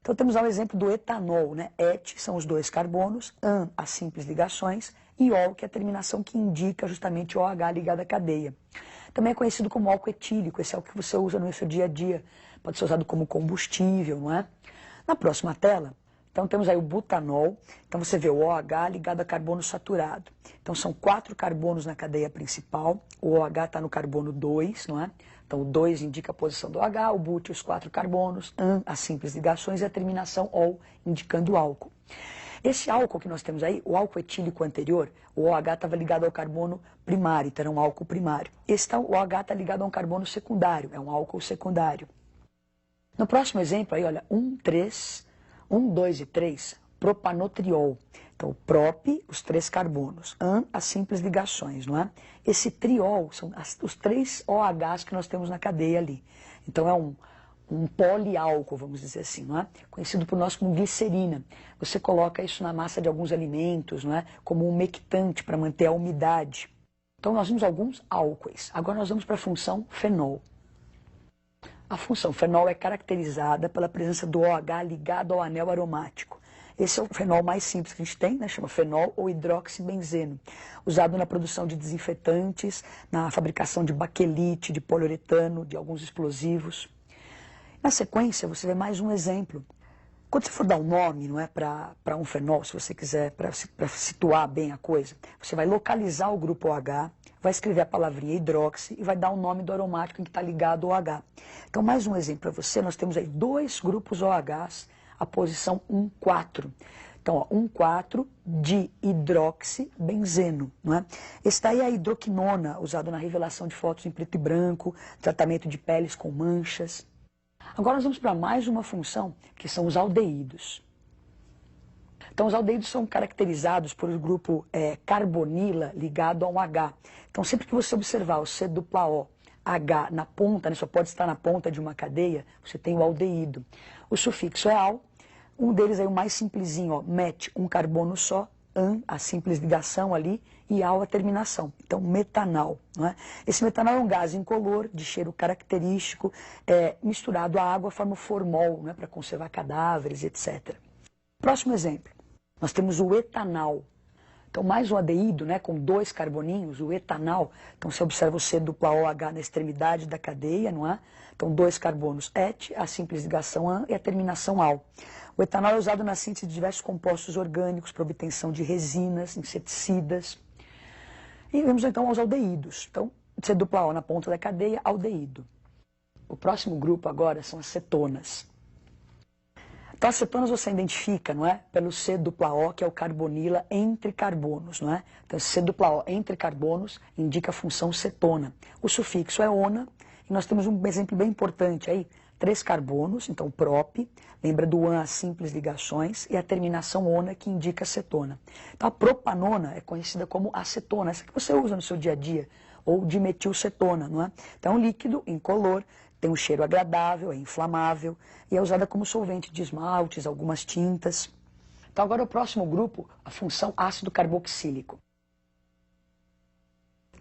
Então temos lá o exemplo do etanol, né? Et são os 2 carbonos, an as simples ligações e ol, que é a terminação que indica justamente o OH ligado à cadeia. Também é conhecido como álcool etílico, esse é o que você usa no seu dia a dia, pode ser usado como combustível, não é? Na próxima tela, então temos aí o butanol, então você vê o OH ligado a carbono saturado. Então são 4 carbonos na cadeia principal, o OH está no carbono 2, não é? Então o 2 indica a posição do OH, o but os 4 carbonos, an as simples ligações e a terminação ol indicando o álcool. Esse álcool que nós temos aí, o álcool etílico anterior, o OH estava ligado ao carbono primário, então era um álcool primário. O OH está ligado a um carbono secundário, é um álcool secundário. No próximo exemplo aí, olha, 1, 2 e 3, propanotriol. Então, o prop, os 3 carbonos, an, as simples ligações, não é? Esse triol são os 3 OHs que nós temos na cadeia ali. Então, é um poliálcool, vamos dizer assim, não é? Conhecido por nós como glicerina. Você coloca isso na massa de alguns alimentos, não é? Como um umectante para manter a umidade. Então, nós vimos alguns álcoois. Agora nós vamos para a função fenol. A função fenol é caracterizada pela presença do OH ligado ao anel aromático. Esse é o fenol mais simples que a gente tem, né? Chama fenol ou hidroxibenzeno, usado na produção de desinfetantes, na fabricação de baquelite, de poliuretano, de alguns explosivos. Na sequência, você vê mais um exemplo. Quando você for dar um nome, não é, para um fenol, se você quiser, para situar bem a coisa, você vai localizar o grupo OH, vai escrever a palavrinha hidroxi e vai dar o nome do aromático em que está ligado o OH. Então, mais um exemplo para você, nós temos aí 2 grupos OHs, a posição 1,4. Então, ó, 1,4 de hidroxibenzeno, não é? Esse daí é a hidroquinona, usado na revelação de fotos em preto e branco, tratamento de peles com manchas. Agora nós vamos para mais uma função, que são os aldeídos. Então, os aldeídos são caracterizados por o grupo carbonila ligado a um H. Então, sempre que você observar o C-O, H na ponta, né, só pode estar na ponta de uma cadeia, você tem o aldeído. O sufixo é al, um deles aí o mais simplesinho, ó, met, um carbono só, an, a simples ligação ali, e al a terminação. Então, metanal. Não é? Esse metanal é um gás incolor, de cheiro característico, misturado à água, forma o formol, né, para conservar cadáveres, etc. Próximo exemplo, nós temos o etanal. Então, mais um aldeído, né, com 2 carboninhos, o etanal. Então, você observa o C-OH na extremidade da cadeia, não é? Então, 2 carbonos et, a simples ligação an e a terminação al. O etanol é usado na síntese de diversos compostos orgânicos para obtenção de resinas, inseticidas. E vamos então aos aldeídos. Então, C-O na ponta da cadeia, aldeído. O próximo grupo agora são as cetonas. Então, as cetonas você identifica, não é? Pelo C-O, que é o carbonila entre carbonos, não é? Então, C-O entre carbonos indica a função cetona. O sufixo é ona, e nós temos um exemplo bem importante aí, 3 carbonos, então prop, lembra do an as simples ligações, e a terminação ona, que indica cetona. Então, a propanona é conhecida como acetona, essa que você usa no seu dia a dia, ou dimetilcetona, não é? Então, é um líquido incolor, tem um cheiro agradável, é inflamável e é usada como solvente de esmaltes, algumas tintas. Então agora o próximo grupo, a função ácido carboxílico.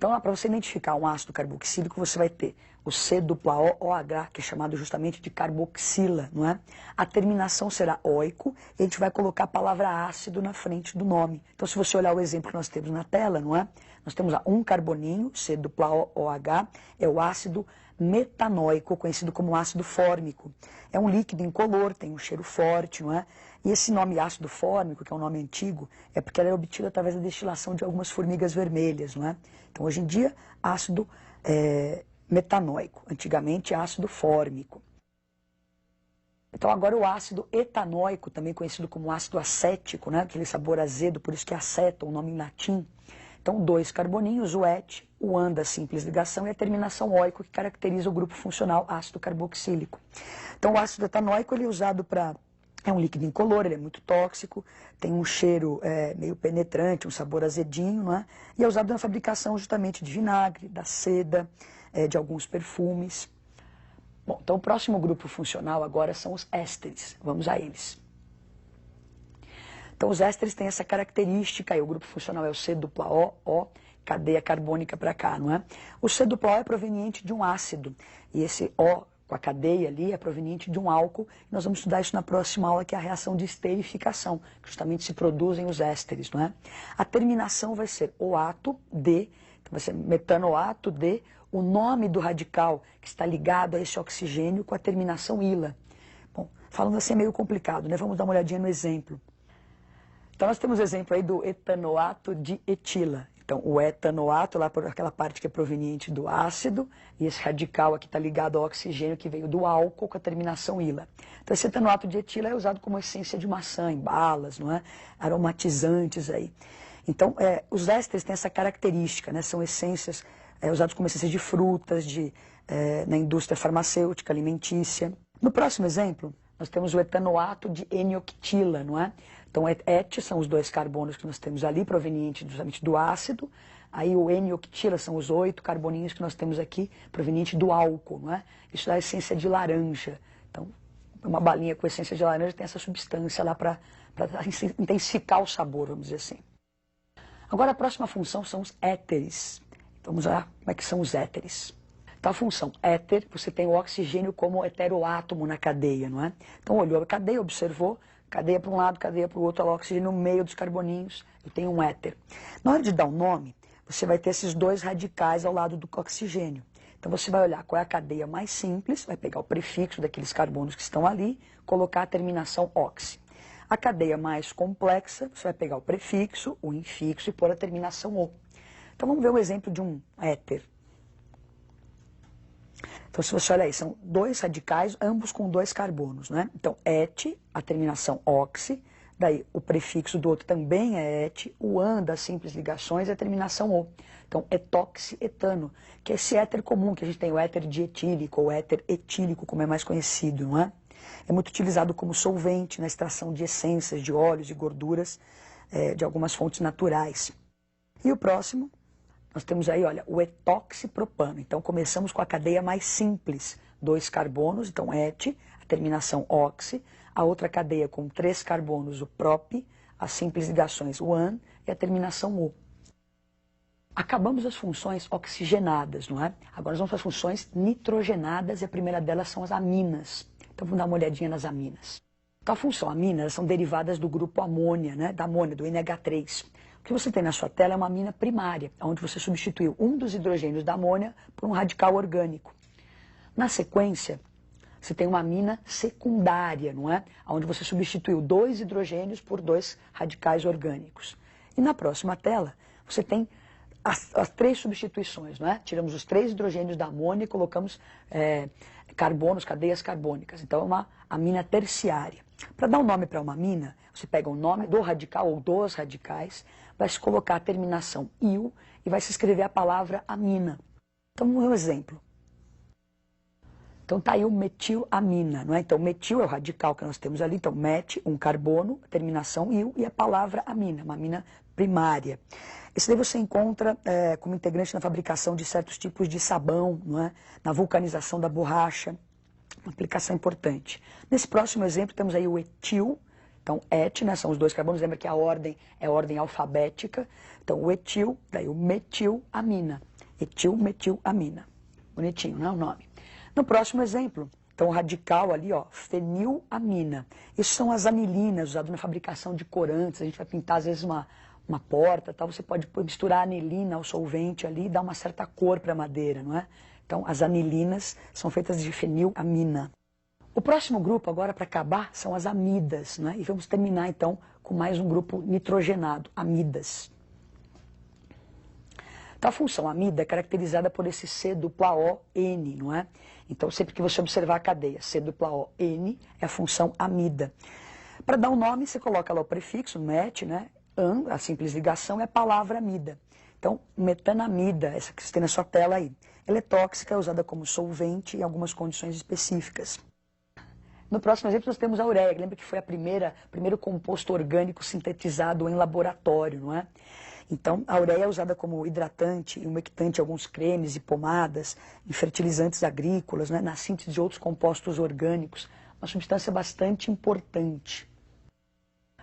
Então, para você identificar um ácido carboxílico, você vai ter o C-OH, que é chamado justamente de carboxila, não é? A terminação será oico, e a gente vai colocar a palavra ácido na frente do nome. Então, se você olhar o exemplo que nós temos na tela, não é? Nós temos lá um carboninho, C-OH, é o ácido metanóico, conhecido como ácido fórmico. É um líquido incolor, tem um cheiro forte, não é? E esse nome ácido fórmico, que é um nome antigo, é porque ele é obtido através da destilação de algumas formigas vermelhas, não é? Então, hoje em dia, ácido metanóico, antigamente ácido fórmico. Então, agora o ácido etanóico, também conhecido como ácido acético, né? Aquele sabor azedo, por isso que é aceto, um nome em latim. Então, 2 carboninhos, o et, o an da simples ligação e a terminação oico, que caracteriza o grupo funcional ácido carboxílico. Então, o ácido etanóico ele é usado para... É um líquido incolor, ele é muito tóxico, tem um cheiro meio penetrante, um sabor azedinho, não é? E é usado na fabricação justamente de vinagre, da seda, de alguns perfumes. Bom, então o próximo grupo funcional agora são os ésteres. Vamos a eles. Então os ésteres têm essa característica, aí o grupo funcional é o C-O, cadeia carbônica para cá, não é? O C-O é proveniente de um ácido, e esse O com a cadeia ali é proveniente de um álcool. Nós vamos estudar isso na próxima aula, que é a reação de esterificação, que justamente se produzem os ésteres, não é? A terminação vai ser oato de, então vai ser metanoato de, o nome do radical que está ligado a esse oxigênio com a terminação ila. Bom, falando assim é meio complicado, né? Vamos dar uma olhadinha no exemplo. Então nós temos o exemplo aí do etanoato de etila. Então, o etanoato, lá por aquela parte que é proveniente do ácido, e esse radical aqui está ligado ao oxigênio que veio do álcool com a terminação ila. Então, esse etanoato de etila é usado como essência de maçã, em balas, não é? Aromatizantes aí. Então, os ésteres têm essa característica, né? São essências usadas como essências de frutas, na indústria farmacêutica, alimentícia. No próximo exemplo, nós temos o etanoato de N-octila, não é? Então, et são os 2 carbonos que nós temos ali, provenientes justamente do ácido. Aí o N-octila são os 8 carboninhos que nós temos aqui, provenientes do álcool, não é? Isso dá a essência de laranja. Então, uma balinha com essência de laranja tem essa substância lá para intensificar o sabor, vamos dizer assim. Agora, a próxima função são os éteres. Vamos lá, como é que são os éteres? Então, a função éter, você tem o oxigênio como heteroátomo na cadeia, não é? Então, olhou a cadeia, observou, cadeia para um lado, cadeia para o outro, o oxigênio no meio dos carboninhos, eu tenho um éter. Na hora de dar um nome, você vai ter esses 2 radicais ao lado do oxigênio. Então, você vai olhar qual é a cadeia mais simples, vai pegar o prefixo daqueles carbonos que estão ali, colocar a terminação oxi. A cadeia mais complexa, você vai pegar o prefixo, o infixo e pôr a terminação o. Então, vamos ver o exemplo de um éter. Então, se você olhar aí, são 2 radicais, ambos com 2 carbonos, né? Então, et, a terminação oxi, daí o prefixo do outro também é et, o an das simples ligações é a terminação o. Então, etoxi-etano, que é esse éter comum, que a gente tem o éter dietílico ou éter etílico, como é mais conhecido, não é? É muito utilizado como solvente na extração de essências, de óleos e gorduras de algumas fontes naturais. E o próximo... Nós temos aí, olha, o etoxipropano. Então, começamos com a cadeia mais simples, 2 carbonos, então et, a terminação oxi, a outra cadeia com 3 carbonos, o prop, as simples ligações, o an, e a terminação o. Acabamos as funções oxigenadas, não é? Agora nós vamos para as funções nitrogenadas, e a primeira delas são as aminas. Então, vamos dar uma olhadinha nas aminas. Então, a função amina, elas são derivadas do grupo amônia, né? Da amônia, do NH3. O que você tem na sua tela é uma amina primária, onde você substituiu um dos hidrogênios da amônia por um radical orgânico. Na sequência, você tem uma amina secundária, não é? Onde você substituiu 2 hidrogênios por 2 radicais orgânicos. E na próxima tela, você tem as 3 substituições, não é? Tiramos os 3 hidrogênios da amônia e colocamos carbonos, cadeias carbônicas. Então, é uma amina terciária. Para dar um nome para uma amina, você pega o nome do radical ou dos radicais, vai se colocar a terminação il e vai se escrever a palavra amina. Então, um exemplo. Então, está aí o metilamina, não é? Então, metil é o radical que nós temos ali. Então, met, um carbono, terminação il e a palavra amina, uma amina primária. Esse daí você encontra como integrante na fabricação de certos tipos de sabão, não é? Na vulcanização da borracha, uma aplicação importante. Nesse próximo exemplo, temos aí o etil. Então, et, né, são os 2 carbonos, lembra que a ordem é a ordem alfabética. Então, o etil, daí o metilamina. Etilmetilamina. Bonitinho, não é o nome? No próximo exemplo, então o radical ali, ó, fenilamina. Isso são as anilinas usadas na fabricação de corantes. A gente vai pintar às vezes uma porta, tal. Você pode misturar a anilina ao solvente ali e dar uma certa cor para a madeira, não é? Então as anilinas são feitas de fenilamina. O próximo grupo agora para acabar são as amidas, né? E vamos terminar então com mais um grupo nitrogenado, amidas. Então, a função amida é caracterizada por esse C-O-N, não é? Então, sempre que você observar a cadeia C-O-N, é a função amida. Para dar um nome, você coloca lá o prefixo, met, né? A simples ligação é a palavra amida. Então, metanamida, essa que você tem na sua tela aí. Ela é tóxica, é usada como solvente em algumas condições específicas. No próximo exemplo, nós temos a ureia. Lembra que foi primeiro composto orgânico sintetizado em laboratório, não é? Então, a ureia é usada como hidratante e umectante em alguns cremes e pomadas, em fertilizantes agrícolas, né, na síntese de outros compostos orgânicos, uma substância bastante importante.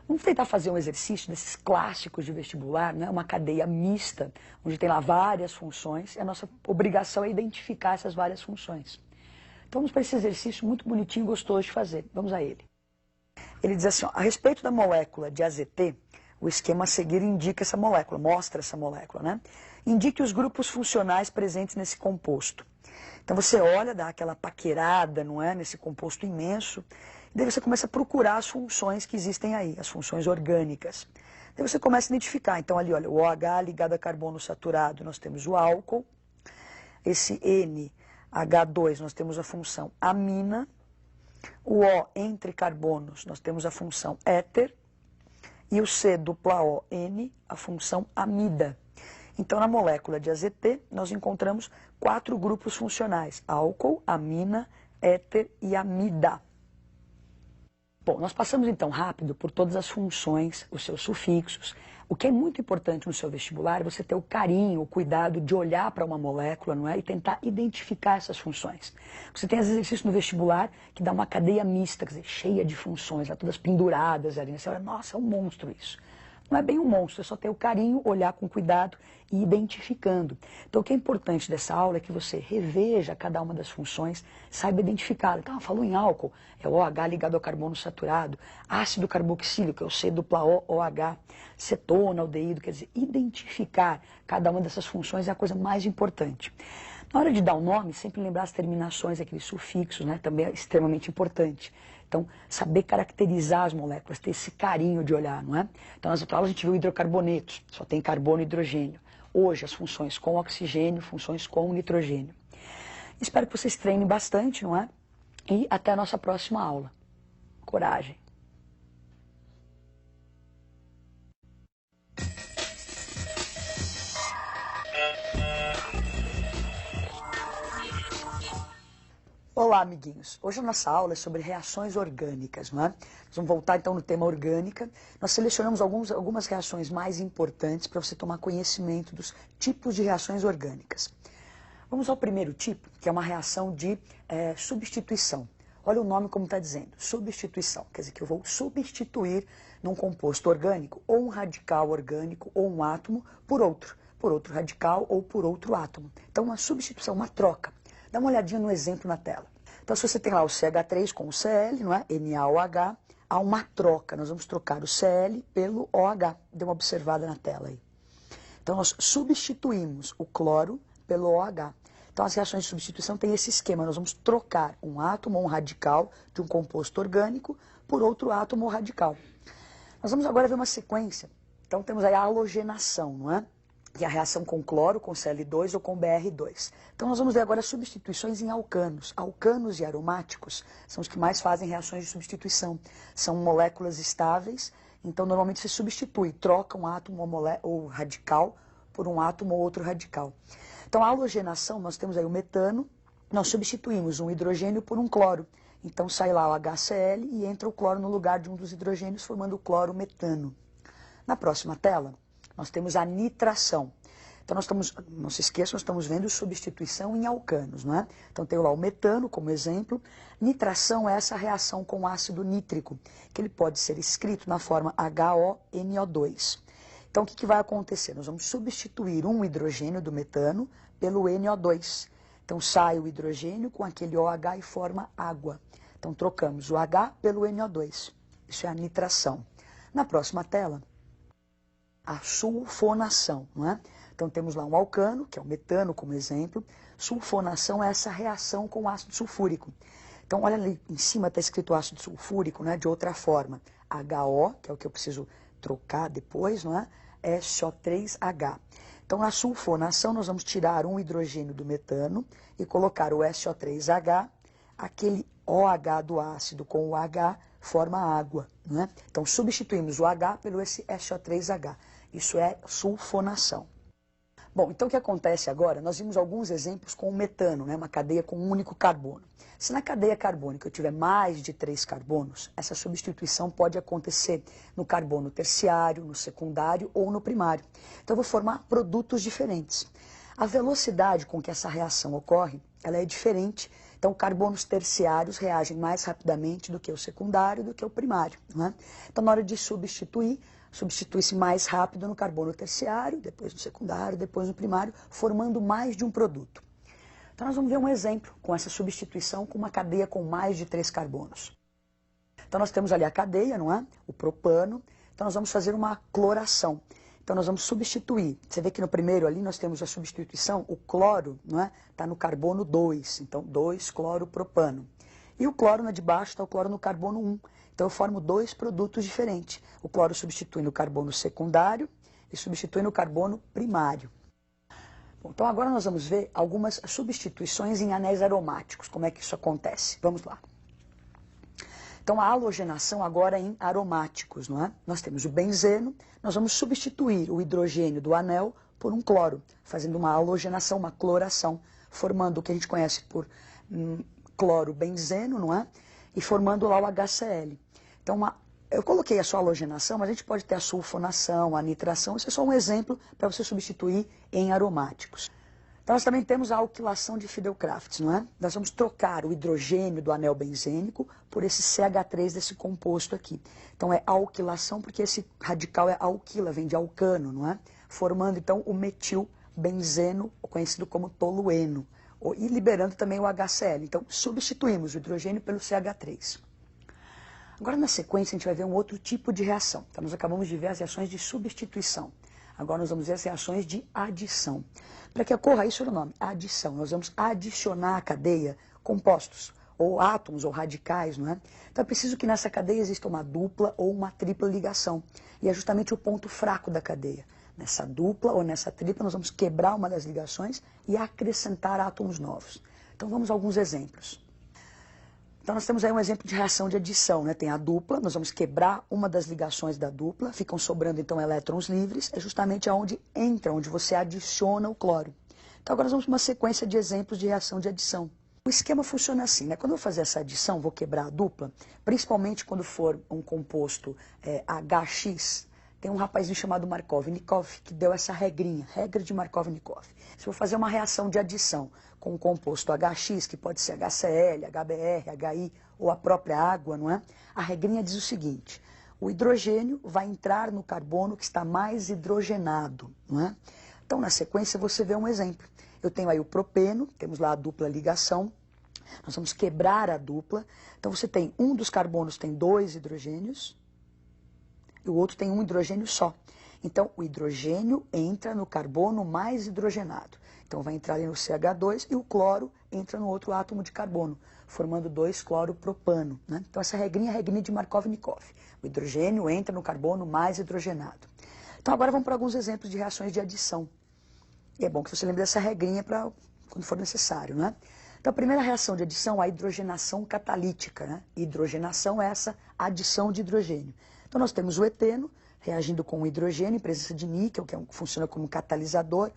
Vamos tentar fazer um exercício desses clássicos de vestibular, né, uma cadeia mista, onde tem lá várias funções, e a nossa obrigação é identificar essas várias funções. Então, vamos para esse exercício muito bonitinho e gostoso de fazer. Vamos a ele. Ele diz assim, ó, a respeito da molécula de AZT, o esquema a seguir indica essa molécula, mostra essa molécula, né? Indique os grupos funcionais presentes nesse composto. Então você olha, dá aquela paquerada, não é? Nesse composto imenso, e daí você começa a procurar as funções que existem aí, as funções orgânicas. Daí você começa a identificar, então ali, olha, o OH ligado a carbono saturado, nós temos o álcool, esse NH2, nós temos a função amina, o O entre carbonos, nós temos a função éter, e o C-O-N, a função amida. Então, na molécula de AZT, nós encontramos 4 grupos funcionais: álcool, amina, éter e amida. Bom, nós passamos então rápido por todas as funções, os seus sufixos. O que é muito importante no seu vestibular é você ter o carinho, o cuidado de olhar para uma molécula, não é? E tentar identificar essas funções. Você tem exercícios no vestibular que dá uma cadeia mista, quer dizer, cheia de funções, lá, todas penduradas ali. Você olha, nossa, é um monstro isso. Não é bem um monstro, é só ter o carinho, olhar com cuidado e identificando. Então, o que é importante dessa aula é que você reveja cada uma das funções, saiba identificar. Então, falou em álcool, é o OH ligado ao carbono saturado, ácido carboxílico, é o C-O-OH, cetona, aldeído, quer dizer, identificar cada uma dessas funções é a coisa mais importante. Na hora de dar o nome, sempre lembrar as terminações, aqueles sufixos, né, também é extremamente importante. Então, saber caracterizar as moléculas, ter esse carinho de olhar, não é? Então, nas outras aulas a gente viu hidrocarbonetos, só tem carbono e hidrogênio. Hoje, as funções com oxigênio, funções com nitrogênio. Espero que vocês treinem bastante, não é? E até a nossa próxima aula. Coragem! Olá, amiguinhos. Hoje a nossa aula é sobre reações orgânicas, não é? Nós vamos voltar então no tema orgânica. Nós selecionamos algumas reações mais importantes para você tomar conhecimento dos tipos de reações orgânicas. Vamos ao primeiro tipo, que é uma reação de substituição. Olha o nome como está dizendo, substituição. Quer dizer que eu vou substituir num composto orgânico ou um radical orgânico ou um átomo por outro radical ou por outro átomo. Então, uma substituição, uma troca. Dá uma olhadinha no exemplo na tela. Então, se você tem lá o CH3 com o Cl, não é? NaOH, há uma troca. Nós vamos trocar o Cl pelo OH. Dê uma observada na tela aí. Então, nós substituímos o cloro pelo OH. Então, as reações de substituição têm esse esquema. Nós vamos trocar um átomo ou um radical de um composto orgânico por outro átomo ou radical. Nós vamos agora ver uma sequência. Então, temos aí a halogenação, não é? Que é a reação com cloro, com Cl2 ou com Br2. Então, nós vamos ver agora substituições em alcanos. Alcanos e aromáticos são os que mais fazem reações de substituição. São moléculas estáveis, então, normalmente se substitui, troca um átomo ou radical por um átomo ou outro radical. Então, a halogenação, nós temos aí o metano, nós substituímos um hidrogênio por um cloro. Então, sai lá o HCl e entra o cloro no lugar de um dos hidrogênios, formando o cloro-metano. Na próxima tela, nós temos a nitração. Então, não se esqueça, nós estamos vendo substituição em alcanos, não é? Então, tem lá o metano como exemplo. Nitração é essa reação com ácido nítrico, que ele pode ser escrito na forma HONO2. Então, o que vai acontecer? Nós vamos substituir um hidrogênio do metano pelo NO2. Então sai o hidrogênio com aquele OH e forma água. Então trocamos o H pelo NO2. Isso é a nitração. Na próxima tela, a sulfonação, não é? Então temos lá um alcano, que é o metano como exemplo. Sulfonação é essa reação com o ácido sulfúrico. Então olha ali em cima está escrito ácido sulfúrico, né? De outra forma, HO, que é o que eu preciso trocar depois, não é? SO3H. Então na sulfonação nós vamos tirar um hidrogênio do metano e colocar o SO3H, aquele OH do ácido com o H forma água, não é? Então substituímos o H pelo esse SO3H. Isso é sulfonação. Bom, então o que acontece agora? Nós vimos alguns exemplos com o metano, né? Uma cadeia com um único carbono. Se na cadeia carbônica eu tiver mais de 3 carbonos, essa substituição pode acontecer no carbono terciário, no secundário ou no primário. Então eu vou formar produtos diferentes. A velocidade com que essa reação ocorre, ela é diferente. Então, carbonos terciários reagem mais rapidamente do que o secundário, do que o primário, não é? Então, na hora de substitui-se mais rápido no carbono terciário, depois no secundário, depois no primário, formando mais de um produto. Então, nós vamos ver um exemplo com essa substituição com uma cadeia com mais de 3 carbonos. Então, nós temos ali a cadeia, não é? O propano. Então, nós vamos fazer uma cloração. Então, nós vamos substituir. Você vê que no primeiro ali nós temos a substituição, o cloro, não é? Está no carbono 2, então 2-cloropropano. E o cloro na de baixo está o cloro no carbono 1. Então, eu formo 2 produtos diferentes. O cloro substitui no carbono secundário e substitui no carbono primário. Bom, então, agora nós vamos ver algumas substituições em anéis aromáticos. Como é que isso acontece? Vamos lá. Então, a halogenação agora em aromáticos, não é? Nós temos o benzeno, nós vamos substituir o hidrogênio do anel por um cloro, fazendo uma halogenação, uma cloração, formando o que a gente conhece por cloro-benzeno, não é? E formando lá o HCl. Então, eu coloquei a sua halogenação, mas a gente pode ter a sulfonação, a nitração, isso é só um exemplo para você substituir em aromáticos. Então, nós também temos a alquilação de Fiedel-Crafts, não é? Nós vamos trocar o hidrogênio do anel benzênico por esse CH3 desse composto aqui. Então, é alquilação porque esse radical é alquila, vem de alcano, não é? Formando, então, o metilbenzeno, conhecido como tolueno, e liberando também o HCl. Então, substituímos o hidrogênio pelo CH3. Agora, na sequência, a gente vai ver um outro tipo de reação. Então, nós acabamos de ver as reações de substituição. Agora nós vamos ver as reações de adição. Para que ocorra isso, o nome, adição. Nós vamos adicionar à cadeia compostos, ou átomos, ou radicais, não é? Então é preciso que nessa cadeia exista uma dupla ou uma tripla ligação. E é justamente o ponto fraco da cadeia. Nessa dupla ou nessa tripla, nós vamos quebrar uma das ligações e acrescentar átomos novos. Então vamos a alguns exemplos. Então nós temos aí um exemplo de reação de adição, né? Tem a dupla, nós vamos quebrar uma das ligações da dupla, ficam sobrando então elétrons livres, é justamente aonde entra, onde você adiciona o cloro. Então agora nós vamos para uma sequência de exemplos de reação de adição. O esquema funciona assim, né? Quando eu fazer essa adição, vou quebrar a dupla, principalmente quando for um composto HX, tem um rapazinho chamado Markov-Nikov que deu essa regrinha, regra de Markov-Nikov. Se eu fazer uma reação de adição com um composto HX, que pode ser HCl, HBr, HI ou a própria água, não é? A regrinha diz o seguinte, o hidrogênio vai entrar no carbono que está mais hidrogenado, não é? Então, na sequência, você vê um exemplo. Eu tenho aí o propeno, temos lá a dupla ligação, nós vamos quebrar a dupla. Então, você tem um dos carbonos tem 2 hidrogênios, e o outro tem um hidrogênio só. Então, o hidrogênio entra no carbono mais hidrogenado. Então, vai entrar ali no CH2 e o cloro entra no outro átomo de carbono, formando 2-cloropropano, né? Então, essa regrinha é a regrinha de Markov-Nikov. O hidrogênio entra no carbono mais hidrogenado. Então, agora vamos para alguns exemplos de reações de adição. E é bom que você lembre dessa regrinha para quando for necessário, né? Então, a primeira reação de adição é a hidrogenação catalítica, né? Hidrogenação é essa adição de hidrogênio. Então, nós temos o eteno reagindo com o hidrogênio em presença de níquel, que funciona como catalisador.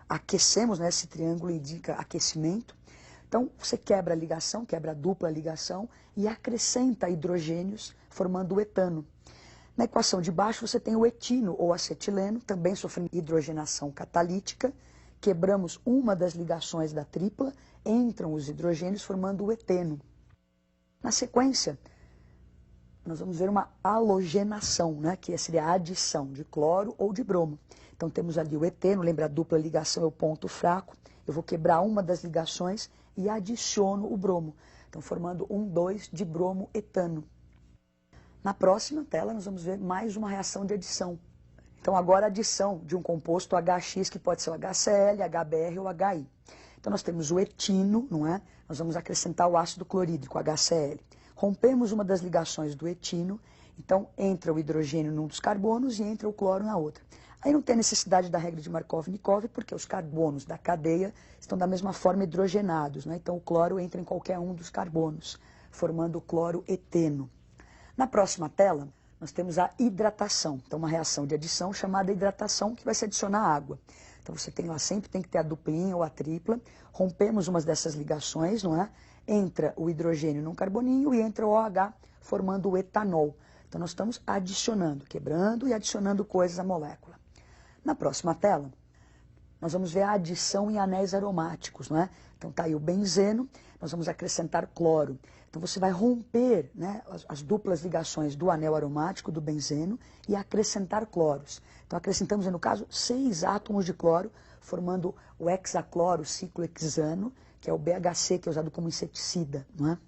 Aquecemos, né? Esse triângulo indica aquecimento. Então, você quebra a ligação, quebra a dupla ligação e acrescenta hidrogênios, formando o etano. Na equação de baixo, você tem o etino ou acetileno, também sofrendo hidrogenação catalítica. Quebramos uma das ligações da tripla, entram os hidrogênios formando o eteno. Na sequência, nós vamos ver uma halogenação, né, que seria a adição de cloro ou de bromo. Então temos ali o eteno, lembra a dupla ligação é o ponto fraco, Eu vou quebrar uma das ligações e adiciono o bromo. Então, formando um 2 de bromo etano. Na próxima tela, nós vamos ver mais uma reação de adição. Então, agora a adição de um composto HX, que pode ser o HCl, HBr ou HI. Então, nós temos o etino, não é? Nós vamos acrescentar o ácido clorídrico, HCl. Rompemos uma das ligações do etino, então entra o hidrogênio num dos carbonos e entra o cloro na outra. Aí não tem necessidade da regra de Markov-Nikov, porque os carbonos da cadeia estão da mesma forma hidrogenados, né? Então o cloro entra em qualquer um dos carbonos, formando o cloro eteno. Na próxima tela, nós temos a hidratação. Então, uma reação de adição chamada hidratação, que vai se adicionar água. Então, você tem lá, sempre tem que ter a duplinha ou a tripla. Rompemos umas dessas ligações, não é? Entra o hidrogênio num carboninho e entra o OH, formando o etanol. Então, nós estamos adicionando, quebrando e adicionando coisas à molécula. Na próxima tela, nós vamos ver a adição em anéis aromáticos, não é? Então, está aí o benzeno, nós vamos acrescentar cloro. Então, você vai romper, né, as duplas ligações do anel aromático, do benzeno, e acrescentar cloros. Então, acrescentamos, no caso, 6 átomos de cloro, formando o hexacloro ciclohexano, que é o BHC, que é usado como inseticida, não é?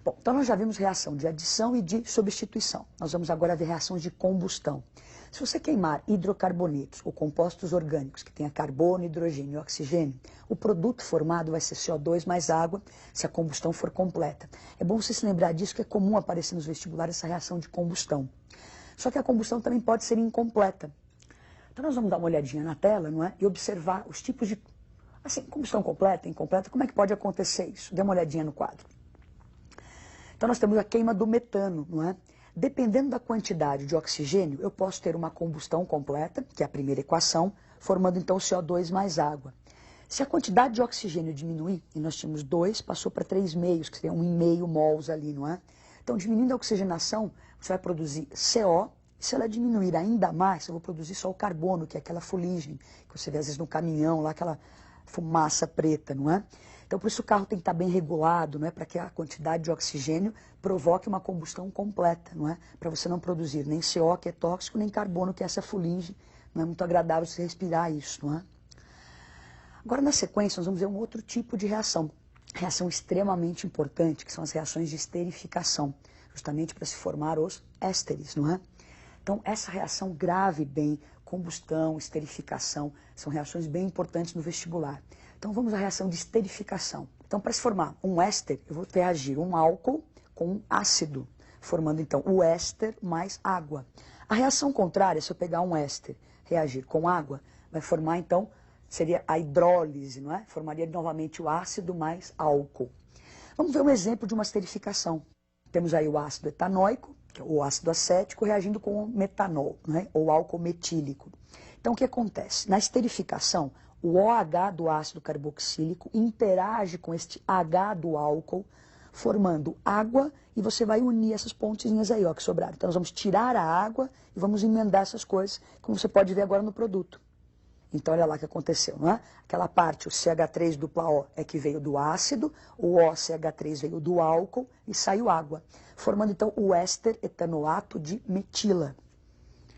Bom, então nós já vimos reação de adição e de substituição. Nós vamos agora ver reações de combustão. Se você queimar hidrocarbonetos ou compostos orgânicos que tenha carbono, hidrogênio e oxigênio, o produto formado vai ser CO2 mais água, se a combustão for completa. É bom você se lembrar disso, que é comum aparecer nos vestibulares essa reação de combustão. Só que a combustão também pode ser incompleta. Então nós vamos dar uma olhadinha na tela, não é? E observar os tipos de... Assim, combustão completa, incompleta, como é que pode acontecer isso? Dê uma olhadinha no quadro. Então nós temos a queima do metano, não é? Dependendo da quantidade de oxigênio, eu posso ter uma combustão completa, que é a primeira equação, formando então CO2 mais água. Se a quantidade de oxigênio diminuir, e nós tínhamos 2, passou para 3 meios, que seria 1,5 mols ali, não é? Então, diminuindo a oxigenação, você vai produzir CO, e se ela diminuir ainda mais, eu vou produzir só o carbono, que é aquela fuligem, que você vê às vezes no caminhão, lá aquela fumaça preta, não é? Então, por isso o carro tem que estar bem regulado, não é? Para que a quantidade de oxigênio provoque uma combustão completa, não é? Para você não produzir nem CO, que é tóxico, nem carbono, que é essa fuligem. Não é muito agradável você respirar isso, não é? Agora, na sequência, nós vamos ver um outro tipo de reação. Reação extremamente importante, que são as reações de esterificação, justamente para se formar os ésteres, não é? Então, essa reação grave bem, combustão, esterificação, são reações bem importantes no vestibular. Então, vamos à reação de esterificação. Então, para se formar um éster, eu vou reagir um álcool com um ácido, formando, então, o éster mais água. A reação contrária, se eu pegar um éster, reagir com água, vai formar, então, seria a hidrólise, não é? Formaria novamente o ácido mais álcool. Vamos ver um exemplo de uma esterificação. Temos aí o ácido etanóico, que é o ácido acético, reagindo com o metanol, né? Ou álcool metílico. Então, o que acontece? Na esterificação, o OH do ácido carboxílico interage com este H do álcool, formando água, e você vai unir essas pontezinhas aí, ó, que sobraram. Então, nós vamos tirar a água e vamos emendar essas coisas, como você pode ver agora no produto. Então, olha lá o que aconteceu, não é? Aquela parte, o CH3 dupla O, é que veio do ácido, o OCH3 veio do álcool e saiu água, formando, então, o éster etanoato de metila.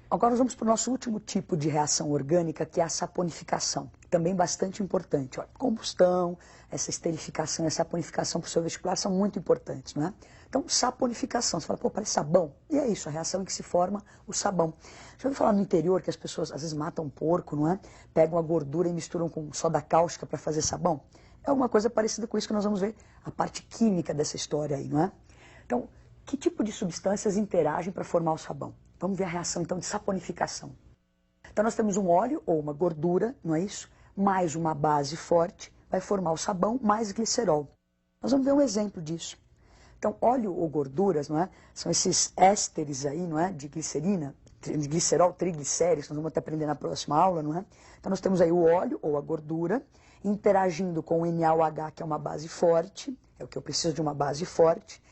Agora nós vamos para o nosso último tipo de reação orgânica, que é a saponificação. Também bastante importante. Olha, combustão, essa esterificação e a saponificação para o seu vestibular são muito importantes, não é? Então, saponificação. Você fala, pô, parece sabão. E é isso, a reação em que se forma o sabão. Já ouviu falar no interior que as pessoas às vezes matam um porco, não é? Pegam a gordura e misturam com soda cáustica para fazer sabão? É alguma coisa parecida com isso que nós vamos ver a parte química dessa história aí, não é? Então, que tipo de substâncias interagem para formar o sabão? Vamos ver a reação, então, de saponificação. Então, nós temos um óleo ou uma gordura, não é isso? Mais uma base forte, vai formar o sabão mais glicerol. Nós vamos ver um exemplo disso. Então, óleo ou gorduras, não é? São esses ésteres aí, não é? De glicerina, de glicerol, triglicéridos, nós vamos até aprender na próxima aula, não é? Então, nós temos aí o óleo ou a gordura interagindo com o NaOH, que é uma base forte, é o que eu preciso de uma base forte.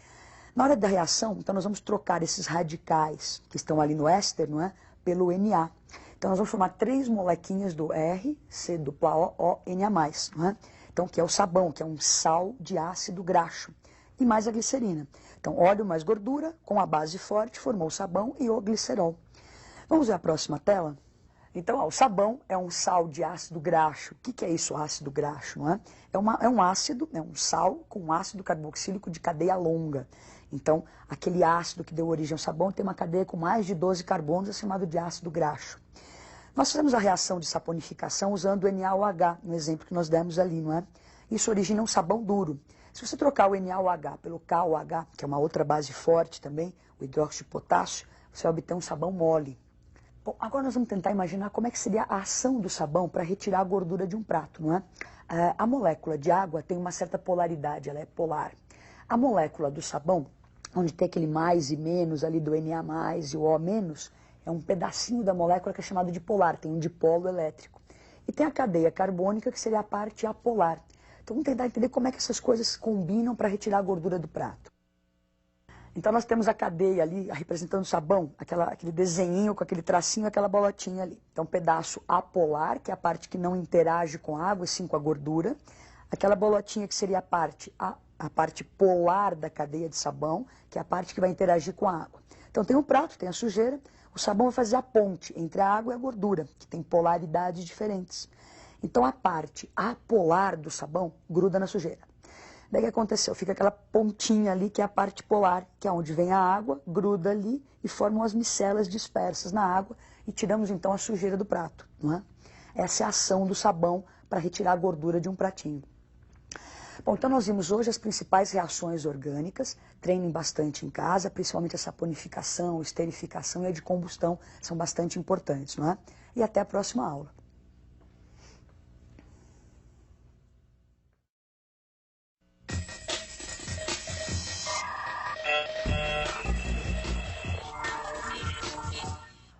Na hora da reação, então, nós vamos trocar esses radicais que estão ali no éster, não é? Pelo Na. Então, nós vamos formar 3 molequinhas do R, C dupla O, O, Na+, não é? Então, que é o sabão, que é um sal de ácido graxo. E mais a glicerina. Então, óleo mais gordura, com a base forte, formou o sabão e o glicerol. Vamos ver a próxima tela? Então, ó, o sabão é um sal de ácido graxo. O que é isso, ácido graxo? Não é? É um ácido, é um sal com ácido carboxílico de cadeia longa. Então, aquele ácido que deu origem ao sabão tem uma cadeia com mais de 12 carbonos, é chamado de ácido graxo. Nós fizemos a reação de saponificação usando o NaOH, no exemplo que nós demos ali, não é? Isso origina um sabão duro. Se você trocar o NaOH pelo KOH, que é uma outra base forte também, o hidróxido de potássio, você vai obter um sabão mole. Bom, agora nós vamos tentar imaginar como é que seria a ação do sabão para retirar a gordura de um prato, não é? A molécula de água tem uma certa polaridade, ela é polar. A molécula do sabão, onde tem aquele mais e menos ali do Na+, e o O-, é um pedacinho da molécula que é chamado de polar, tem um dipolo elétrico. E tem a cadeia carbônica, que seria a parte apolar. Então vamos tentar entender como é que essas coisas combinam para retirar a gordura do prato. Então nós temos a cadeia ali, representando o sabão, aquele desenhinho com aquele tracinho, aquela bolotinha ali. Então um pedaço apolar, que é a parte que não interage com a água, e sim com a gordura. Aquela bolotinha que seria a parte polar da cadeia de sabão, que é a parte que vai interagir com a água. Então tem um prato, tem a sujeira, o sabão vai fazer a ponte entre a água e a gordura, que tem polaridades diferentes. Então a parte apolar do sabão gruda na sujeira. Daí o que aconteceu? Fica aquela pontinha ali, que é a parte polar, que é onde vem a água, gruda ali e formam as micelas dispersas na água e tiramos então a sujeira do prato, não é? Essa é a ação do sabão para retirar a gordura de um pratinho. Bom, então nós vimos hoje as principais reações orgânicas, treinem bastante em casa, principalmente a saponificação, esterificação e a de combustão são bastante importantes, não é? E até a próxima aula.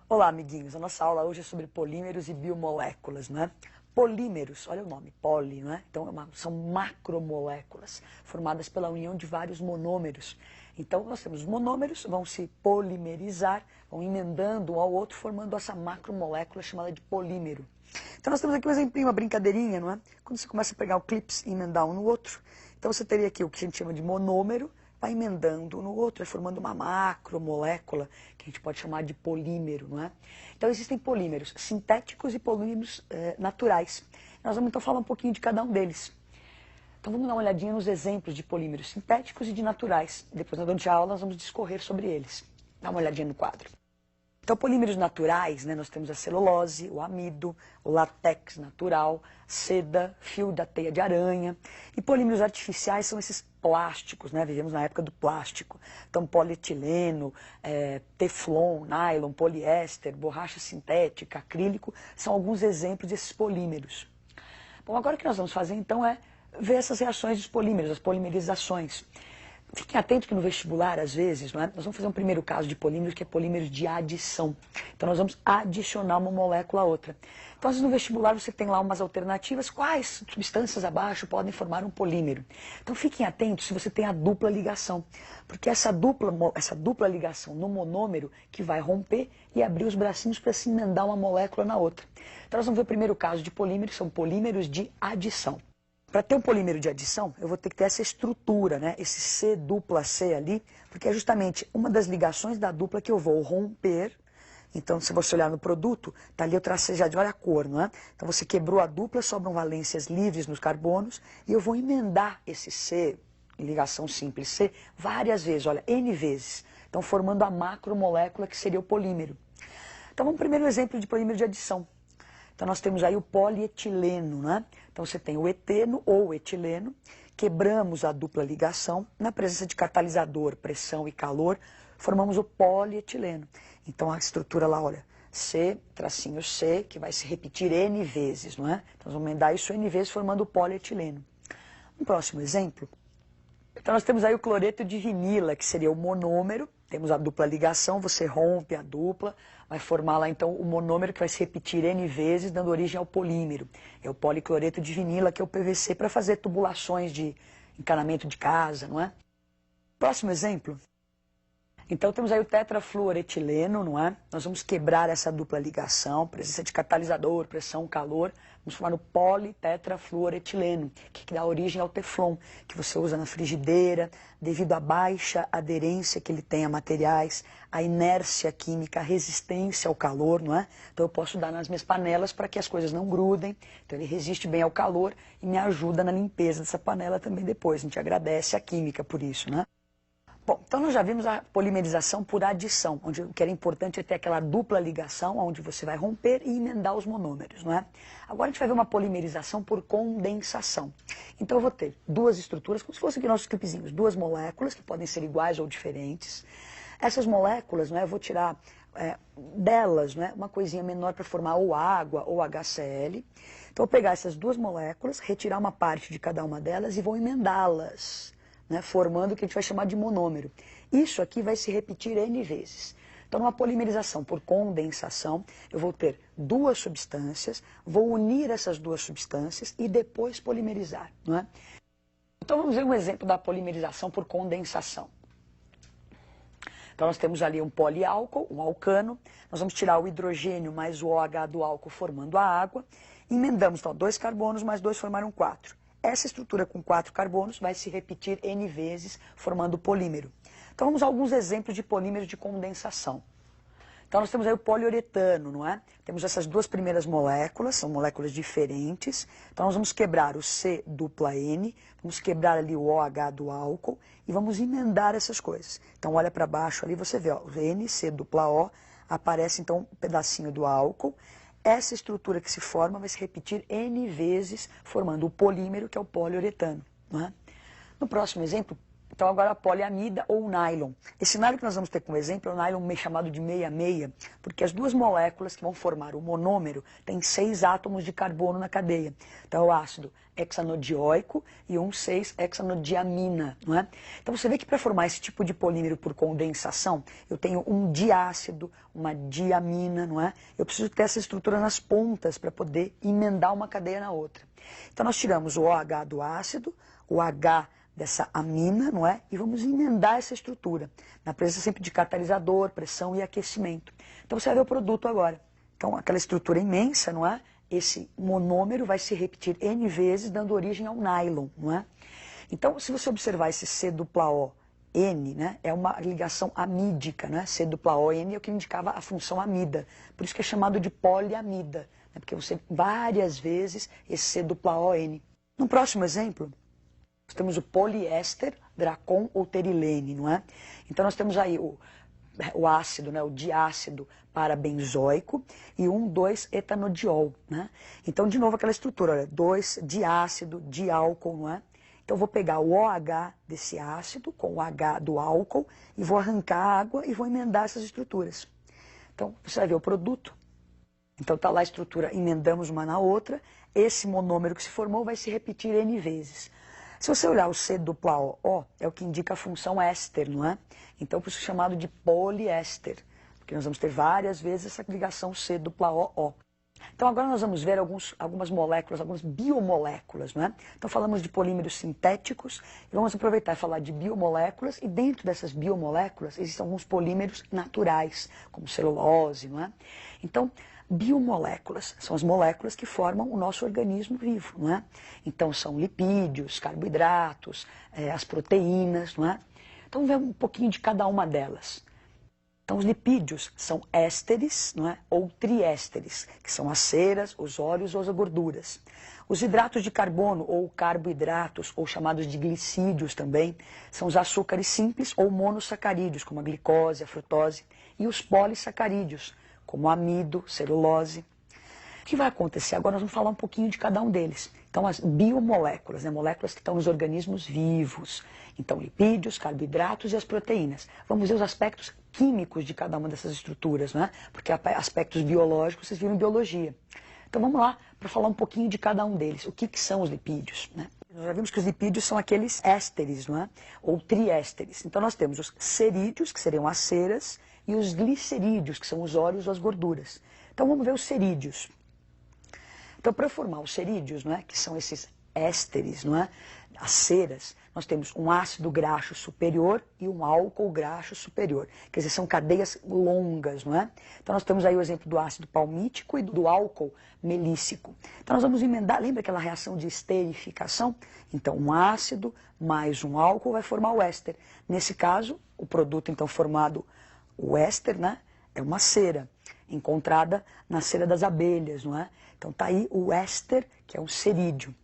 Olá, amiguinhos. A nossa aula hoje é sobre polímeros e biomoléculas, não é? Polímeros, olha o nome, poli, não é? Então, são macromoléculas formadas pela união de vários monômeros. Então, nós temos monômeros, vão se polimerizar, vão emendando um ao outro, formando essa macromolécula chamada de polímero. Então, nós temos aqui um exemplinho, uma brincadeirinha, não é? Quando você começa a pegar o clips e emendar um no outro, então você teria aqui o que a gente chama de monômero, vai emendando um no outro, vai formando uma macromolécula, que a gente pode chamar de polímero, não é? Então existem polímeros sintéticos e polímeros naturais. Nós vamos então falar um pouquinho de cada um deles. Então vamos dar uma olhadinha nos exemplos de polímeros sintéticos e de naturais. Depois, durante a aula, nós vamos discorrer sobre eles. Dá uma olhadinha no quadro. Então, polímeros naturais, né, nós temos a celulose, o amido, o látex natural, seda, fio da teia de aranha. E polímeros artificiais são esses plásticos, né? Vivemos na época do plástico. Então, polietileno, teflon, nylon, poliéster, borracha sintética, acrílico, são alguns exemplos desses polímeros. Bom, agora o que nós vamos fazer, então, é ver essas reações dos polímeros, as polimerizações. Fiquem atentos que no vestibular, às vezes, não é? Nós vamos fazer um primeiro caso de polímeros, que é polímeros de adição. Então, nós vamos adicionar uma molécula a outra. Então, às vezes, no vestibular, você tem lá umas alternativas. Quais substâncias abaixo podem formar um polímero? Então, fiquem atentos se você tem a dupla ligação. Porque essa dupla ligação no monômero que vai romper e abrir os bracinhos para se emendar uma molécula na outra. Então, nós vamos ver o primeiro caso de polímeros, são polímeros de adição. Para ter um polímero de adição, eu vou ter que ter essa estrutura, né? Esse C dupla C ali, porque é justamente uma das ligações da dupla que eu vou romper. Então, se você olhar no produto, tá ali eu tracei já de olha a cor, não é? Então, você quebrou a dupla, sobram valências livres nos carbonos, e eu vou emendar esse C, ligação simples C, várias vezes, olha, N vezes. Então, formando a macromolécula que seria o polímero. Então, vamos primeiro um exemplo de polímero de adição. Então, nós temos aí o polietileno, né? Então, você tem o eteno ou etileno, quebramos a dupla ligação, na presença de catalisador, pressão e calor, formamos o polietileno. Então, a estrutura lá, olha, C, tracinho C, que vai se repetir N vezes, não é? Então, nós vamos emendar isso N vezes, formando o polietileno. Um próximo exemplo. Então, nós temos aí o cloreto de vinila, que seria o monômero. Temos a dupla ligação, você rompe a dupla, vai formar lá então o monômero que vai se repetir N vezes, dando origem ao polímero. É o policloreto de vinila, que é o PVC, para fazer tubulações de encanamento de casa, não é? Próximo exemplo. Então temos aí o tetrafluoretileno, não é? Nós vamos quebrar essa dupla ligação, presença de catalisador, pressão, calor, vamos formar o politetrafluoretileno, que dá origem ao teflon, que você usa na frigideira, devido à baixa aderência que ele tem a materiais, a inércia química, a resistência ao calor, não é? Então eu posso dar nas minhas panelas para que as coisas não grudem, então ele resiste bem ao calor e me ajuda na limpeza dessa panela também depois. A gente agradece a química por isso, né? Bom, então nós já vimos a polimerização por adição, onde o que era importante é ter aquela dupla ligação, onde você vai romper e emendar os monômeros, não é? Agora a gente vai ver uma polimerização por condensação. Então eu vou ter duas estruturas, como se fossem aqui nossos clipezinhos, duas moléculas, que podem ser iguais ou diferentes. Essas moléculas, não é, eu vou tirar delas, não é, uma coisinha menor para formar ou água ou HCl. Então eu vou pegar essas duas moléculas, retirar uma parte de cada uma delas e vou emendá-las, né, formando o que a gente vai chamar de monômero. Isso aqui vai se repetir N vezes. Então, numa polimerização por condensação, eu vou ter duas substâncias, vou unir essas duas substâncias e depois polimerizar, não é? Então, vamos ver um exemplo da polimerização por condensação. Então, nós temos ali um poliálcool, um alcano, nós vamos tirar o hidrogênio mais o OH do álcool formando a água, emendamos, então, 2 carbonos mais 2 formaram 4. Essa estrutura com 4 carbonos vai se repetir N vezes, formando o polímero. Então vamos a alguns exemplos de polímeros de condensação. Então nós temos aí o poliuretano, não é? Temos essas duas primeiras moléculas, são moléculas diferentes. Então nós vamos quebrar o C dupla N, vamos quebrar ali o OH do álcool e vamos emendar essas coisas. Então olha para baixo ali, você vê, ó, o N, C dupla O, aparece então um pedacinho do álcool. Essa estrutura que se forma vai se repetir N vezes, formando o polímero, que é o poliuretano, não é? No próximo exemplo, então agora a poliamida ou nylon. Esse nylon que nós vamos ter como exemplo é o nylon chamado de meia-meia, porque as duas moléculas que vão formar o monômero têm 6 átomos de carbono na cadeia. Então é o ácido hexanodioico e 6-hexanodiamina, não é? Então você vê que para formar esse tipo de polímero por condensação, eu tenho um diácido, uma diamina, não é? Eu preciso ter essa estrutura nas pontas para poder emendar uma cadeia na outra. Então nós tiramos o OH do ácido, o H dessa amina, não é? E vamos emendar essa estrutura, na presença sempre de catalisador, pressão e aquecimento. Então você vai ver o produto agora. Então aquela estrutura imensa, não é? Esse monômero vai se repetir N vezes, dando origem ao nylon, não é? Então, se você observar esse C dupla O, N, né, é uma ligação amídica, né? C dupla O, N é o que indicava a função amida. Por isso que é chamado de poliamida, né? Porque você várias vezes esse C dupla O, N. No próximo exemplo, nós temos o poliéster, dracon ou terilene, não é? Então nós temos aí o ácido, né, o diácido parabenzoico e 2-etanodiol, né? Então, de novo, aquela estrutura, olha, 2 diácido, diálcool, não é? Então, eu vou pegar o OH desse ácido com o H do álcool e vou arrancar a água e vou emendar essas estruturas. Então, você vai ver o produto. Então, está lá a estrutura, emendamos uma na outra, esse monômero que se formou vai se repetir N vezes. Se você olhar o C dupla O, é o que indica a função éster, não é? Então, por isso é chamado de poliéster, porque nós vamos ter várias vezes essa ligação C dupla O. Então, agora nós vamos ver algumas moléculas, algumas biomoléculas, não é? Então, falamos de polímeros sintéticos e vamos aproveitar e falar de biomoléculas e dentro dessas biomoléculas existem alguns polímeros naturais, como celulose, não é? Então, biomoléculas são as moléculas que formam o nosso organismo vivo, não é? Então são lipídios, carboidratos, as proteínas, não é? Então vamos ver um pouquinho de cada uma delas. Então os lipídios são ésteres, não é? Ou triésteres, que são as ceras, os óleos ou as gorduras. Os hidratos de carbono ou carboidratos, ou chamados de glicídios também, são os açúcares simples ou monossacarídeos, como a glicose, a frutose, e os polissacarídeos, como amido, celulose. O que vai acontecer? Agora nós vamos falar um pouquinho de cada um deles. Então, as biomoléculas, né? Moléculas que estão nos organismos vivos. Então, lipídios, carboidratos e as proteínas. Vamos ver os aspectos químicos de cada uma dessas estruturas, né? Porque aspectos biológicos vocês viram em biologia. Então, vamos lá para falar um pouquinho de cada um deles. O que são os lipídios, né? Nós já vimos que os lipídios são aqueles ésteres, não é? Ou triésteres. Então, nós temos os cerídeos, que seriam as ceras, e os glicerídeos, que são os óleos ou as gorduras. Então, vamos ver os cerídeos. Então, para formar os cerídeos, não é, que são esses ésteres, não é, as ceras, nós temos um ácido graxo superior e um álcool graxo superior. Quer dizer, são cadeias longas, não é? Então nós temos aí o exemplo do ácido palmítico e do álcool melíssico. Então nós vamos emendar, lembra aquela reação de esterificação? Então um ácido mais um álcool vai formar o éster. Nesse caso, o produto então formado, o éster, né, é uma cera, encontrada na cera das abelhas, não é? Então tá aí o éster, que é um cerídeo.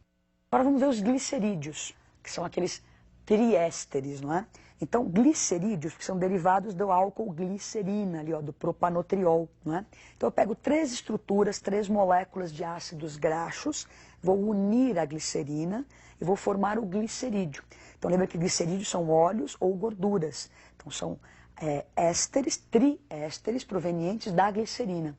Agora vamos ver os glicerídeos, que são aqueles triésteres, não é? Então, glicerídeos, que são derivados do álcool glicerina, ali, ó, do propanotriol, não é? Então, eu pego 3 estruturas, 3 moléculas de ácidos graxos, vou unir a glicerina e vou formar o glicerídeo. Então, lembra que glicerídeos são óleos ou gorduras. Então, são ésteres, triésteres provenientes da glicerina.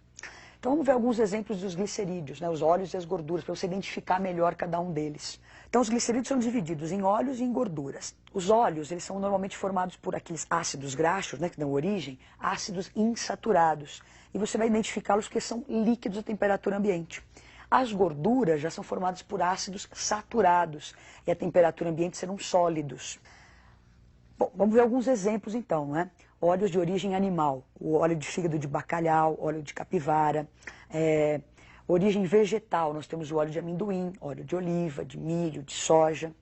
Então vamos ver alguns exemplos dos glicerídeos, né, os óleos e as gorduras, para você identificar melhor cada um deles. Então os glicerídeos são divididos em óleos e em gorduras. Os óleos, eles são normalmente formados por aqueles ácidos graxos, né, que dão origem, ácidos insaturados. E você vai identificá-los porque são líquidos a temperatura ambiente. As gorduras já são formadas por ácidos saturados e a temperatura ambiente serão sólidos. Bom, vamos ver alguns exemplos então, né? Óleos de origem animal, o óleo de fígado de bacalhau, óleo de capivara. Origem vegetal, nós temos o óleo de amendoim, óleo de oliva, de milho, de soja.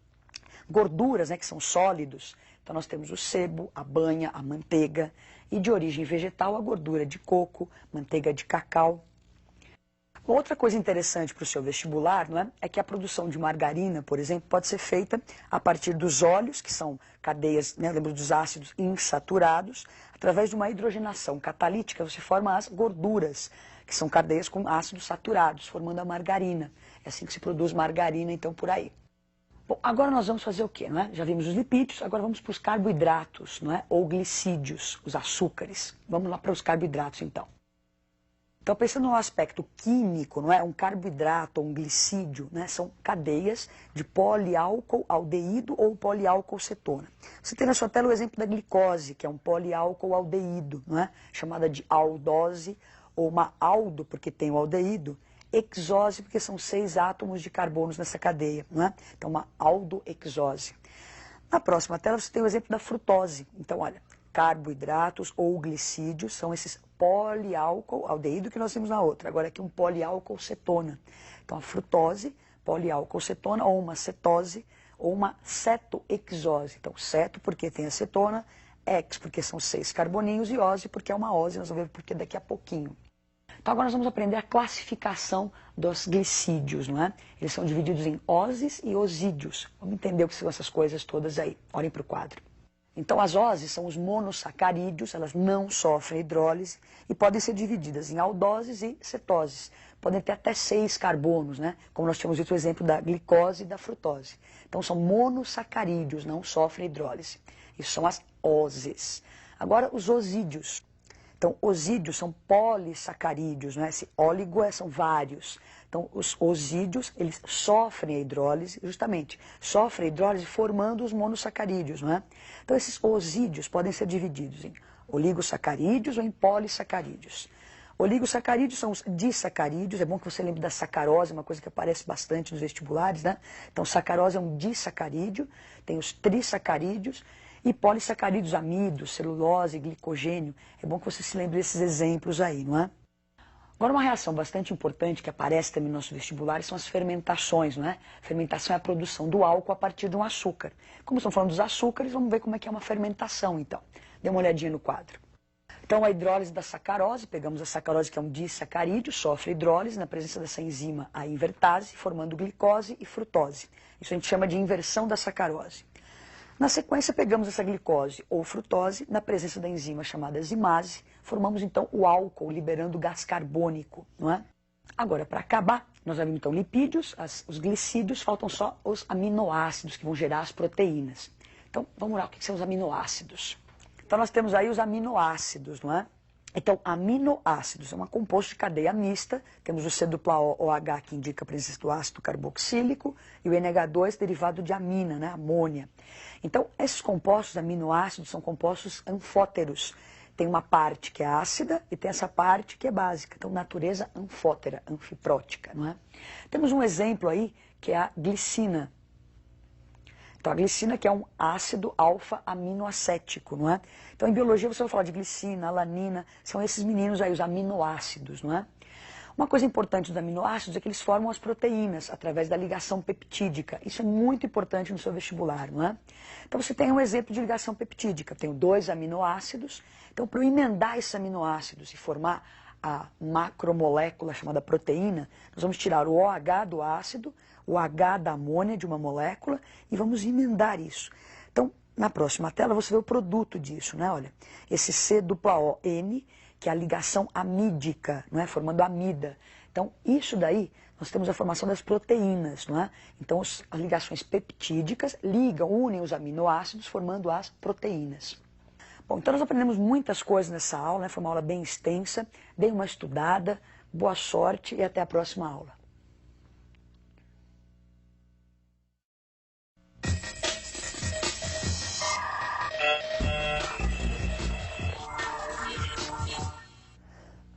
Gorduras, né, que são sólidos, então nós temos o sebo, a banha, a manteiga. E de origem vegetal, a gordura de coco, manteiga de cacau. Outra coisa interessante para o seu vestibular, não é que a produção de margarina, por exemplo, pode ser feita a partir dos óleos, que são cadeias, né, lembra dos ácidos insaturados, através de uma hidrogenação catalítica, você forma as gorduras, que são cadeias com ácidos saturados, formando a margarina. É assim que se produz margarina, então, por aí. Bom, agora nós vamos fazer o quê, não é? Já vimos os lipídios, agora vamos para os carboidratos, não é? Ou glicídios, os açúcares. Vamos lá para os carboidratos, então. Então, pensando no aspecto químico, não é? Um carboidrato ou um glicídio, né? São cadeias de poliálcool aldeído ou poliálcool cetona. Você tem na sua tela o exemplo da glicose, que é um poliálcool aldeído, não é? Chamada de aldose, ou uma aldo, porque tem o aldeído, hexose, porque são 6 átomos de carbonos nessa cadeia, não é? Então, uma aldohexose. Na próxima tela, você tem o exemplo da frutose. Então, olha, carboidratos ou glicídios são esses poliálcool aldeído que nós vimos na outra. Agora aqui um poliálcool cetona. Então a frutose, poliálcool cetona, ou uma cetose, ou uma cetohexose. Então ceto porque tem a cetona, hex porque são 6 carboninhos e ose porque é uma ose, nós vamos ver porque daqui a pouquinho. Então agora nós vamos aprender a classificação dos glicídios, não é? Eles são divididos em oses e osídios. Vamos entender o que são essas coisas todas aí. Olhem para o quadro. Então as oses são os monossacarídeos, elas não sofrem hidrólise e podem ser divididas em aldoses e cetoses. Podem ter até 6 carbonos, né? Como nós tínhamos visto o exemplo da glicose e da frutose. Então são monossacarídeos, não sofrem hidrólise. Isso são as oses. Agora os osídeos. Então osídeos são polissacarídeos, né? Esse óligo são vários. Então, os osídeos, eles sofrem a hidrólise, justamente, sofrem a hidrólise formando os monossacarídeos, não é? Então, esses osídeos podem ser divididos em oligosacarídeos ou em polissacarídeos. Oligosacarídeos são os disacarídeos, é bom que você lembre da sacarose, uma coisa que aparece bastante nos vestibulares, né? Então, sacarose é um disacarídeo, tem os trissacarídeos e polissacarídeos, amido, celulose, glicogênio. É bom que você se lembre desses exemplos aí, não é? Agora, uma reação bastante importante que aparece também no nosso vestibular são as fermentações, não é? Fermentação é a produção do álcool a partir de um açúcar. Como estamos falando dos açúcares, vamos ver como é que é uma fermentação, então. Dê uma olhadinha no quadro. Então, a hidrólise da sacarose, pegamos a sacarose, que é um disacarídeo, sofre hidrólise na presença dessa enzima, a invertase, formando glicose e frutose. Isso a gente chama de inversão da sacarose. Na sequência, pegamos essa glicose ou frutose na presença da enzima chamada enzimase, formamos então o álcool, liberando gás carbônico, não é? Agora, para acabar, nós já vimos então lipídios, os glicídios, faltam só os aminoácidos que vão gerar as proteínas. Então, vamos lá, o que são os aminoácidos? Então, nós temos aí os aminoácidos, não é? Então, aminoácidos é um composto de cadeia mista, temos o C-OH que indica a presença do ácido carboxílico e o NH2 derivado de amina, né, amônia. Então, esses compostos aminoácidos são compostos anfóteros. Tem uma parte que é ácida e tem essa parte que é básica. Então, natureza anfótera, anfiprótica, não é? Temos um exemplo aí que é a glicina. Então, a glicina que é um ácido alfa-aminoacético, não é? Então, em biologia você vai falar de glicina, alanina, são esses meninos aí, os aminoácidos, não é? Uma coisa importante dos aminoácidos é que eles formam as proteínas através da ligação peptídica. Isso é muito importante no seu vestibular, não é? Então você tem um exemplo de ligação peptídica. Tenho dois aminoácidos. Então, para eu emendar esses aminoácidos e formar a macromolécula chamada proteína, nós vamos tirar o OH do ácido, o H da amônia de uma molécula e vamos emendar isso. Então, na próxima tela você vê o produto disso, né? Olha, esse C-O-N, que é a ligação amídica, não é? Formando amida. Então, isso daí, nós temos a formação das proteínas, não é? Então, as ligações peptídicas ligam, unem os aminoácidos, formando as proteínas. Bom, então nós aprendemos muitas coisas nessa aula, né? Foi uma aula bem extensa. Dê uma estudada, boa sorte e até a próxima aula.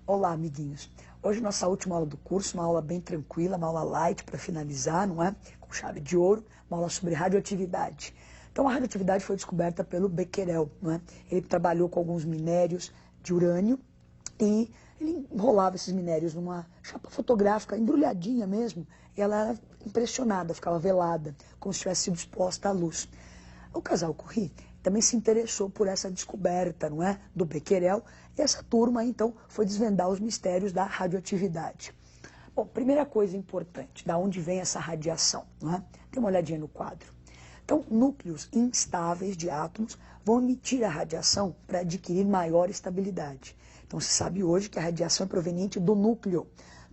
Olá, amiguinhos. Hoje nossa última aula do curso, uma aula bem tranquila, uma aula light para finalizar, não é? Com chave de ouro, uma aula sobre radioatividade. Então a radioatividade foi descoberta pelo Becquerel, não é? Ele trabalhou com alguns minérios de urânio e ele enrolava esses minérios numa chapa fotográfica, embrulhadinha mesmo, e ela era impressionada, ficava velada, como se tivesse sido exposta à luz. O casal Curie também se interessou por essa descoberta, não é, do Becquerel, e essa turma, então, foi desvendar os mistérios da radioatividade. Bom, primeira coisa importante, da onde vem essa radiação, não é? Dê uma olhadinha no quadro. Então, núcleos instáveis de átomos vão emitir a radiação para adquirir maior estabilidade. Então, se sabe hoje que a radiação é proveniente do núcleo.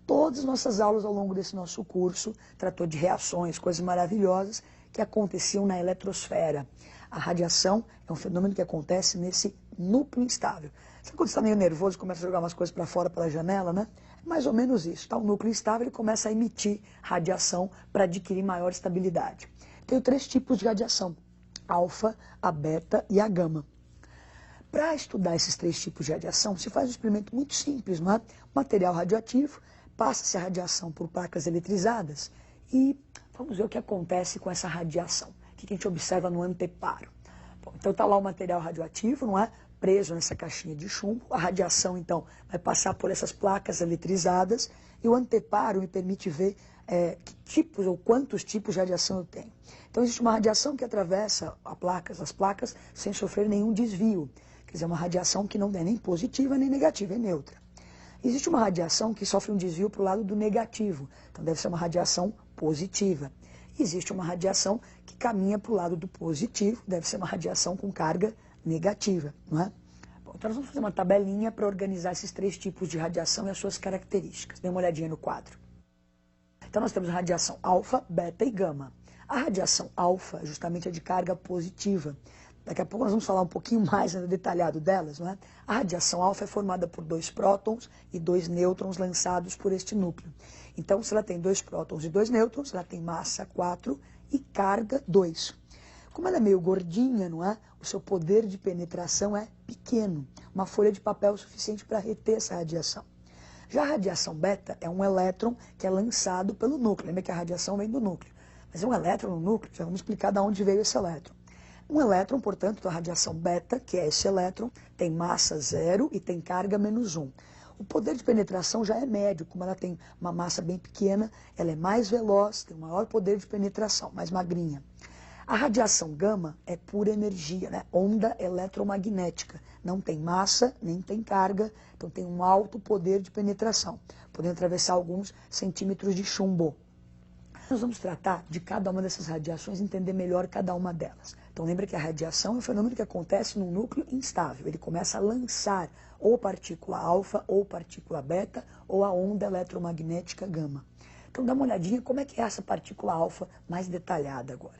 Todas as nossas aulas ao longo desse nosso curso tratou de reações, coisas maravilhosas que aconteciam na eletrosfera. A radiação é um fenômeno que acontece nesse núcleo instável. Sabe quando você está meio nervoso e começa a jogar umas coisas para fora pela janela, né? É mais ou menos isso. Tá? O núcleo instável ele começa a emitir radiação para adquirir maior estabilidade. Tem três tipos de radiação: alfa, a beta e a gama. Para estudar esses três tipos de radiação, se faz um experimento muito simples, não é? Material radioativo, passa-se a radiação por placas eletrizadas e vamos ver o que acontece com essa radiação. O que a gente observa no anteparo. Bom, então está lá o material radioativo, não é? Preso nessa caixinha de chumbo. A radiação, então, vai passar por essas placas eletrizadas e o anteparo me permite ver que tipos ou quantos tipos de radiação eu tenho. Então existe uma radiação que atravessa as placas sem sofrer nenhum desvio. Quer dizer, uma radiação que não é nem positiva nem negativa, é neutra. Existe uma radiação que sofre um desvio para o lado do negativo, então deve ser uma radiação positiva. Existe uma radiação que caminha para o lado do positivo, deve ser uma radiação com carga negativa, não é? Bom, então nós vamos fazer uma tabelinha para organizar esses três tipos de radiação e as suas características. Dê uma olhadinha no quadro. Então nós temos a radiação alfa, beta e gama. A radiação alfa justamente é de carga positiva. Daqui a pouco nós vamos falar um pouquinho mais detalhado delas, não é? A radiação alfa é formada por 2 prótons e 2 nêutrons lançados por este núcleo. Então, se ela tem 2 prótons e 2 nêutrons, ela tem massa 4 e carga 2. Como ela é meio gordinha, não é? O seu poder de penetração é pequeno. Uma folha de papel é o suficiente para reter essa radiação. Já a radiação beta é um elétron que é lançado pelo núcleo. Lembra que a radiação vem do núcleo. Mas é um elétron no núcleo, já vamos explicar de onde veio esse elétron. Um elétron, portanto, a radiação beta, que é esse elétron, tem massa 0 e tem carga -1. O poder de penetração já é médio, como ela tem uma massa bem pequena, ela é mais veloz, tem um maior poder de penetração, mais magrinha. A radiação gama é pura energia, né? Onda eletromagnética. Não tem massa, nem tem carga, então tem um alto poder de penetração, podendo atravessar alguns centímetros de chumbo. Nós vamos tratar de cada uma dessas radiações, entender melhor cada uma delas. Então lembra que a radiação é um fenômeno que acontece num núcleo instável. Ele começa a lançar ou partícula alfa, ou partícula beta, ou a onda eletromagnética gama. Então dá uma olhadinha como é que é essa partícula alfa mais detalhada agora.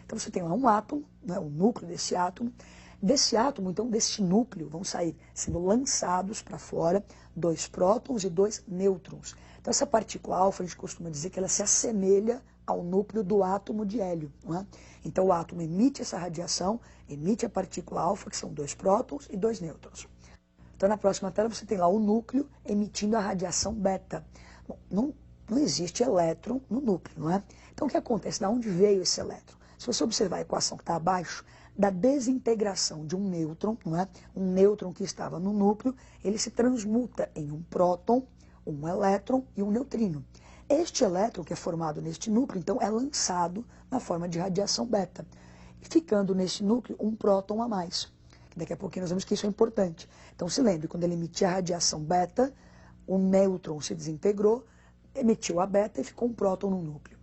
Então você tem lá um átomo, né, o núcleo desse átomo. Desse átomo, então, desse núcleo, vão sair sendo lançados para fora 2 prótons e 2 nêutrons. Então essa partícula alfa, a gente costuma dizer que ela se assemelha ao núcleo do átomo de hélio, não é? Então o átomo emite essa radiação, emite a partícula alfa, que são 2 prótons e 2 nêutrons. Então na próxima tela você tem lá o núcleo emitindo a radiação beta. Bom, não existe elétron no núcleo, não é? Então o que acontece? De onde veio esse elétron? Se você observar a equação que está abaixo, da desintegração de um nêutron, não é? Um nêutron que estava no núcleo, ele se transmuta em um próton, um elétron e um neutrino. Este elétron que é formado neste núcleo, então, é lançado na forma de radiação beta, ficando neste núcleo um próton a mais. Daqui a pouquinho nós vemos que isso é importante. Então, se lembre, quando ele emitia a radiação beta, o nêutron se desintegrou, emitiu a beta e ficou um próton no núcleo.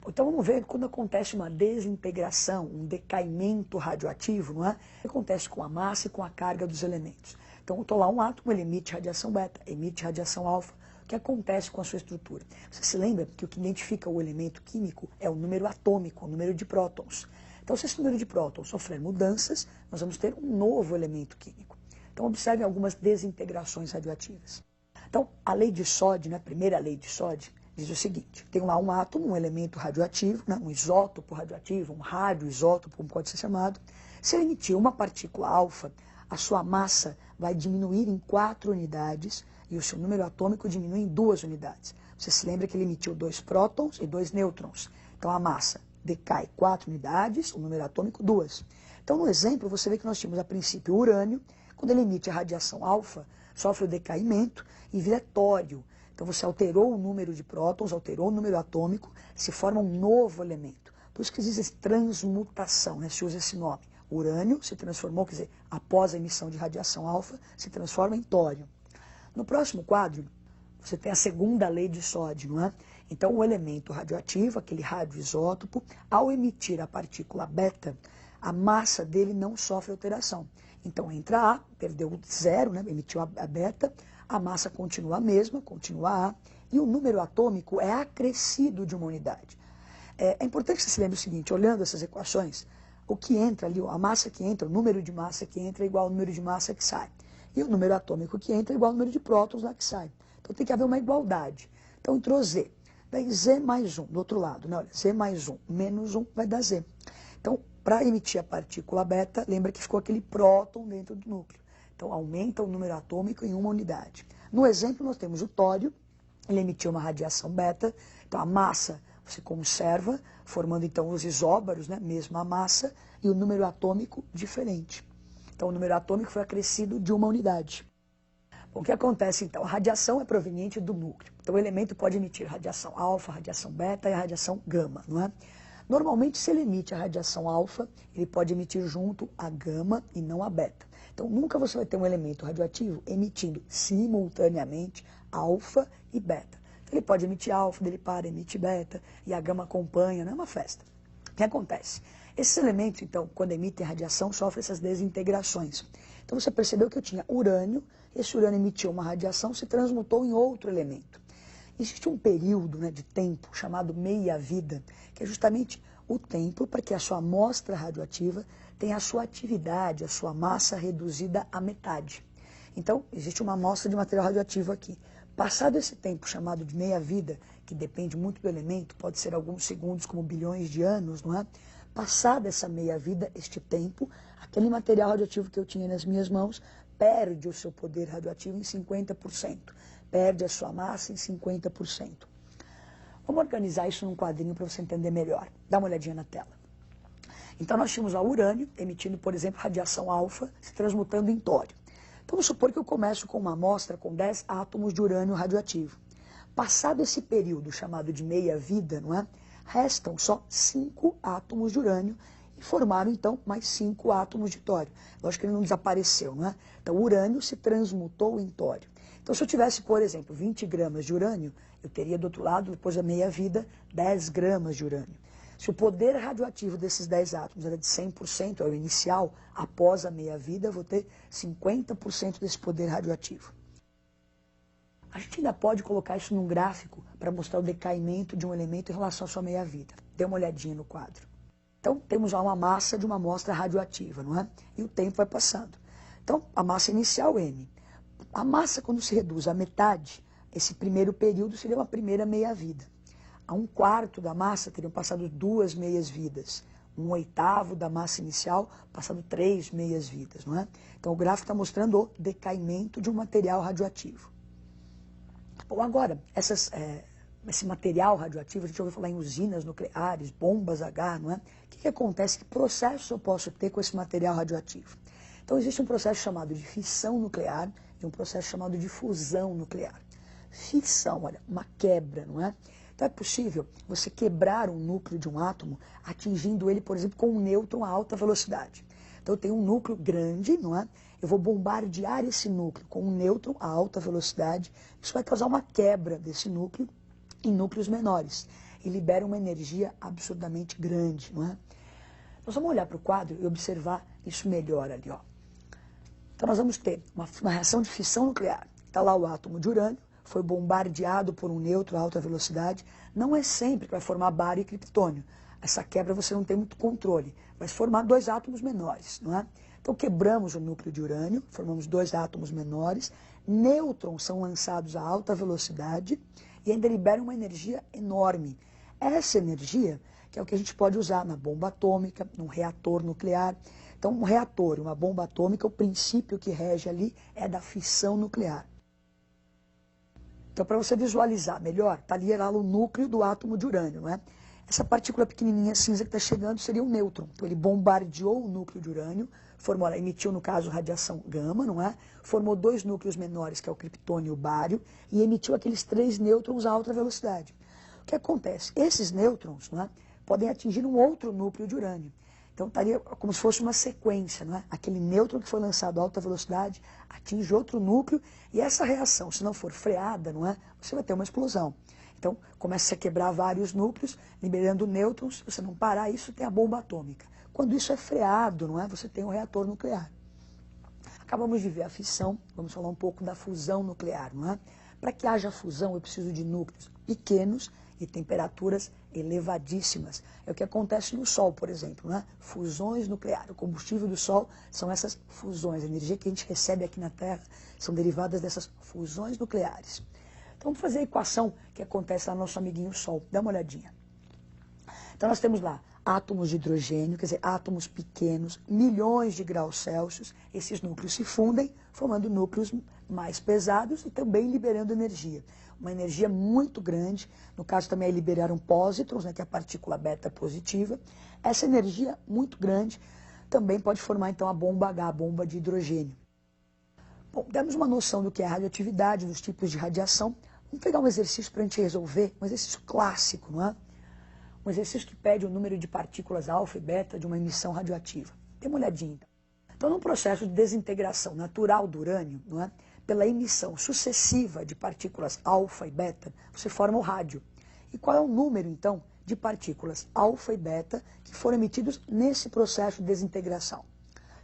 Então vamos ver quando acontece uma desintegração, um decaimento radioativo, não é? O que acontece com a massa e com a carga dos elementos. Então, estou lá um átomo, ele emite radiação beta, emite radiação alfa. O que acontece com a sua estrutura? Você se lembra que o que identifica o elemento químico é o número atômico, o número de prótons. Então, se esse número de prótons sofrer mudanças, nós vamos ter um novo elemento químico. Então, observe algumas desintegrações radioativas. Então, a lei de Soddy, né, a primeira lei de Soddy, diz o seguinte: tem lá um átomo, um elemento radioativo, né, um isótopo radioativo, um radioisótopo, como pode ser chamado. Se ele emitir uma partícula alfa, a sua massa vai diminuir em 4 unidades e o seu número atômico diminui em 2 unidades. Você se lembra que ele emitiu 2 prótons e 2 nêutrons. Então a massa decai 4 unidades, o número atômico 2. Então no exemplo você vê que nós tínhamos a princípio o urânio, quando ele emite a radiação alfa, sofre o decaimento e vira tório. Então você alterou o número de prótons, alterou o número atômico, se forma um novo elemento. Por isso que existe transmutação, né? Se usa esse nome. O urânio se transformou, quer dizer, após a emissão de radiação alfa, se transforma em tório. No próximo quadro, você tem a segunda lei de Soddy, não é? Então o elemento radioativo, aquele radioisótopo, ao emitir a partícula beta, a massa dele não sofre alteração. Então entra A, perdeu 0, né? Emitiu a beta, a massa continua a mesma, continua A, e o número atômico é acrescido de uma unidade. É importante que você se lembre o seguinte: olhando essas equações, o que entra ali, a massa que entra, o número de massa que entra é igual ao número de massa que sai. E o número atômico que entra é igual ao número de prótons lá que sai. Então tem que haver uma igualdade. Então entrou Z, daí Z mais 1, do outro lado, né? Olha, Z mais 1 menos 1 vai dar Z. Então, para emitir a partícula beta, lembra que ficou aquele próton dentro do núcleo. Então aumenta o número atômico em uma unidade. No exemplo, nós temos o tório, ele emitiu uma radiação beta, então a massa se conserva, formando então os isóbaros, né, mesma massa, e o número atômico diferente. Então o número atômico foi acrescido de uma unidade. Bom, o que acontece então? A radiação é proveniente do núcleo. Então o elemento pode emitir radiação alfa, radiação beta e a radiação gama, não é? Normalmente, se ele emite a radiação alfa, ele pode emitir junto a gama e não a beta. Então, nunca você vai ter um elemento radioativo emitindo simultaneamente alfa e beta. Então, ele pode emitir alfa, ele para, emite beta, e a gama acompanha, não é uma festa. O que acontece? Esses elementos, então, quando emitem radiação, sofrem essas desintegrações. Então, você percebeu que eu tinha urânio, esse urânio emitiu uma radiação, se transmutou em outro elemento. Existe um período, né, de tempo chamado meia-vida, que é justamente o tempo para que a sua amostra radioativa tenha a sua atividade, a sua massa reduzida à metade. Então, existe uma amostra de material radioativo aqui. Passado esse tempo chamado de meia-vida, que depende muito do elemento, pode ser alguns segundos como bilhões de anos, não é? Passada essa meia-vida, este tempo, aquele material radioativo que eu tinha nas minhas mãos perde o seu poder radioativo em 50%. Perde a sua massa em 50%. Vamos organizar isso num quadrinho para você entender melhor. Dá uma olhadinha na tela. Então nós tínhamos o urânio emitindo, por exemplo, radiação alfa, se transmutando em tório. Então vamos supor que eu começo com uma amostra com 10 átomos de urânio radioativo. Passado esse período chamado de meia-vida, não é? Restam só 5 átomos de urânio e formaram então mais 5 átomos de tório. Lógico que ele não desapareceu, não é? Então o urânio se transmutou em tório. Então, se eu tivesse, por exemplo, 20 gramas de urânio, eu teria do outro lado, depois da meia-vida, 10 gramas de urânio. Se o poder radioativo desses 10 átomos era de 100%, é o inicial, após a meia-vida, eu vou ter 50% desse poder radioativo. A gente ainda pode colocar isso num gráfico para mostrar o decaimento de um elemento em relação à sua meia-vida. Dê uma olhadinha no quadro. Então, temos lá uma massa de uma amostra radioativa, não é? E o tempo vai passando. Então, a massa inicial, M. A massa, quando se reduz à metade, esse primeiro período seria uma primeira meia-vida. A 1/4 da massa teriam passado 2 meias-vidas. 1/8 da massa inicial, passado 3 meias-vidas, não é? Então o gráfico está mostrando o decaimento de um material radioativo. Bom, agora, essas esse material radioativo, a gente ouve falar em usinas nucleares, bombas H, não é? O que acontece? Que processo eu posso ter com esse material radioativo? Então existe um processo chamado de fissão nuclear e um processo chamado de fusão nuclear. Fissão, olha, uma quebra, não é? Então é possível você quebrar um núcleo de um átomo atingindo ele, por exemplo, com um nêutron a alta velocidade. Então eu tenho um núcleo grande, não é? Eu vou bombardear esse núcleo com um nêutron a alta velocidade. Isso vai causar uma quebra desse núcleo em núcleos menores e libera uma energia absurdamente grande, não é? Nós vamos olhar para o quadro e observar isso melhor ali, ó. Então nós vamos ter uma reação de fissão nuclear. Está lá o átomo de urânio, foi bombardeado por um nêutron a alta velocidade. Não é sempre que vai formar bário e criptônio. Essa quebra você não tem muito controle. Vai formar dois átomos menores, não é? Então quebramos o núcleo de urânio, formamos dois átomos menores, nêutrons são lançados a alta velocidade e ainda liberam uma energia enorme. Essa energia que é o que a gente pode usar na bomba atômica, num reator nuclear. Então um reator e uma bomba atômica, o princípio que rege ali é da fissão nuclear. Então para você visualizar melhor, está ali o núcleo do átomo de urânio, não é? Essa partícula pequenininha cinza que está chegando seria um nêutron. Então ele bombardeou o núcleo de urânio, formou, emitiu, no caso, radiação gama, não é? Formou dois núcleos menores, que é o criptônio e o bário, e emitiu aqueles três nêutrons a alta velocidade. O que acontece? Esses nêutrons, não é, podem atingir um outro núcleo de urânio. Então estaria como se fosse uma sequência, não é? Aquele nêutron que foi lançado a alta velocidade atinge outro núcleo, e essa reação, se não for freada, não é, você vai ter uma explosão. Então, começa a quebrar vários núcleos, liberando nêutrons. Se você não parar isso, tem a bomba atômica. Quando isso é freado, não é? Você tem um reator nuclear. Acabamos de ver a fissão, vamos falar um pouco da fusão nuclear, não é? Para que haja fusão, eu preciso de núcleos pequenos e temperaturas elevadíssimas. É o que acontece no Sol, por exemplo, não é? Fusões nucleares. O combustível do Sol são essas fusões. A energia que a gente recebe aqui na Terra são derivadas dessas fusões nucleares. Então vamos fazer a equação que acontece lá no nosso amiguinho Sol. Dá uma olhadinha. Então nós temos lá átomos de hidrogênio, quer dizer, átomos pequenos, milhões de graus Celsius. Esses núcleos se fundem, formando núcleos mais pesados e também liberando energia. Uma energia muito grande. No caso também é liberaram pósitrons, né, que é a partícula beta positiva. Essa energia muito grande também pode formar então a bomba H, a bomba de hidrogênio. Bom, demos uma noção do que é a radioatividade, dos tipos de radiação. Vamos pegar um exercício para a gente resolver, um exercício clássico, não é? Um exercício que pede o número de partículas alfa e beta de uma emissão radioativa. Dê uma olhadinha. Então, num processo de desintegração natural do urânio, não é? Pela emissão sucessiva de partículas alfa e beta, você forma o rádio. E qual é o número, então, de partículas alfa e beta que foram emitidos nesse processo de desintegração?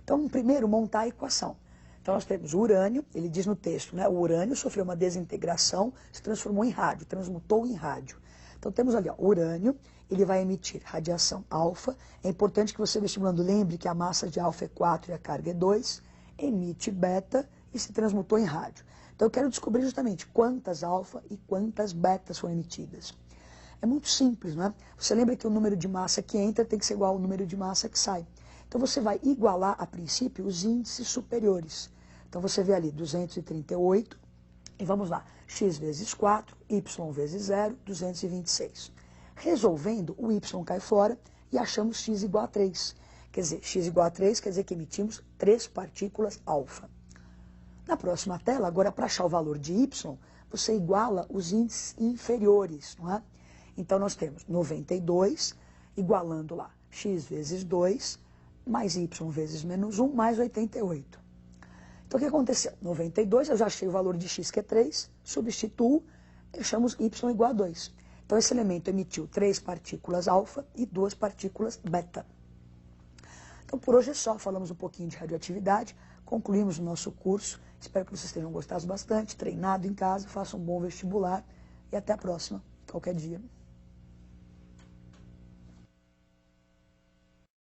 Então, primeiro, montar a equação. Então nós temos o urânio, ele diz no texto, né? O urânio sofreu uma desintegração, se transformou em rádio, transmutou em rádio. Então temos ali, ó, o urânio, ele vai emitir radiação alfa. É importante que você, vestibulando, lembre que a massa de alfa é 4 e a carga é 2. Emite beta e se transmutou em rádio. Então eu quero descobrir justamente quantas alfa e quantas betas foram emitidas. É muito simples, não é? Você lembra que o número de massa que entra tem que ser igual ao número de massa que sai. Então você vai igualar, a princípio, os índices superiores. Então você vê ali 238, e vamos lá, x vezes 4, y vezes 0, 226. Resolvendo, o y cai fora e achamos x igual a 3. Quer dizer, x igual a 3 quer dizer que emitimos 3 partículas alfa. Na próxima tela, agora para achar o valor de y, você iguala os índices inferiores, não é? Então nós temos 92, igualando lá, x vezes 2, mais y vezes menos 1, mais 88. Então o que aconteceu? 92, eu já achei o valor de x, que é 3, substituo, deixamos y igual a 2. Então esse elemento emitiu 3 partículas alfa e 2 partículas beta. Então por hoje é só, falamos um pouquinho de radioatividade, concluímos o nosso curso. Espero que vocês tenham gostado bastante, treinado em casa, façam um bom vestibular e até a próxima, qualquer dia.